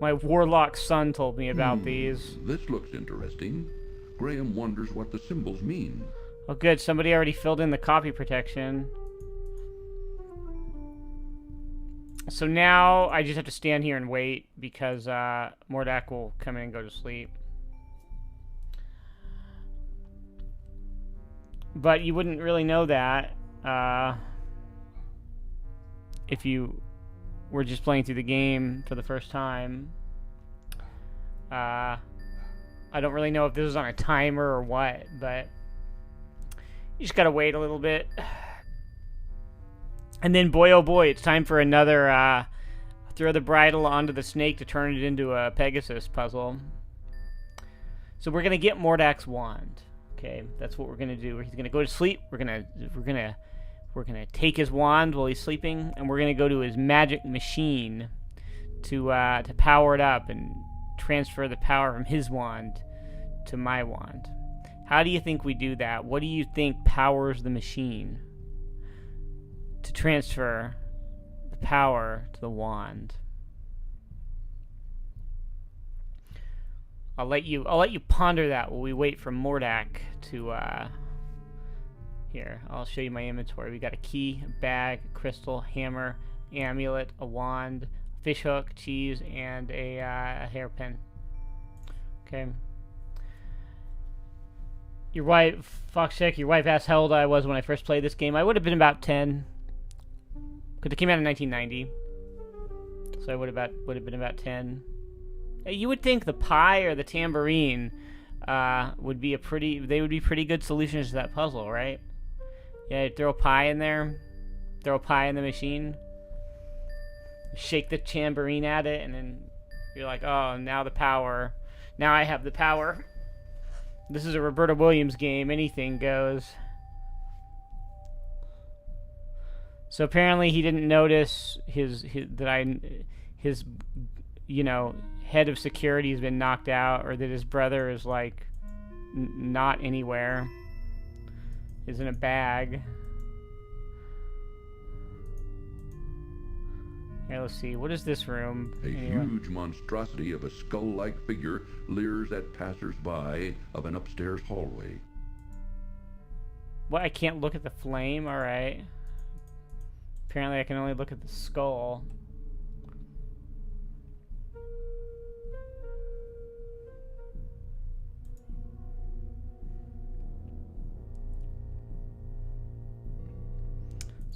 My warlock son told me about these. This looks interesting. Graham wonders what the symbols mean. Oh, good. Somebody already filled in the copy protection. So now I just have to stand here and wait because Mordak will come in and go to sleep. But you wouldn't really know that if you were just playing through the game for the first time. I don't really know if this is on a timer or what, but you just gotta wait a little bit. And then, boy oh boy, it's time for another throw the bridle onto the snake to turn it into a Pegasus puzzle. So we're gonna get Mordak's wand. Okay, that's what we're gonna do. He's gonna go to sleep. We're gonna take his wand while he's sleeping, and we're gonna go to his magic machine to power it up and transfer the power from his wand to my wand. How do you think we do that? What do you think powers the machine to transfer the power to the wand? I'll let you ponder that while we wait for Mordak to here. I'll show you my inventory. We got a key, a bag, a crystal, hammer, amulet, a wand, fish hook, cheese, and a hairpin. Okay. Your wife, Foxcheck, your wife asked how old I was when I first played this game. I would have been about 10. Because it came out in 1990. So I would have been about 10. You would think the pie or the tambourine would be pretty good solutions to that puzzle, right? Yeah, throw a pie in there, throw a pie in the machine, shake the tambourine at it, and then you're like, oh, now I have the power. This is a Roberta Williams game. Anything goes. So apparently he didn't notice his head of security has been knocked out, or that his brother is like not anywhere. Is in a bag. Here, let's see. What is this room? A huge monstrosity of a skull-like figure leers at passers-by of an upstairs hallway. What? I can't look at the flame? Alright. Apparently I can only look at the skull.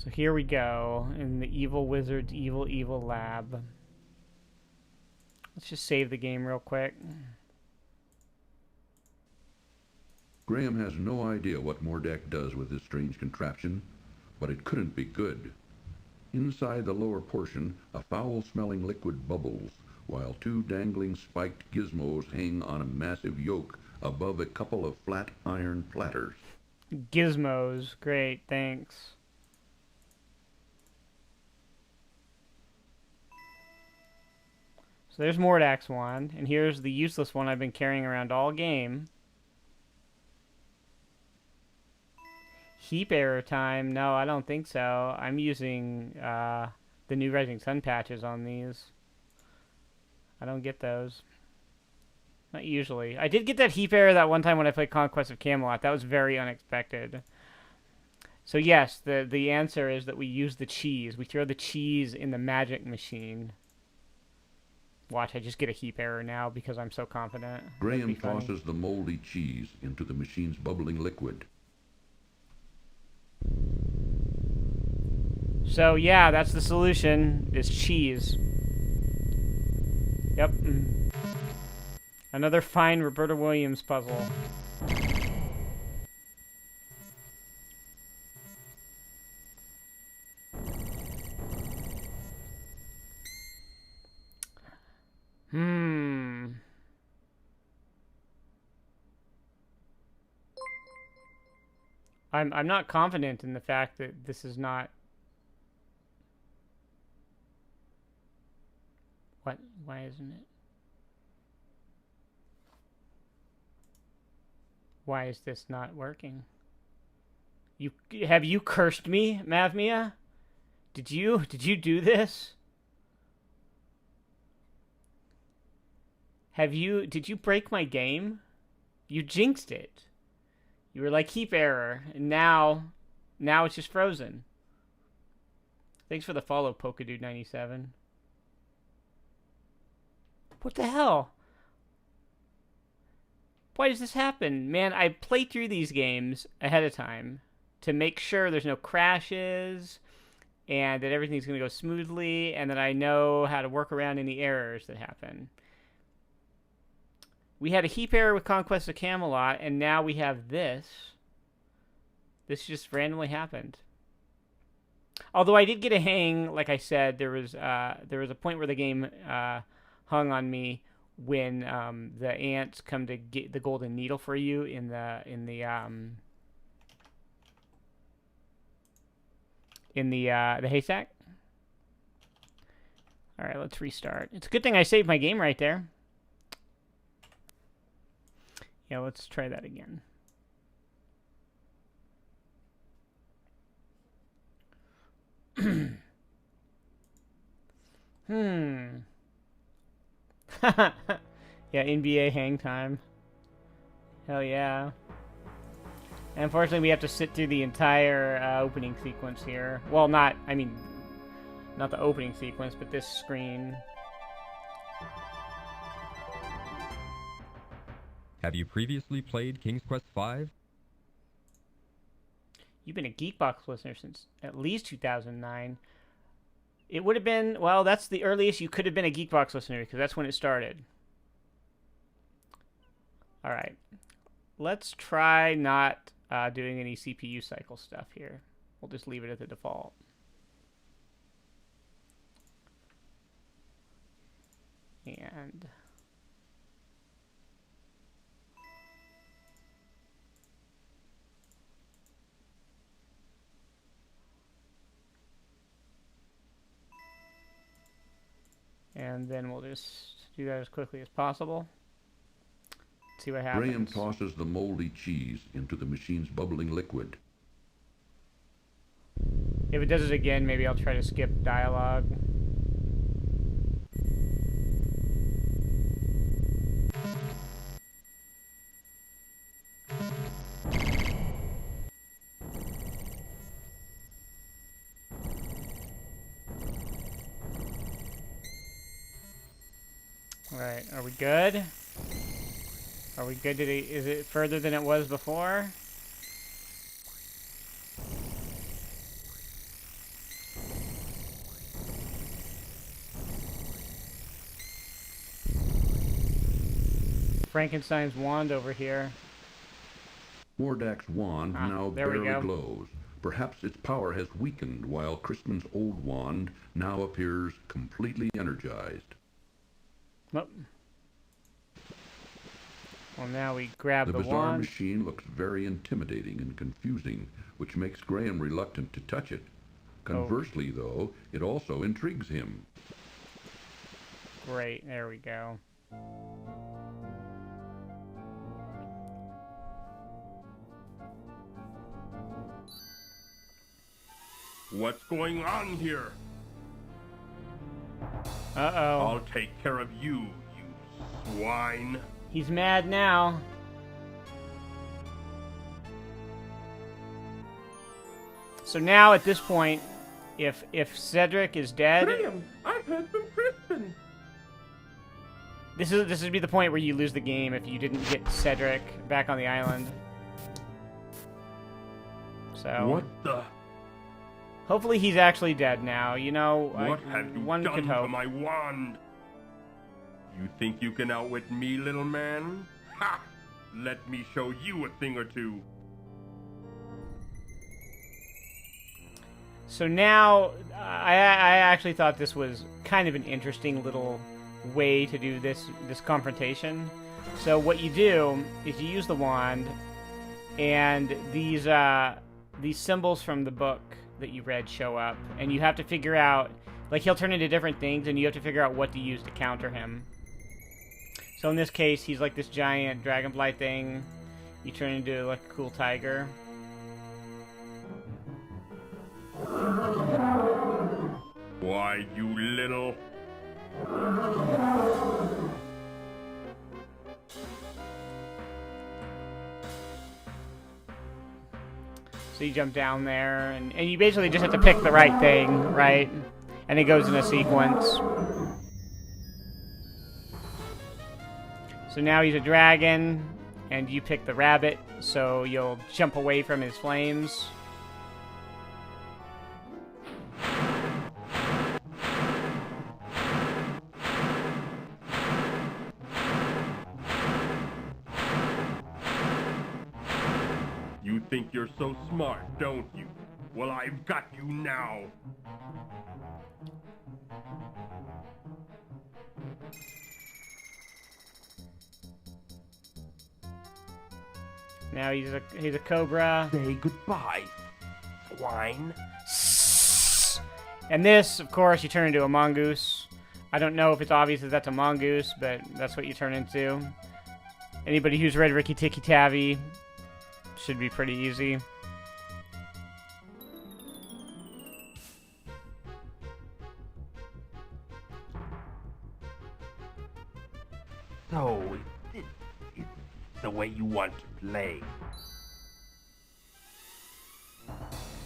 So here we go, in the evil wizard's evil lab. Let's just save the game real quick. Graham has no idea what Mordak does with this strange contraption, but it couldn't be good. Inside the lower portion, a foul-smelling liquid bubbles, while two dangling spiked gizmos hang on a massive yoke above a couple of flat iron platters. Gizmos, great, thanks. So there's Mordak's wand, and here's the useless one I've been carrying around all game. Heap error time? No, I don't think so. I'm using the new Rising Sun patches on these. I don't get those. Not usually. I did get that heap error that one time when I played Conquest of Camelot. That was very unexpected. So yes, the answer is that we use the cheese. We throw the cheese in the magic machine. Watch, I just get a heap error now because I'm so confident. Graham tosses the moldy cheese into the machine's bubbling liquid. So yeah, that's the solution, is cheese. Yep. Another fine Roberta Williams puzzle. I'm not confident in the fact that this is not... What? Why isn't it? Why is this not working? Have you cursed me, Mavmia? Did you do this? Did you break my game? You jinxed it. You were like, heap error, and now it's just frozen. Thanks for the follow, Polkadude97. What the hell? Why does this happen? Man, I play through these games ahead of time to make sure there's no crashes and that everything's going to go smoothly and that I know how to work around any errors that happen. We had a heap error with Conquest of Camelot, and now we have this. This just randomly happened. Although I did get a hang, like I said, there was a point where the game hung on me when the ants come to get the golden needle for you in the haystack. All right, let's restart. It's a good thing I saved my game right there. Yeah, let's try that again. Yeah, NBA hang time. Hell yeah. And unfortunately, we have to sit through the entire opening sequence here. Well, not the opening sequence, but this screen. Have you previously played King's Quest V? You've been a Geekbox listener since at least 2009. It would have been, well, that's the earliest you could have been a Geekbox listener, because that's when it started. All right. Let's try not doing any CPU cycle stuff here. We'll just leave it at the default. And then we'll just do that as quickly as possible. See what happens. Graham tosses the moldy cheese into the machine's bubbling liquid. If it does it again, maybe I'll try to skip dialogue. Alright, are we good? Are we good? Is it further than it was before? Frankenstein's wand over here. Mordak's wand now barely glows. Perhaps its power has weakened, while Crispin's old wand now appears completely energized. Well, now we grab the bizarre wand. machine looks very intimidating and confusing, which makes Graham reluctant to touch it. Conversely, though, it also intrigues him. Great, there we go. What's going on here? Uh-oh. I'll take care of you, you swine. He's mad now. So now at this point, if Cedric is dead, Graham, I've heard from Crispin. This would be the point where you lose the game if you didn't get Cedric back on the island. So what the? Hopefully he's actually dead now. You know, what have you one done could hope. to my wand? You think you can outwit me, little man? Ha! Let me show you a thing or two. So now, I actually thought this was kind of an interesting little way to do this confrontation. So what you do is you use the wand, and these symbols from the book that you read show up, and you have to figure out, like, he'll turn into different things, and you have to figure out what to use to counter him. So in this case, he's like this giant dragonfly thing. You turn into like a cool tiger. Why, you little... So you jump down there, and you basically just have to pick the right thing, right? And it goes in a sequence. So now he's a dragon, and you pick the rabbit, so you'll jump away from his flames. You think you're so smart, don't you? Well, I've got you now. Now he's a cobra. Say goodbye, swine. And this, of course, you turn into a mongoose. I don't know if it's obvious that that's a mongoose, but that's what you turn into. Anybody who's read Ricky Tikki Tavi should be pretty easy. So, it's the way you want to play.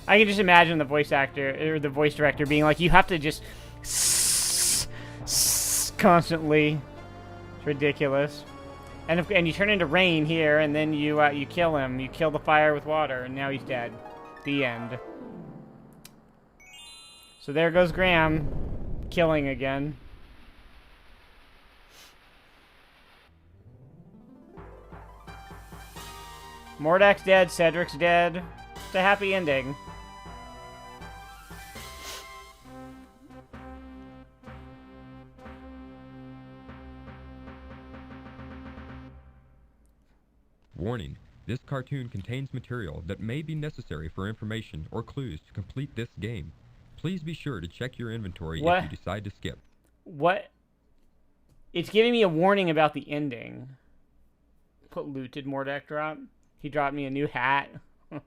I can just imagine the voice actor or the voice director being like, "You have to just constantly." It's ridiculous. And you turn into rain here, and then you kill him. You kill the fire with water, and now he's dead. The end. So there goes Graham, killing again. Mordek's dead. Cedric's dead. It's a happy ending. Warning. This cartoon contains material that may be necessary for information or clues to complete this game. Please be sure to check your inventory if you decide to skip. What? It's giving me a warning about the ending. What loot did Mordek drop? He dropped me a new hat. Who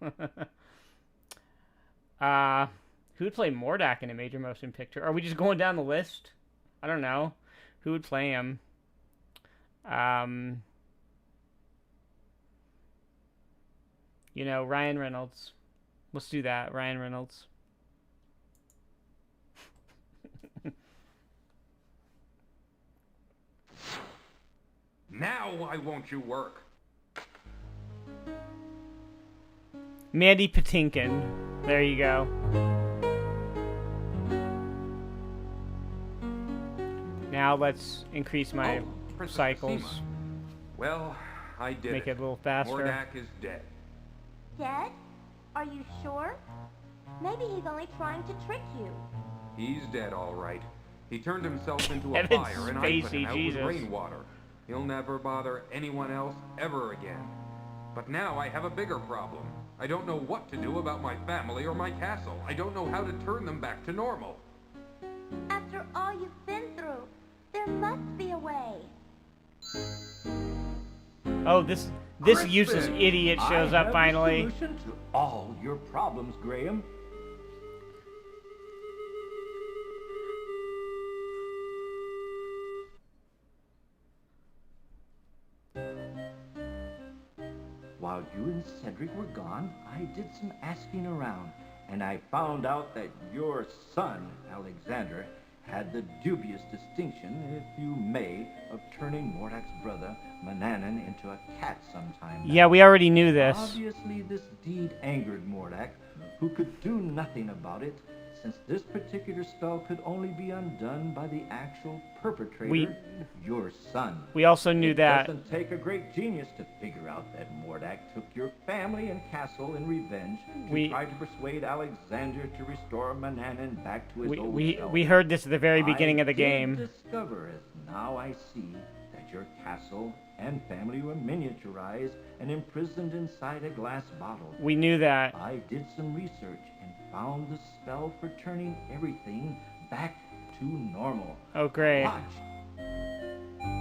would play Mordek in a major motion picture? Are we just going down the list? I don't know. Who would play him? You know, Ryan Reynolds. Let's do that, Ryan Reynolds. Now why won't you work? Mandy Patinkin. There you go. Now let's increase my cycles. Seema. Well, I did Make it a little faster. Mordek is dead. Dead? Are you sure? Maybe he's only trying to trick you. He's dead, all right. He turned himself into a Evan fire, and I put him out Jesus. with rainwater. He'll never bother anyone else ever again. But now I have a bigger problem. I don't know what to do about my family or my castle. I don't know how to turn them back to normal. After all you've been through, there must be a way. Oh, this useless idiot shows up finally. I have the solution to all your problems, Graham. While you and Cedric were gone, I did some asking around, and I found out that your son, Alexander, had the dubious distinction, if you may, of turning Mordek's brother, Manannan, into a cat sometime. Yeah, we already knew this. Obviously, this deed angered Mordek, who could do nothing about it, since this particular spell could only be undone by the actual perpetrator, your son. We also knew that. It doesn't take a great genius to figure out that Mordek took your family and castle in revenge to try to persuade Alexander to restore Manannan back to his old self. We heard this at the very beginning of the game. I did discover, as now I see, that your castle and family were miniaturized and imprisoned inside a glass bottle. We knew that. I did some research and found the spell for turning everything back to normal. Oh, great. Watch.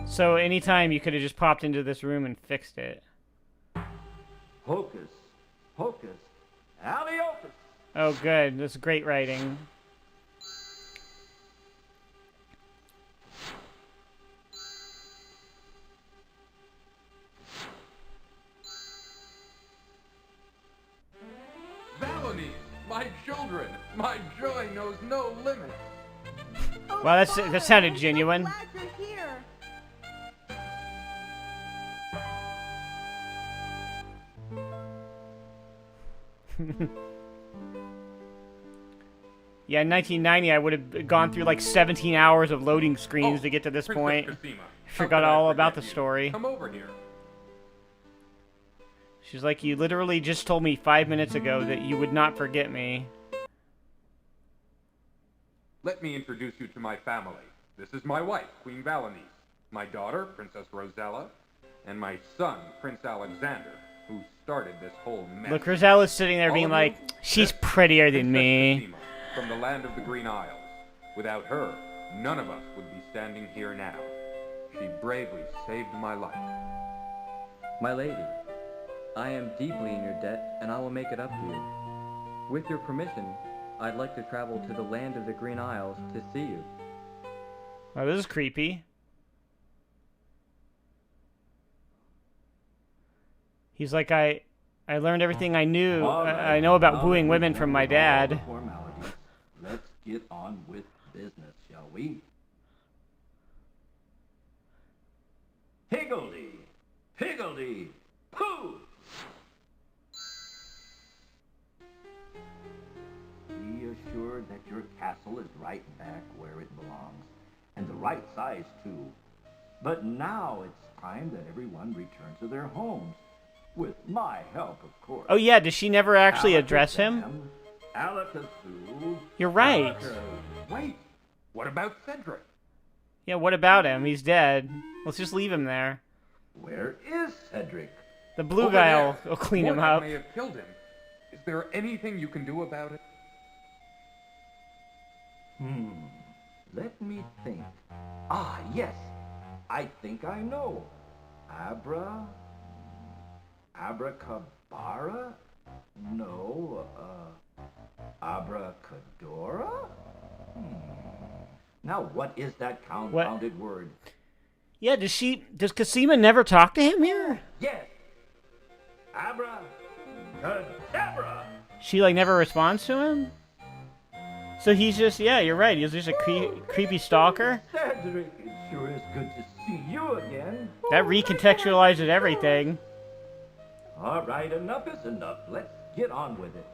So anytime you could have just popped into this room and fixed it. Hocus pocus, Aliotus. Oh, good. That's great writing. My children, my joy knows no limits. Well, that sounded genuine. Glad you're here. Yeah, in 1990, I would have gone through like 17 hours of loading screens to get to this point. Forgot all about the story. Come over here. She's like, you literally just told me 5 minutes ago that you would not forget me. Let me introduce you to my family. This is my wife, Queen Valenice, my daughter, Princess Rosella, and my son, Prince Alexander. who started this whole mess. Look, Rosella's sitting there All being of like, you, she's that's prettier than Princess me. Cosima from the land of the Green Isles. Without her, none of us would be standing here now. She bravely saved my life. My lady, I am deeply in your debt, and I will make it up to you. With your permission, I'd like to travel to the land of the Green Isles to see you. Oh, this is creepy. He's like, I learned everything I knew. I know about wooing women from my dad. Let's get on with business, shall we? Higgledy! Higgledy! Pooh! Be assured that your castle is right back where it belongs, and the right size, too. But now it's time that everyone return to their homes, with my help, of course. Oh yeah, does she never actually address him? Alakazoo. You're right. Wait, what about Cedric? Yeah, what about him? He's dead. Let's just leave him there. Where is Cedric? The blue Over guy there. will clean him Mordak up. may have killed him. Is there anything you can do about it? Let me think. Ah, yes. I think I know. Abracabara? No, abracadora? Now, what is that confounded word? Yeah, does Cosima never talk to him here? Yes. Abracadabra. She like never responds to him? So he's just, yeah, you're right. He's just a creepy stalker. Cedric, it sure is good to see you again. That recontextualizes everything. All right, enough is enough. Let's get on with it.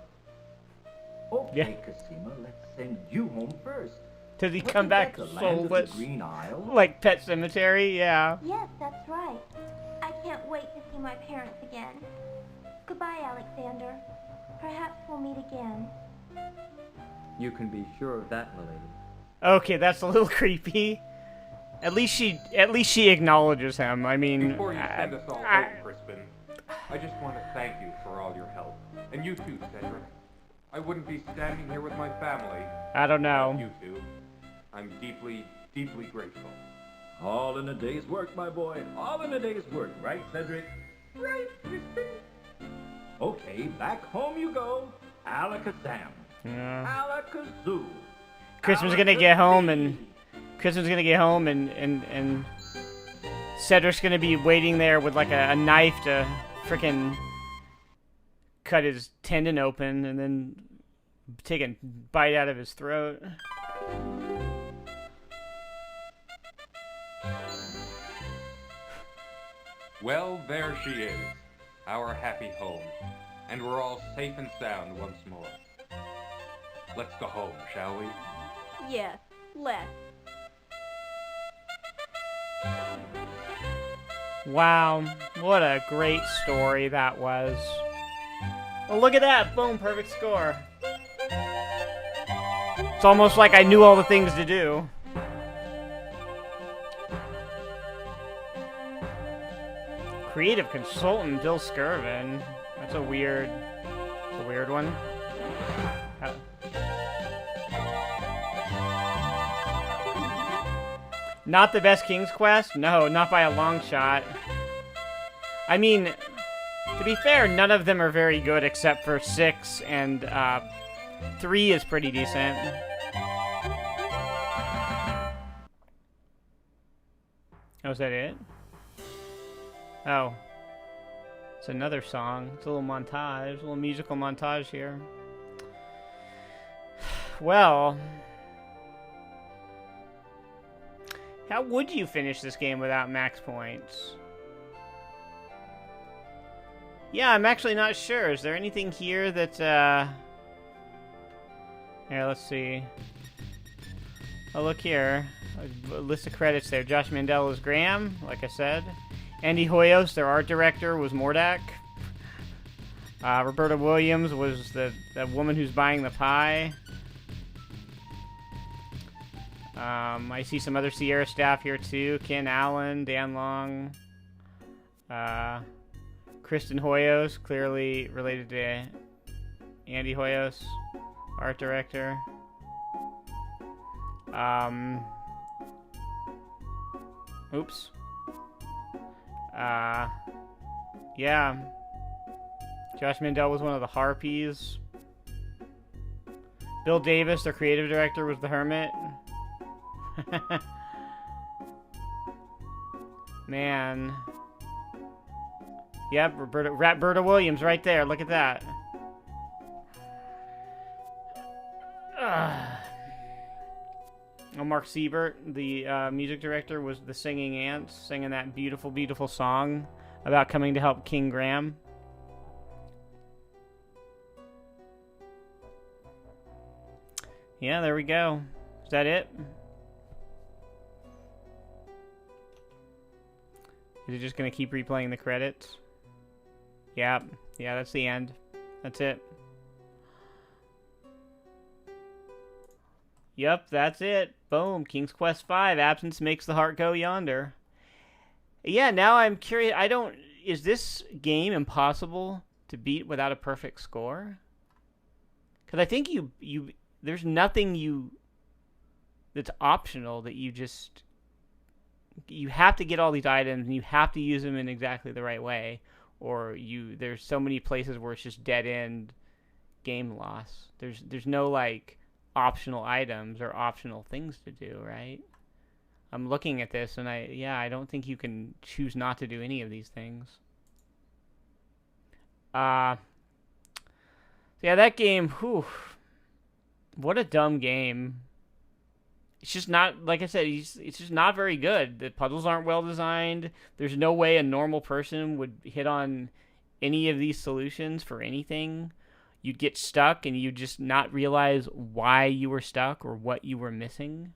Okay, Cosima, let's send you home first. Does he come back the land of the soulless? Green Isle? Like Pet Cemetery? Yeah. Yes, that's right. I can't wait to see my parents again. Goodbye, Alexander. Perhaps we'll meet again. You can be sure of that, my lady. Okay, that's a little creepy. At least she acknowledges him. I mean, Before you send us all home, Crispin, I just want to thank you for all your help. And you too, Cedric. I wouldn't be standing here with my family. I don't know. You two. I'm deeply, deeply grateful. All in a day's work, my boy. All in a day's work, right, Cedric? Right, Crispin. Okay, back home you go. Alakazam. Yeah. Alakazoo. Crispin's gonna get home and Cedric's gonna be waiting there with like a knife to frickin' cut his tendon open and then take a bite out of his throat. Well, there she is, our happy home, and we're all safe and sound once more. Let's go home, shall we? Yes, let's. Wow, what a great story that was. Oh, look at that! Boom, perfect score. It's almost like I knew all the things to do. Creative consultant Bill Skirvin. That's a weird one. Not the best King's Quest? No, not by a long shot. I mean, to be fair, none of them are very good except for 6, and 3 is pretty decent. Oh, is that it? Oh. It's another song. It's a little montage, a little musical montage here. Well, how would you finish this game without max points? Yeah, I'm actually not sure. Is there anything here that, Here, let's see. Oh, look here. A list of credits there. Josh Mandel is Graham, like I said. Andy Hoyos, their art director, was Mordak. Roberta Williams was the woman who's buying the pie. I see some other Sierra staff here too. Ken Allen, Dan Long, Kristen Hoyos, clearly related to Andy Hoyos, art director. Oops. Yeah. Josh Mandel was one of the Harpies. Bill Davis, their creative director, was the Hermit. Man. Yep, Roberta Williams right there. Look at that. Oh, Mark Siebert, the music director, was the Singing Ants, singing that beautiful, beautiful song about coming to help King Graham. Yeah, there we go. Is that it? Is it just going to keep replaying the credits? Yeah, that's the end. That's it. Yep, that's it. Boom. King's Quest V. Absence makes the heart go yonder. Yeah, now I'm curious. Is this game impossible to beat without a perfect score? Because I think there's nothing that's optional that you have to get all these items and you have to use them in exactly the right way, or there's so many places where it's just dead end game loss. There's no like optional items or optional things to do, right? I'm looking at this and I don't think you can choose not to do any of these things. Yeah, that game, whew. What a dumb game. It's just not, like I said, it's just not very good. The puzzles aren't well designed. There's no way a normal person would hit on any of these solutions for anything. You'd get stuck and you'd just not realize why you were stuck or what you were missing.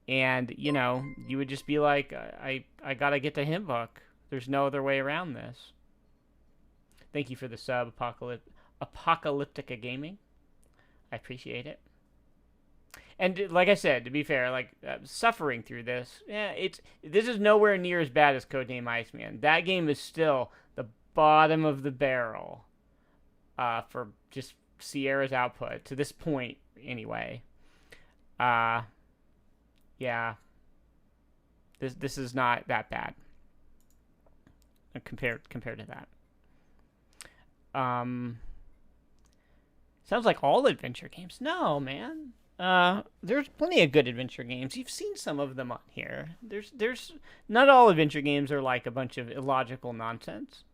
And, you would just be like, I gotta get to Himbook. There's no other way around this. Thank you for the sub, Apocalyptica Gaming. I appreciate it. And like I said, to be fair, suffering through this, this is nowhere near as bad as Codename Iceman. That game is still the bottom of the barrel for just Sierra's output to this point, anyway. Yeah, this is not that bad compared to that. Sounds like all adventure games. No, man. There's plenty of good adventure games. You've seen some of them on here. There's not all adventure games are like a bunch of illogical nonsense.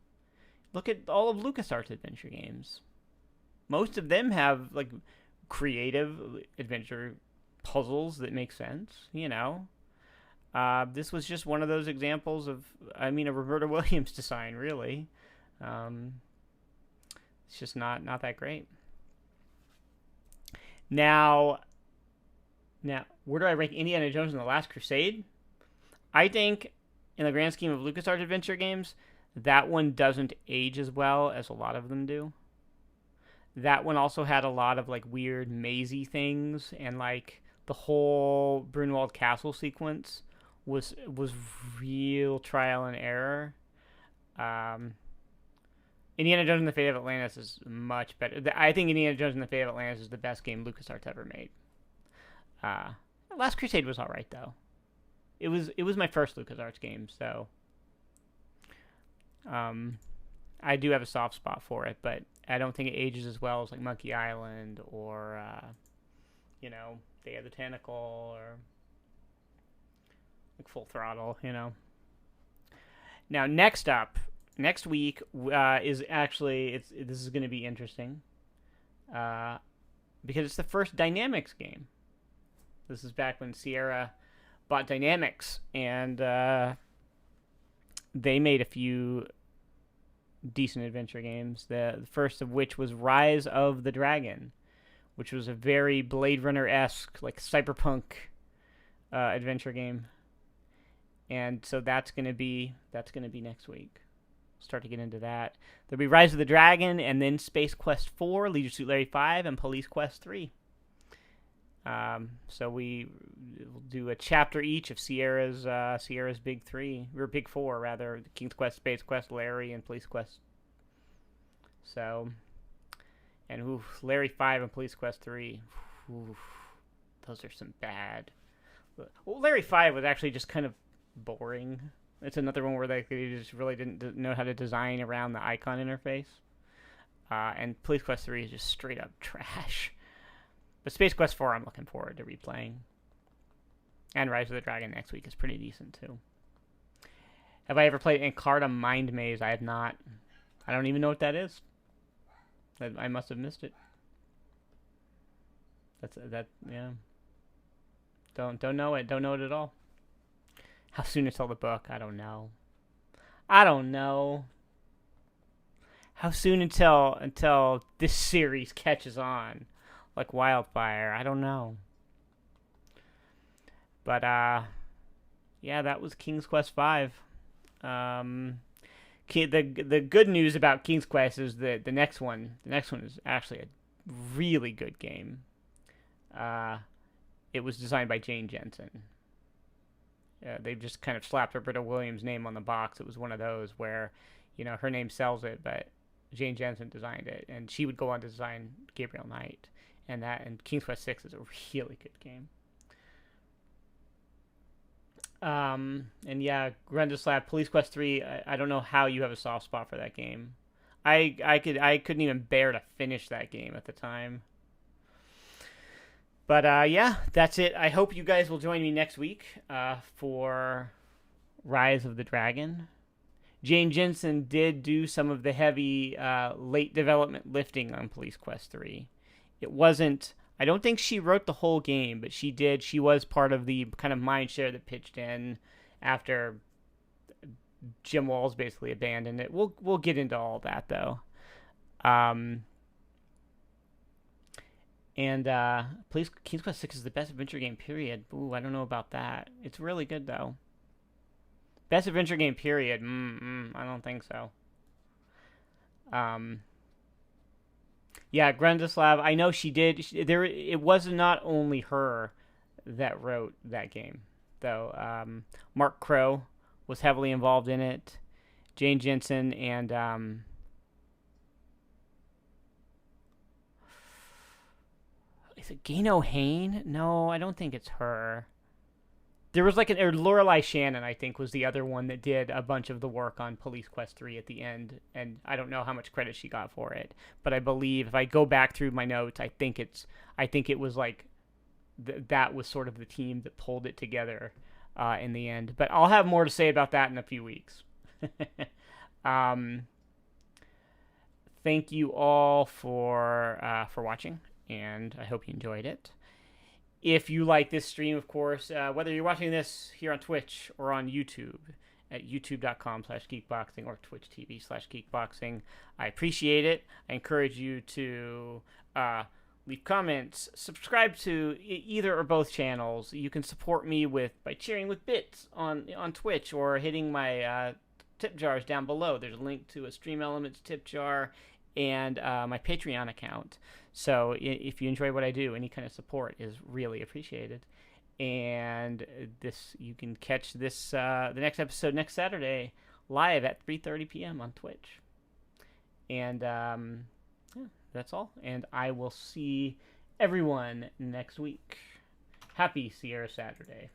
Look at all of LucasArts adventure games. Most of them have like creative adventure puzzles that make sense, This was just one of those examples of, a Roberta Williams design, really. It's just not that great. Now, where do I rank Indiana Jones and the Last Crusade? I think, in the grand scheme of LucasArts adventure games, that one doesn't age as well as a lot of them do. That one also had a lot of, weird mazy things, and, the whole Brunwald Castle sequence was real trial and error. Indiana Jones and the Fate of Atlantis is much better. I think Indiana Jones and the Fate of Atlantis is the best game LucasArts ever made. Last Crusade was alright, though. It was my first LucasArts game, so I do have a soft spot for it, but I don't think it ages as well as Monkey Island or Day of the Tentacle or Full Throttle, Now, next week is actually this is going to be interesting because it's the first Dynamics game. This is back when Sierra bought Dynamics, and they made a few decent adventure games. The first of which was Rise of the Dragon, which was a very Blade Runner-esque, cyberpunk adventure game. And so that's gonna be next week. Start to get into that. There'll be Rise of the Dragon, and then Space Quest 4, Leisure Suit Larry 5, and Police Quest 3. So we will do a chapter each of Sierra's big three, or big four rather: King's Quest, Space Quest, Larry, and Police Quest So, and oof, Larry 5 and Police Quest 3. Oof, those are some bad. Well, Larry 5 was actually just kind of boring. It's another one where they just really didn't know how to design around the icon interface. And Police Quest 3 is just straight up trash. But Space Quest 4 I'm looking forward to replaying. And Rise of the Dragon next week is pretty decent too. Have I ever played Encarta Mind Maze? I have not. I don't even know what that is. I must have missed it. Yeah. Don't know it. Don't know it at all. How soon to sell the book? I don't know. How soon until this series catches on like wildfire? I don't know. But yeah, that was King's Quest V. The good news about King's Quest is that the next one is actually a really good game. It was designed by Jane Jensen. They just kind of slapped Roberta Williams' name on the box. It was one of those where, her name sells it, but Jane Jensen designed it, and she would go on to design Gabriel Knight, and King's Quest 6 is a really good game. And yeah, Grundislav, Police Quest 3. I don't know how you have a soft spot for that game. I couldn't even bear to finish that game at the time. But yeah, that's it. I hope you guys will join me next week for Rise of the Dragon. Jane Jensen did do some of the heavy late development lifting on Police Quest 3. It wasn't... I don't think she wrote the whole game, but she did. She was part of the kind of mind share that pitched in after Jim Walls basically abandoned it. We'll get into all that though. King's Quest 6 is the best adventure game, period. Ooh, I don't know about that. It's really good though. Best adventure game, period. I don't think so. Yeah, Grundislav, I know she did. It was not only her that wrote that game, though. Mark Crow was heavily involved in it. Jane Jensen and is it Gano Hain? No, I don't think it's her. There was Lorelei Shannon, I think, was the other one that did a bunch of the work on Police Quest 3 at the end, and I don't know how much credit she got for it, but I believe if I go back through my notes, I think it was that was sort of the team that pulled it together in the end. But I'll have more to say about that in a few weeks. Thank you all for watching, and I hope you enjoyed it. If you like this stream, of course, whether you're watching this here on Twitch or on YouTube at youtube.com/geekboxing or Twitch TV/geekboxing, I appreciate it. I encourage you to leave comments, subscribe to either or both channels. You can support me by cheering with bits on Twitch or hitting my tip jars down below. There's a link to a Stream Elements tip jar and my Patreon account. So if you enjoy what I do, any kind of support is really appreciated. And you can catch the next episode next Saturday live at 3:30 p.m. on Twitch. And yeah, that's all. And I will see everyone next week. Happy Sierra Saturday.